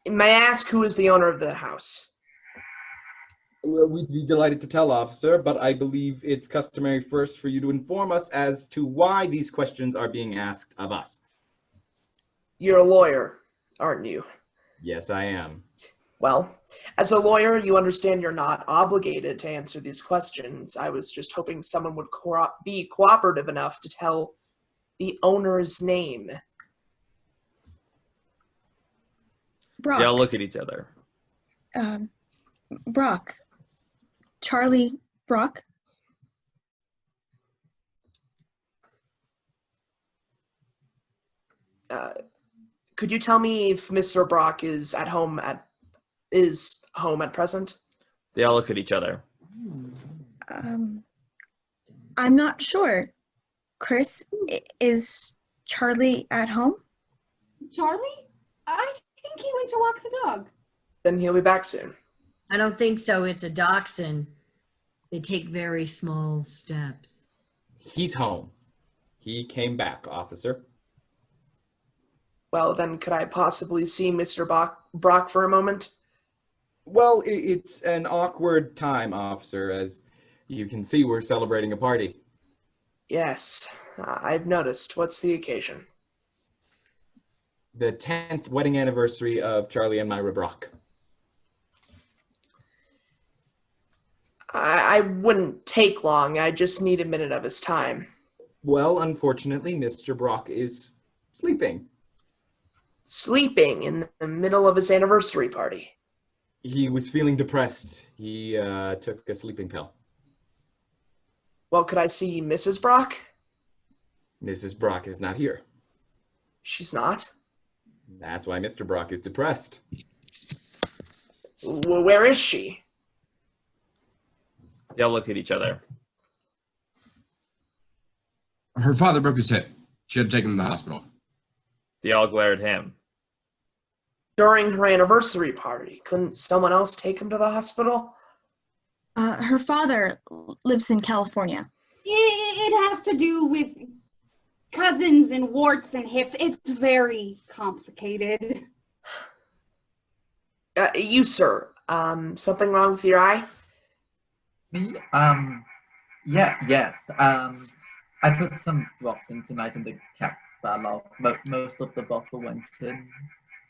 May I ask who is the owner of the house? Well, we'd be delighted to tell, officer, but I believe it's customary first for you to inform us as to why these questions are being asked of us. You're a lawyer, aren't you? Yes, I am. Well, as a lawyer, you understand you're not obligated to answer these questions. I was just hoping someone would be cooperative enough to tell the owner's name. Brock. They all look at each other. Brock. Charlie Brock. Could you tell me if Mr. Brock is home at present? They all look at each other. I'm not sure. Chris, is Charlie at home? Charlie? I think he went to walk the dog. Then he'll be back soon. I don't think so. It's a dachshund. They take very small steps. He's home. He came back, officer. Well, then could I possibly see Mr. Brock for a moment? Well, it's an awkward time, officer. As you can see, we're celebrating a party. Yes, I've noticed. What's the occasion? The 10th wedding anniversary of Charlie and Myra Brock. I wouldn't take long. I just need a minute of his time. Well, unfortunately, Mr. Brock is sleeping. Sleeping in the middle of his anniversary party. He was feeling depressed. He took a sleeping pill. Well, could I see Mrs. Brock? Mrs. Brock is not here. She's not? That's why Mr. Brock is depressed. Where is she? They all look at each other. Her father broke his hip. She had to take him to the hospital. They all glare at him. During her anniversary party, couldn't someone else take him to the hospital? Her father lives in California. It has to do with cousins and warts and hips. It's very complicated. You, sir. Something wrong with your eye? Me? Yes. I put some drops in tonight and the cap fell off. Most of the bottle went in.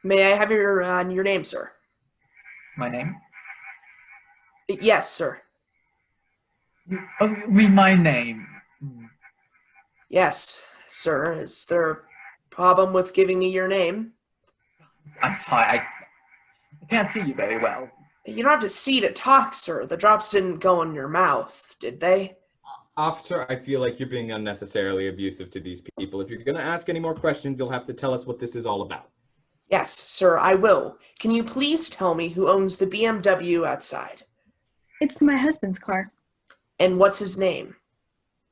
May I have your name, sir? My name? Yes, sir. Oh, my name. Yes, sir. Is there a problem with giving me your name? I'm sorry, I can't see you very well. You don't have to see to talk, sir. The drops didn't go in your mouth, did they? Officer, I feel like you're being unnecessarily abusive to these people. If you're going to ask any more questions, you'll have to tell us what this is all about. Yes, sir, I will. Can you please tell me who owns the BMW outside? It's my husband's car. And what's his name?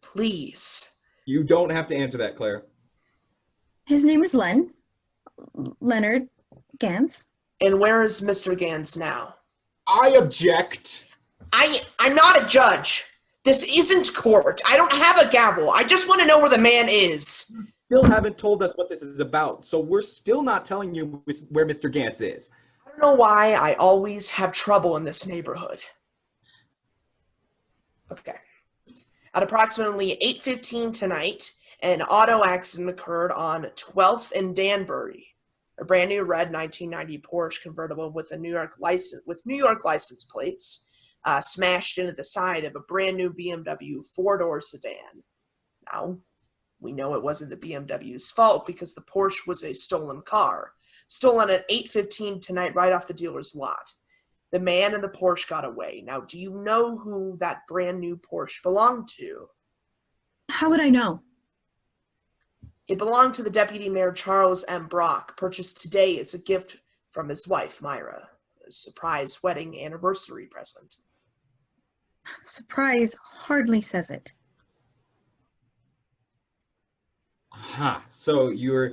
Please. You don't have to answer that, Claire. His name is Leonard Ganz. And where is Mr. Ganz now? I object. I'm not a judge. This isn't court. I don't have a gavel. I just want to know where the man is. Still haven't told us what this is about, so we're still not telling you where Mr. Ganz is. I don't know why I always have trouble in this neighborhood. Okay. At approximately 8:15 tonight, an auto accident occurred on 12th and Danbury. A brand new red 1990 Porsche convertible with New York license plates smashed into the side of a brand new BMW four-door sedan. Now, we know it wasn't the BMW's fault because the Porsche was a stolen car, stolen at 8:15 tonight right off the dealer's lot. The man in the Porsche got away. Now, do you know who that brand new Porsche belonged to? How would I know? It belonged to the Deputy Mayor Charles M. Brock, purchased today as a gift from his wife, Myra. A surprise wedding anniversary present. Surprise hardly says it. Aha, so you're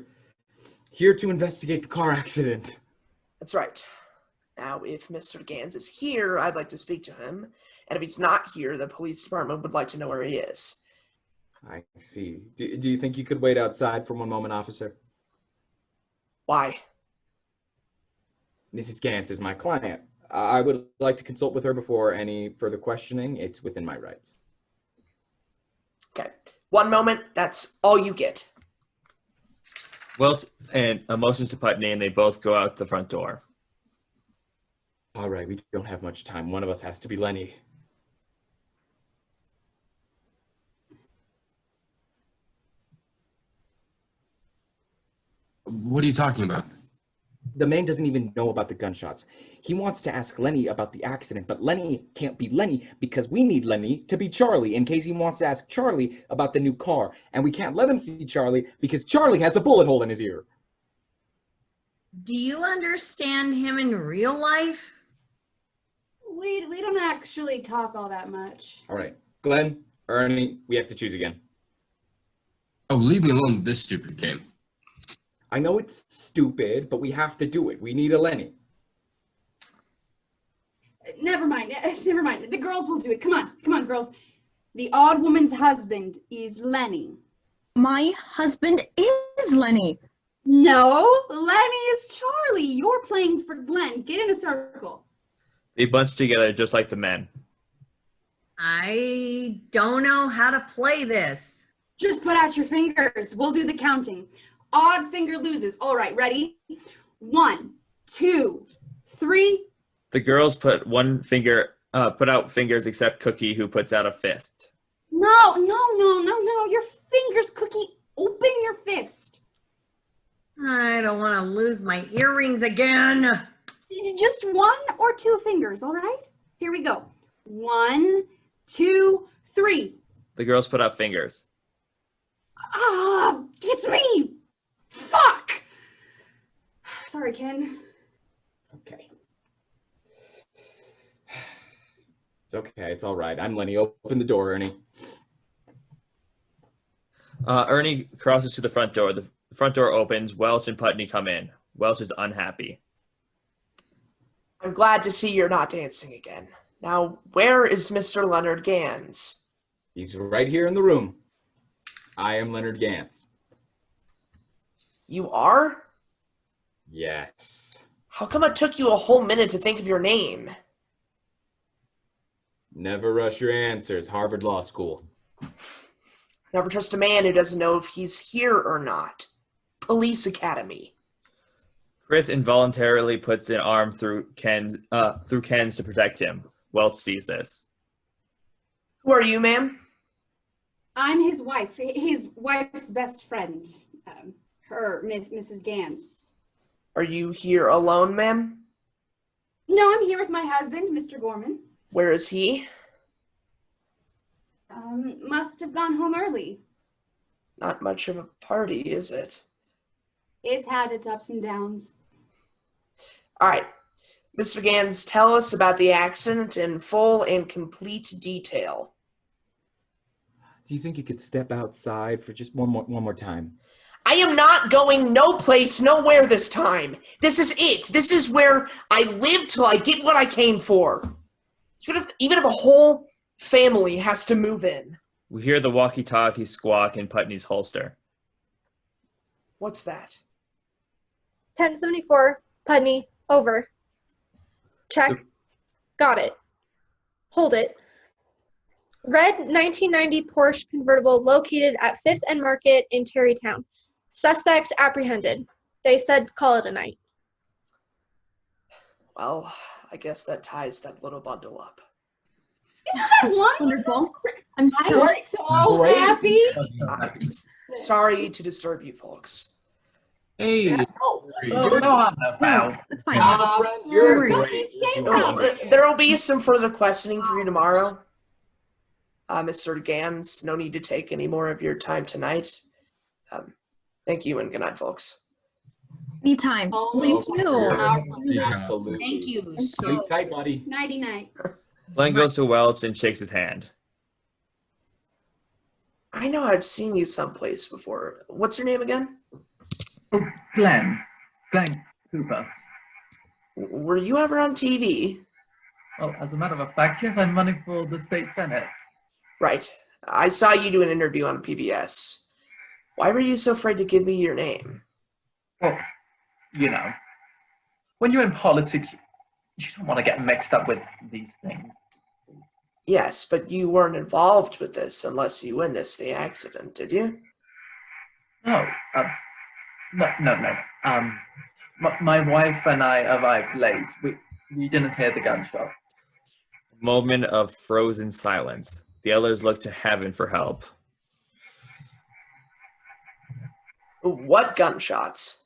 here to investigate the car accident. That's right. Now, if Mr. Ganz is here, I'd like to speak to him. And if he's not here, the police department would like to know where he is. I see. Do you think you could wait outside for one moment, officer? Why? Mrs. Ganz is my client. I would like to consult with her before any further questioning. It's within my rights. Okay. One moment. That's all you get. Welch and motions to Pudney, and they both go out the front door. All right, we don't have much time. One of us has to be Lenny. What are you talking about? The man doesn't even know about the gunshots. He wants to ask Lenny about the accident, but Lenny can't be Lenny because we need Lenny to be Charlie in case he wants to ask Charlie about the new car. And we can't let him see Charlie because Charlie has a bullet hole in his ear. Do you understand him in real life? We don't actually talk all that much. All right, Glenn, Ernie, we have to choose again. Oh, leave me alone with this stupid game. I know it's stupid, but we have to do it. We need a Lenny. Never mind. Never mind. The girls will do it. Come on, girls. The odd woman's husband is Lenny. My husband is Lenny. No, Lenny is Charlie. You're playing for Glenn. Get in a circle. They bunch together just like the men. I don't know how to play this. Just put out your fingers. We'll do the counting. Odd finger loses. All right, ready? 1, 2, 3. The girls put out fingers except Cookie, who puts out a fist. No. Your fingers, Cookie. Open your fist. I don't want to lose my earrings again. Just 1 or 2 fingers, all right? Here we go. 1, 2, 3. The girls put out fingers. Ah, it's me. Fuck. Sorry, Ken. Okay. It's okay. It's all right. I'm Lenny. Open the door, Ernie. Ernie crosses to the front door. The front door opens. Welch and Pudney come in. Welch is unhappy. I'm glad to see you're not dancing again. Now, where is Mr. Leonard Ganz? He's right here in the room. I am Leonard Ganz. You are? Yes. How come it took you a whole minute to think of your name? Never rush your answers. Harvard Law School. Never trust a man who doesn't know if he's here or not. Police Academy. Chris involuntarily puts an arm through Ken's to protect him. Welch sees this. Who are you, ma'am? I'm his wife's best friend. Mrs. Ganz. Are you here alone, ma'am? No, I'm here with my husband, Mr. Gorman. Where is he? Must have gone home early. Not much of a party, is it? It's had its ups and downs. All right. Mr. Ganz, tell us about the accident in full and complete detail. Do you think you could step outside for just one more time? I am not going no place, nowhere this time. This is it. This is where I live till I get what I came for. Even if a whole family has to move in. We hear the walkie-talkie squawk in Putney's holster. What's that? 1074, Pudney, over. Check. Got it. Hold it. Red 1990 Porsche convertible located at 5th and Market in Terrytown. Suspect apprehended. They said call it a night. Well, I guess that ties that little bundle up. Wonderful. I'm so I'm so happy. Sorry to disturb you folks. Hey. Oh, no harm, no foul. That's fine. You're Don't great. you say that. There will be some further questioning for you tomorrow. Mr. Ganz, no need to take any more of your time tonight. Thank you and good night, folks. Anytime. Thank you. Absolutely. Thank you. Sleep So, tight, buddy. Nighty night. Glenn goes to Welch and shakes his hand. I know I've seen you someplace before. What's your name again? Oh, Glenn Cooper. Were you ever on TV? Well, as a matter of fact, yes, I'm running for the state senate. Right. I saw you do an interview on PBS. Why were you so afraid to give me your name? Well, you know, when you're in politics, you don't want to get mixed up with these things. Yes, but you weren't involved with this unless you witnessed the accident, did you? No, no. My wife and I arrived late. We didn't hear the gunshots. Moment of frozen silence. The others look to heaven for help. What gunshots?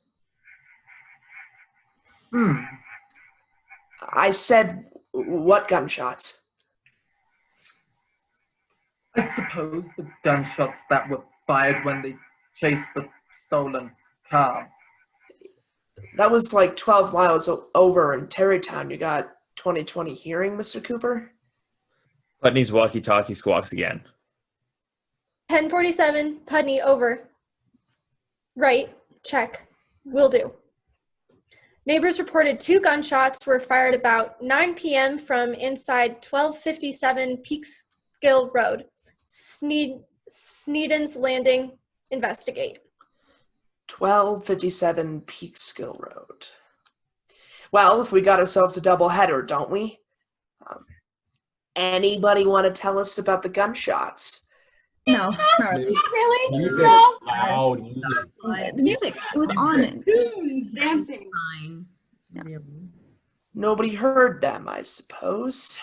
I said, what gunshots? I suppose the gunshots that were fired when they chased the stolen car. That was like 12 miles over in Terrytown. You got 20/20 hearing, Mr. Cooper? Pudney's walkie-talkie squawks again. 1047, Pudney, over. Right, check. Will do. Neighbors reported 2 gunshots were fired about 9 p.m. from inside 1257 Peekskill Road. Sneeden's Landing. Investigate. 1257 Peekskill Road. Well, if we got ourselves a double header, don't we? Anybody want to tell us about the gunshots? No, not really. Not really? Music. No. Loud music. The music, it was on. Dancing. fine. Really. Nobody heard them, I suppose.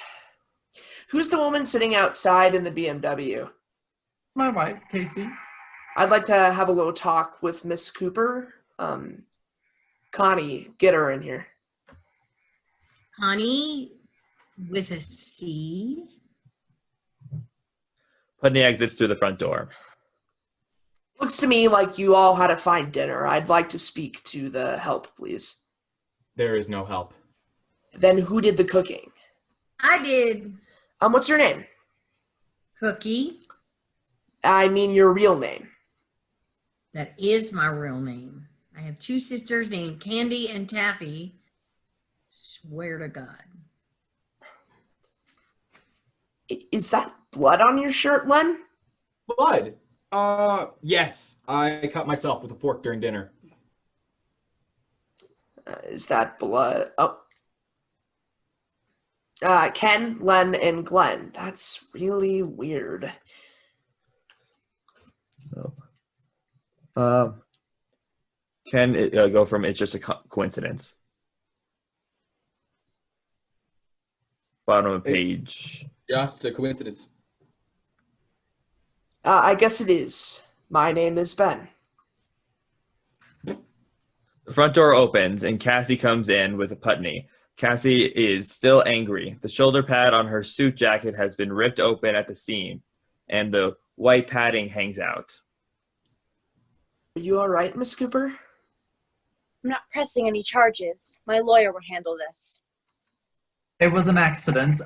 Who's the woman sitting outside in the BMW? My wife, Cassie. I'd like to have a little talk with Miss Cooper. Connie, get her in here. Connie with a C. Pudney exits through the front door. Looks to me like you all had a fine dinner. I'd like to speak to the help, please. There is no help. Then who did the cooking? I did. What's your name? Cookie. I mean your real name. That is my real name. I have 2 sisters named Candy and Taffy. Swear to God. Is that blood on your shirt, Len? Blood? Yes. I cut myself with a fork during dinner. Is that blood? Oh. Ken, Len, and Glenn. That's really weird. Can it go from it's just a coincidence? Bottom of page. Just a coincidence. I guess it is. My name is Ben. The front door opens and Cassie comes in with a Pudney. Cassie is still angry. The shoulder pad on her suit jacket has been ripped open at the seam, and the white padding hangs out. Are you all right, Miss Cooper? I'm not pressing any charges. My lawyer will handle this. It was an accident.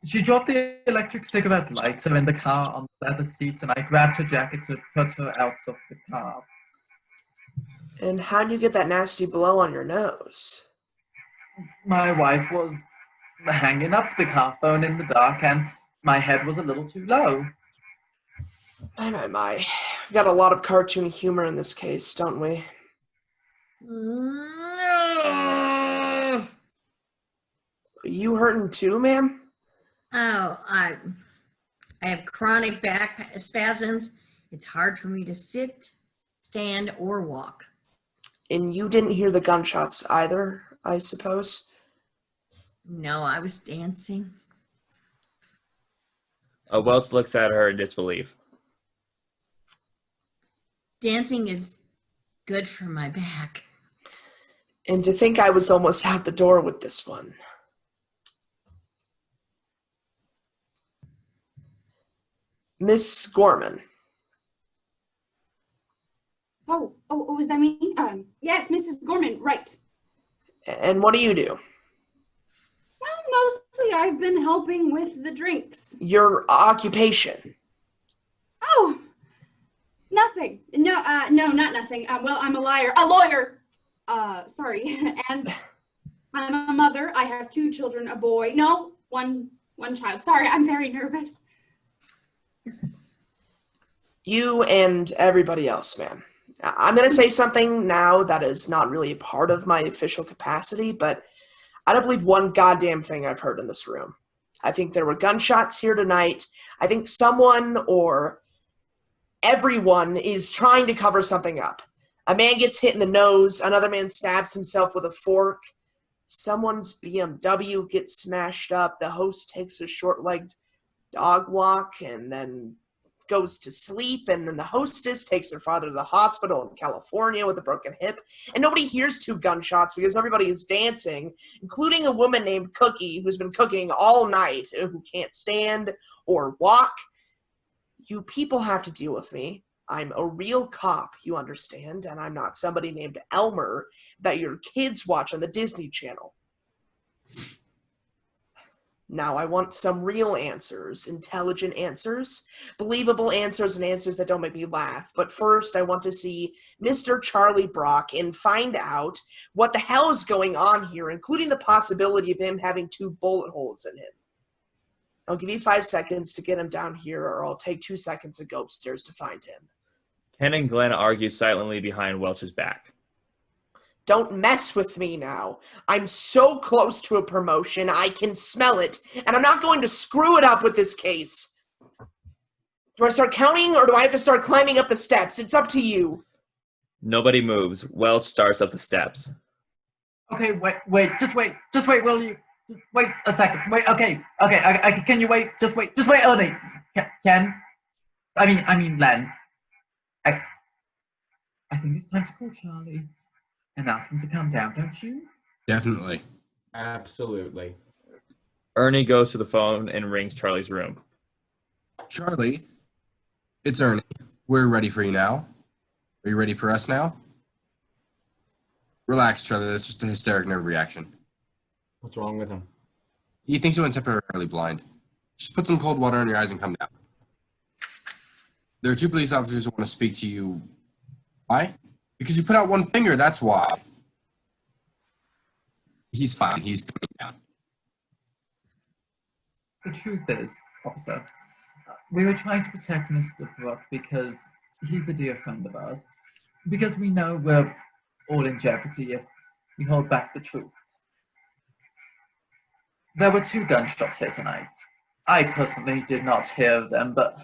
She dropped the electric cigarette lighter in the car on the leather seats, and I grabbed her jacket to put her out of the car. And how'd you get that nasty blow on your nose? My wife was hanging up the car phone in the dark, and my head was a little too low. My. We've got a lot of cartoon humor in this case, don't we? No. You hurting too, ma'am? Oh, I have chronic back spasms. It's hard for me to sit, stand, or walk. And you didn't hear the gunshots either, I suppose? No, I was dancing. Welch looks at her in disbelief. Dancing is good for my back. And to think I was almost out the door with this one. Miss Gorman. Oh, was that me? Yes, Mrs. Gorman, right. And what do you do? Well, mostly I've been helping with the drinks. Your occupation. Oh, nothing. No, not nothing. Well, I'm a lawyer. Sorry. And I'm a mother. I have 2 children, a boy. No, one child. Sorry, I'm very nervous. You and everybody else, ma'am. I'm going to say something now that is not really a part of my official capacity, but I don't believe one goddamn thing I've heard in this room. I think there were gunshots here tonight. I think someone or everyone is trying to cover something up. A man gets hit in the nose. Another man stabs himself with a fork. Someone's BMW gets smashed up. The host takes a short-legged dog walk and then goes to sleep, and then the hostess takes her father to the hospital in California with a broken hip, and nobody hears 2 gunshots because everybody is dancing, including a woman named Cookie who's been cooking all night, who can't stand or walk. You people have to deal with me. I'm a real cop, you understand, and I'm not somebody named Elmer that your kids watch on the Disney Channel. Now, I want some real answers, intelligent answers, believable answers, and answers that don't make me laugh. But first, I want to see Mr. Charlie Brock and find out what the hell is going on here, including the possibility of him having 2 bullet holes in him. I'll give you 5 seconds to get him down here, or I'll take 2 seconds to go upstairs to find him. Ken and Glenn argue silently behind Welch's back. Don't mess with me now. I'm so close to a promotion, I can smell it, and I'm not going to screw it up with this case. Do I start counting, or do I have to start climbing up the steps? It's up to you. Nobody moves. Welch starts up the steps. Okay, wait, just wait, will you? Wait a second, wait, okay, can you wait, just wait, Ernie. Ken? I mean, Len. I think it's time to call Charlie and ask him to come down, don't you? Definitely. Absolutely. Ernie goes to the phone and rings Charlie's room. Charlie, it's Ernie. We're ready for you now. Are you ready for us now? Relax, Charlie. That's just a hysteric nerve reaction. What's wrong with him? He thinks he went temporarily blind. Just put some cold water on your eyes and come down. There are 2 police officers who want to speak to you. Why? Because you put out 1 finger, that's why. He's fine. He's coming down. The truth is, officer, we were trying to protect Mr. Brook because he's a dear friend of ours. Because we know we're all in jeopardy if we hold back the truth. There were 2 gunshots here tonight. I personally did not hear them, but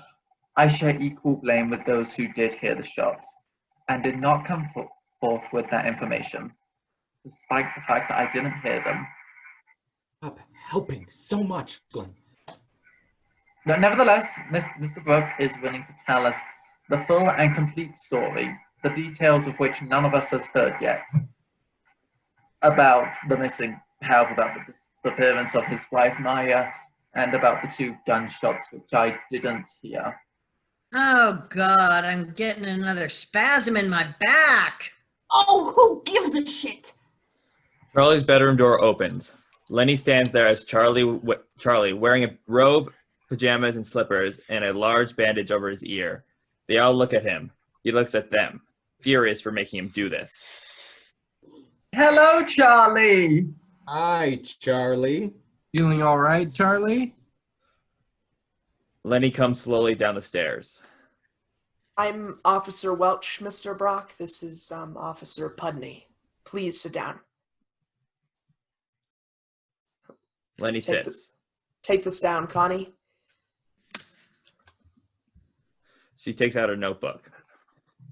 I share equal blame with those who did hear the shots and did not come forth with that information, despite the fact that I didn't hear them. Stop helping so much, Glenn. But nevertheless, Mr. Brook is willing to tell us the full and complete story, the details of which none of us has heard yet, about the missing health, about the disappearance of his wife Maya, and about the 2 gunshots which I didn't hear. Oh, God, I'm getting another spasm in my back. Oh, who gives a shit? Charlie's bedroom door opens. Lenny stands there as Charlie, wearing a robe, pajamas, and slippers, and a large bandage over his ear. They all look at him. He looks at them, furious for making him do this. Hello, Charlie. Hi, Charlie. Feeling all right, Charlie? Lenny comes slowly down the stairs. I'm Officer Welch, Mr. Brock. This is Officer Pudney. Please sit down. Lenny sits. Take this down, Connie. She takes out her notebook.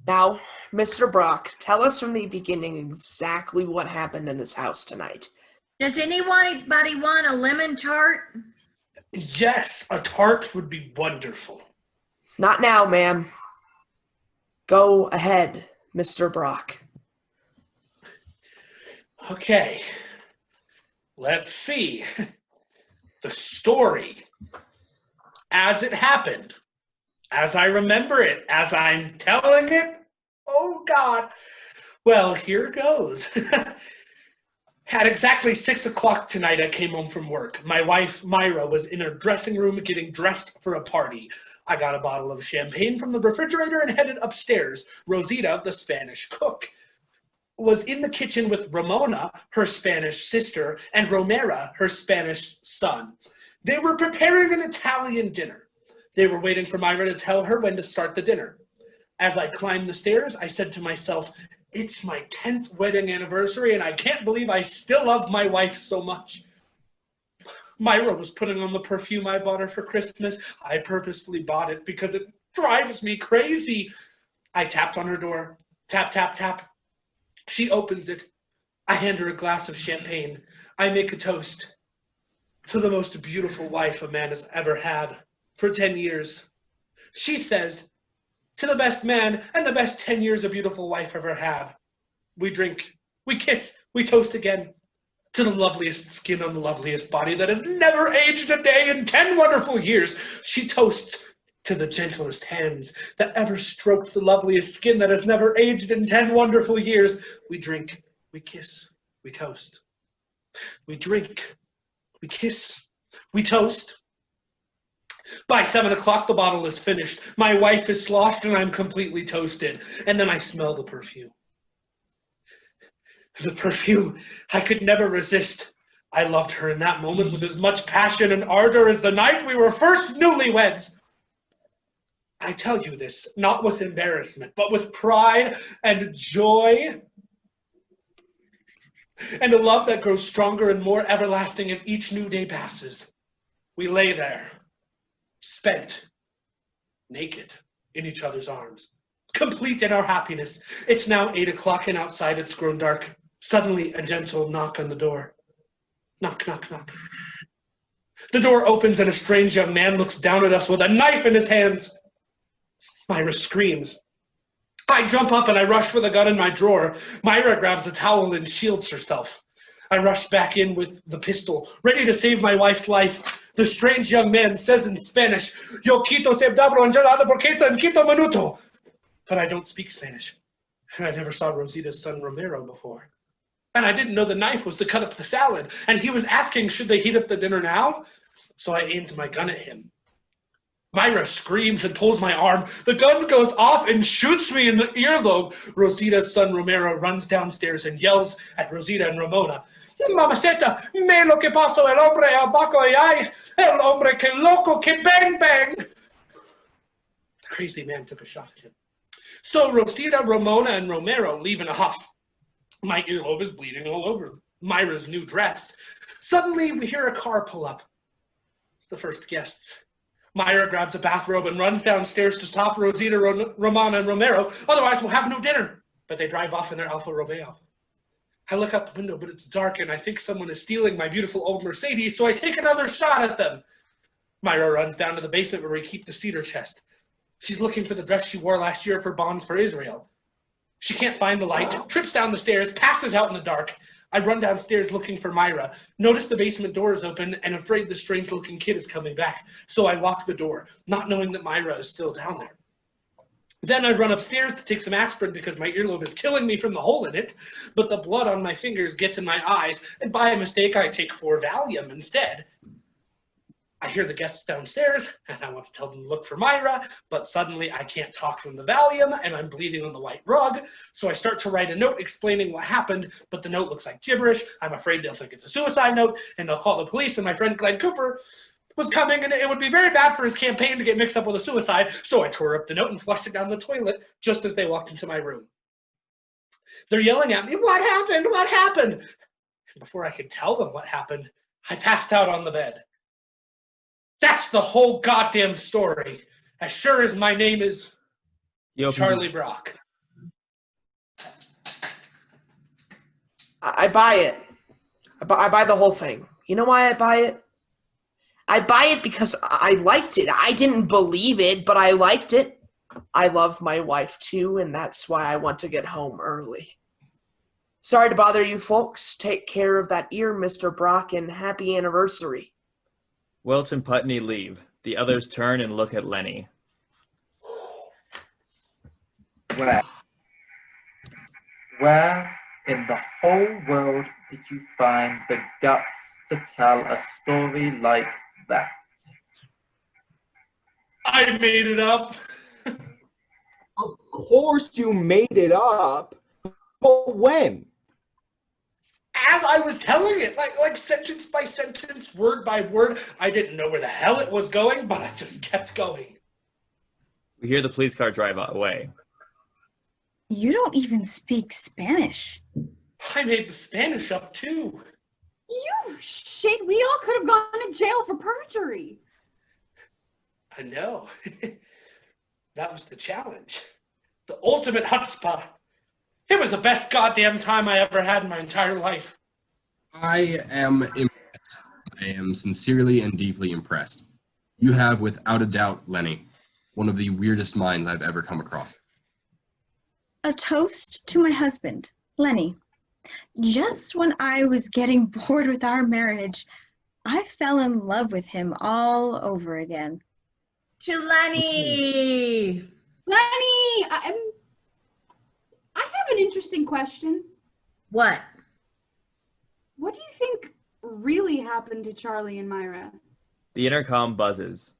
Now, Mr. Brock, tell us from the beginning exactly what happened in this house tonight. Does anybody want a lemon tart? Yes, a tart would be wonderful. Not now, ma'am. Go ahead, Mr. Brock. Okay. Let's see. The story. As it happened. As I remember it. As I'm telling it. Oh, God. Well, here goes. At exactly 6 o'clock tonight, I came home from work. My wife, Myra, was in her dressing room getting dressed for a party. I got a bottle of champagne from the refrigerator and headed upstairs. Rosita, the Spanish cook, was in the kitchen with Ramona, her Spanish sister, and Romera, her Spanish son. They were preparing an Italian dinner. They were waiting for Myra to tell her when to start the dinner. As I climbed the stairs, I said to myself, it's my 10th wedding anniversary, and I can't believe I still love my wife so much. Myra was putting on the perfume I bought her for Christmas. I purposefully bought it because it drives me crazy. I tapped on her door. Tap, tap, tap. She opens it. I hand her a glass of champagne. I make a toast to the most beautiful wife a man has ever had for 10 years. She says, to the best man and the best 10 years a beautiful wife ever had. We drink, we kiss, we toast again to the loveliest skin on the loveliest body that has never aged a day in 10 wonderful years. She toasts to the gentlest hands that ever stroked the loveliest skin that has never aged in 10 wonderful years. We drink, we kiss, we toast. We drink, we kiss, we toast. By 7 o'clock, the bottle is finished. My wife is sloshed and I'm completely toasted. And then I smell the perfume. The perfume, I could never resist. I loved her in that moment with as much passion and ardor as the night we were first newlyweds. I tell you this, not with embarrassment, but with pride and joy. And a love that grows stronger and more everlasting as each new day passes. We lay there. Spent, naked, in each other's arms, complete in our happiness. It's now 8 o'clock and outside it's grown dark. Suddenly a gentle knock on the door. Knock, knock, knock. The door opens and a strange young man looks down at us with a knife in his hands. Myra screams. I jump up and I rush for the gun in my drawer. Myra grabs a towel and shields herself. I rush back in with the pistol, ready to save my wife's life. The strange young man says in Spanish, Yo quito sebdabro angelado porquesa en quito minuto. But I don't speak Spanish. And I never saw Rosita's son Romero before. And I didn't know the knife was to cut up the salad. And he was asking, should they heat up the dinner now? So I aimed my gun at him. Myra screams and pulls my arm. The gun goes off and shoots me in the earlobe. Rosita's son Romero runs downstairs and yells at Rosita and Ramona. Mamacita, me lo que pasó el hombre abajo ay, el hombre que loco que bang bang. The crazy man took a shot at him. So Rosita, Ramona, and Romero leave in a huff. My earlobe is bleeding all over Myra's new dress. Suddenly we hear a car pull up. It's the first guests. Myra grabs a bathrobe and runs downstairs to stop Rosita, Ramona, and Romero. Otherwise we'll have no dinner. But they drive off in their Alfa Romeo. I look out the window, but it's dark, and I think someone is stealing my beautiful old Mercedes, so I take another shot at them. Myra runs down to the basement where we keep the cedar chest. She's looking for the dress she wore last year for Bonds for Israel. She can't find the light, trips down the stairs, passes out in the dark. I run downstairs looking for Myra, notice the basement door is open, and afraid the strange-looking kid is coming back. So I lock the door, not knowing that Myra is still down there. Then I run upstairs to take some aspirin because my earlobe is killing me from the hole in it, but the blood on my fingers gets in my eyes, and by a mistake I take 4 Valium instead. I hear the guests downstairs, and I want to tell them to look for Myra, but suddenly I can't talk from the Valium, and I'm bleeding on the white rug, so I start to write a note explaining what happened, but the note looks like gibberish. I'm afraid they'll think it's a suicide note, and they'll call the police, and my friend Glenn Cooper was coming, and it would be very bad for his campaign to get mixed up with a suicide, so I tore up the note and flushed it down the toilet just as they walked into my room. They're yelling at me, what happened? What happened? And before I could tell them what happened, I passed out on the bed. That's the whole goddamn story. As sure as my name is Charlie Brock. I buy it. I buy the whole thing. You know why I buy it? I buy it because I liked it. I didn't believe it, but I liked it. I love my wife too, and that's why I want to get home early. Sorry to bother you folks. Take care of that ear, Mr. Brock, and happy anniversary. Welch and Pudney leave. The others turn and look at Lenny. Where in the whole world did you find the guts to tell a story like that? I made it up. Of course you made it up. But when? As I was telling it, like sentence by sentence, word by word. I didn't know where the hell it was going, but I just kept going. We hear the police car drive away. You don't even speak Spanish. I made the Spanish up too. You shit, we all could have gone to jail for perjury. I know. That was the challenge. The ultimate chutzpah. It was the best goddamn time I ever had in my entire life. I am impressed. I am sincerely and deeply impressed. You have, without a doubt, Lenny, one of the weirdest minds I've ever come across. A toast to my husband, Lenny. Just when I was getting bored with our marriage, I fell in love with him all over again. To Lenny! Lenny, I have an interesting question. What? What do you think really happened to Charlie and Myra? The intercom buzzes.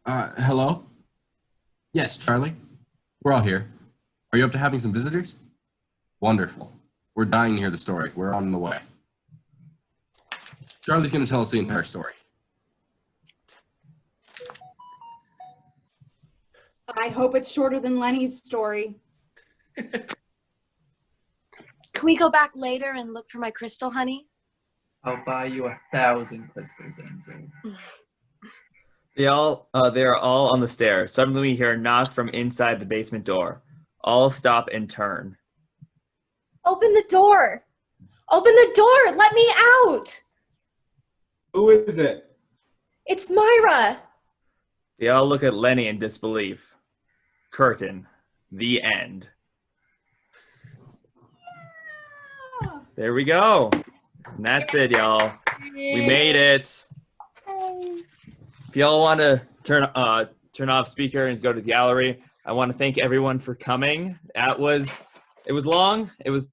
Hello? Yes, Charlie? We're all here. Are you up to having some visitors? Wonderful. We're dying to hear the story. We're on the way. Charlie's going to tell us the entire story. I hope it's shorter than Lenny's story. Can we go back later and look for my crystal, honey? I'll buy you 1,000 crystals, Angel. They are all on the stairs. Suddenly we hear a knock from inside the basement door. All stop and turn. Open the door. Open the door. Let me out. Who is it? It's Myra. They all look at Lenny in disbelief. Curtain. The end. There we go. And that's it, y'all. We made it. If y'all want to turn off speaker and go to the gallery, I want to thank everyone for coming. It was long. It was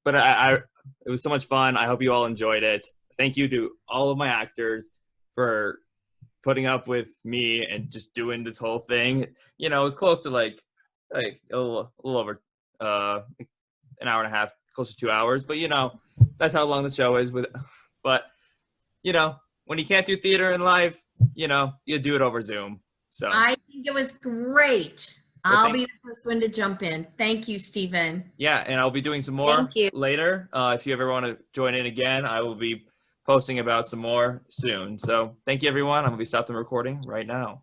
so much fun. I hope you all enjoyed it. Thank you to all of my actors for putting up with me and just doing this whole thing. You know, it was close to like a little over an hour and a half, close to 2 hours. But you know, that's how long the show is. But you know, when you can't do theater in live, you know, you do it over Zoom. So I think it was great. I'll be the first one to jump in. Thank you, Stephen. Yeah, and I'll be doing some more later. If you ever want to join in again, I will be posting about some more soon. So thank you, everyone. I'm going to be stopping the recording right now.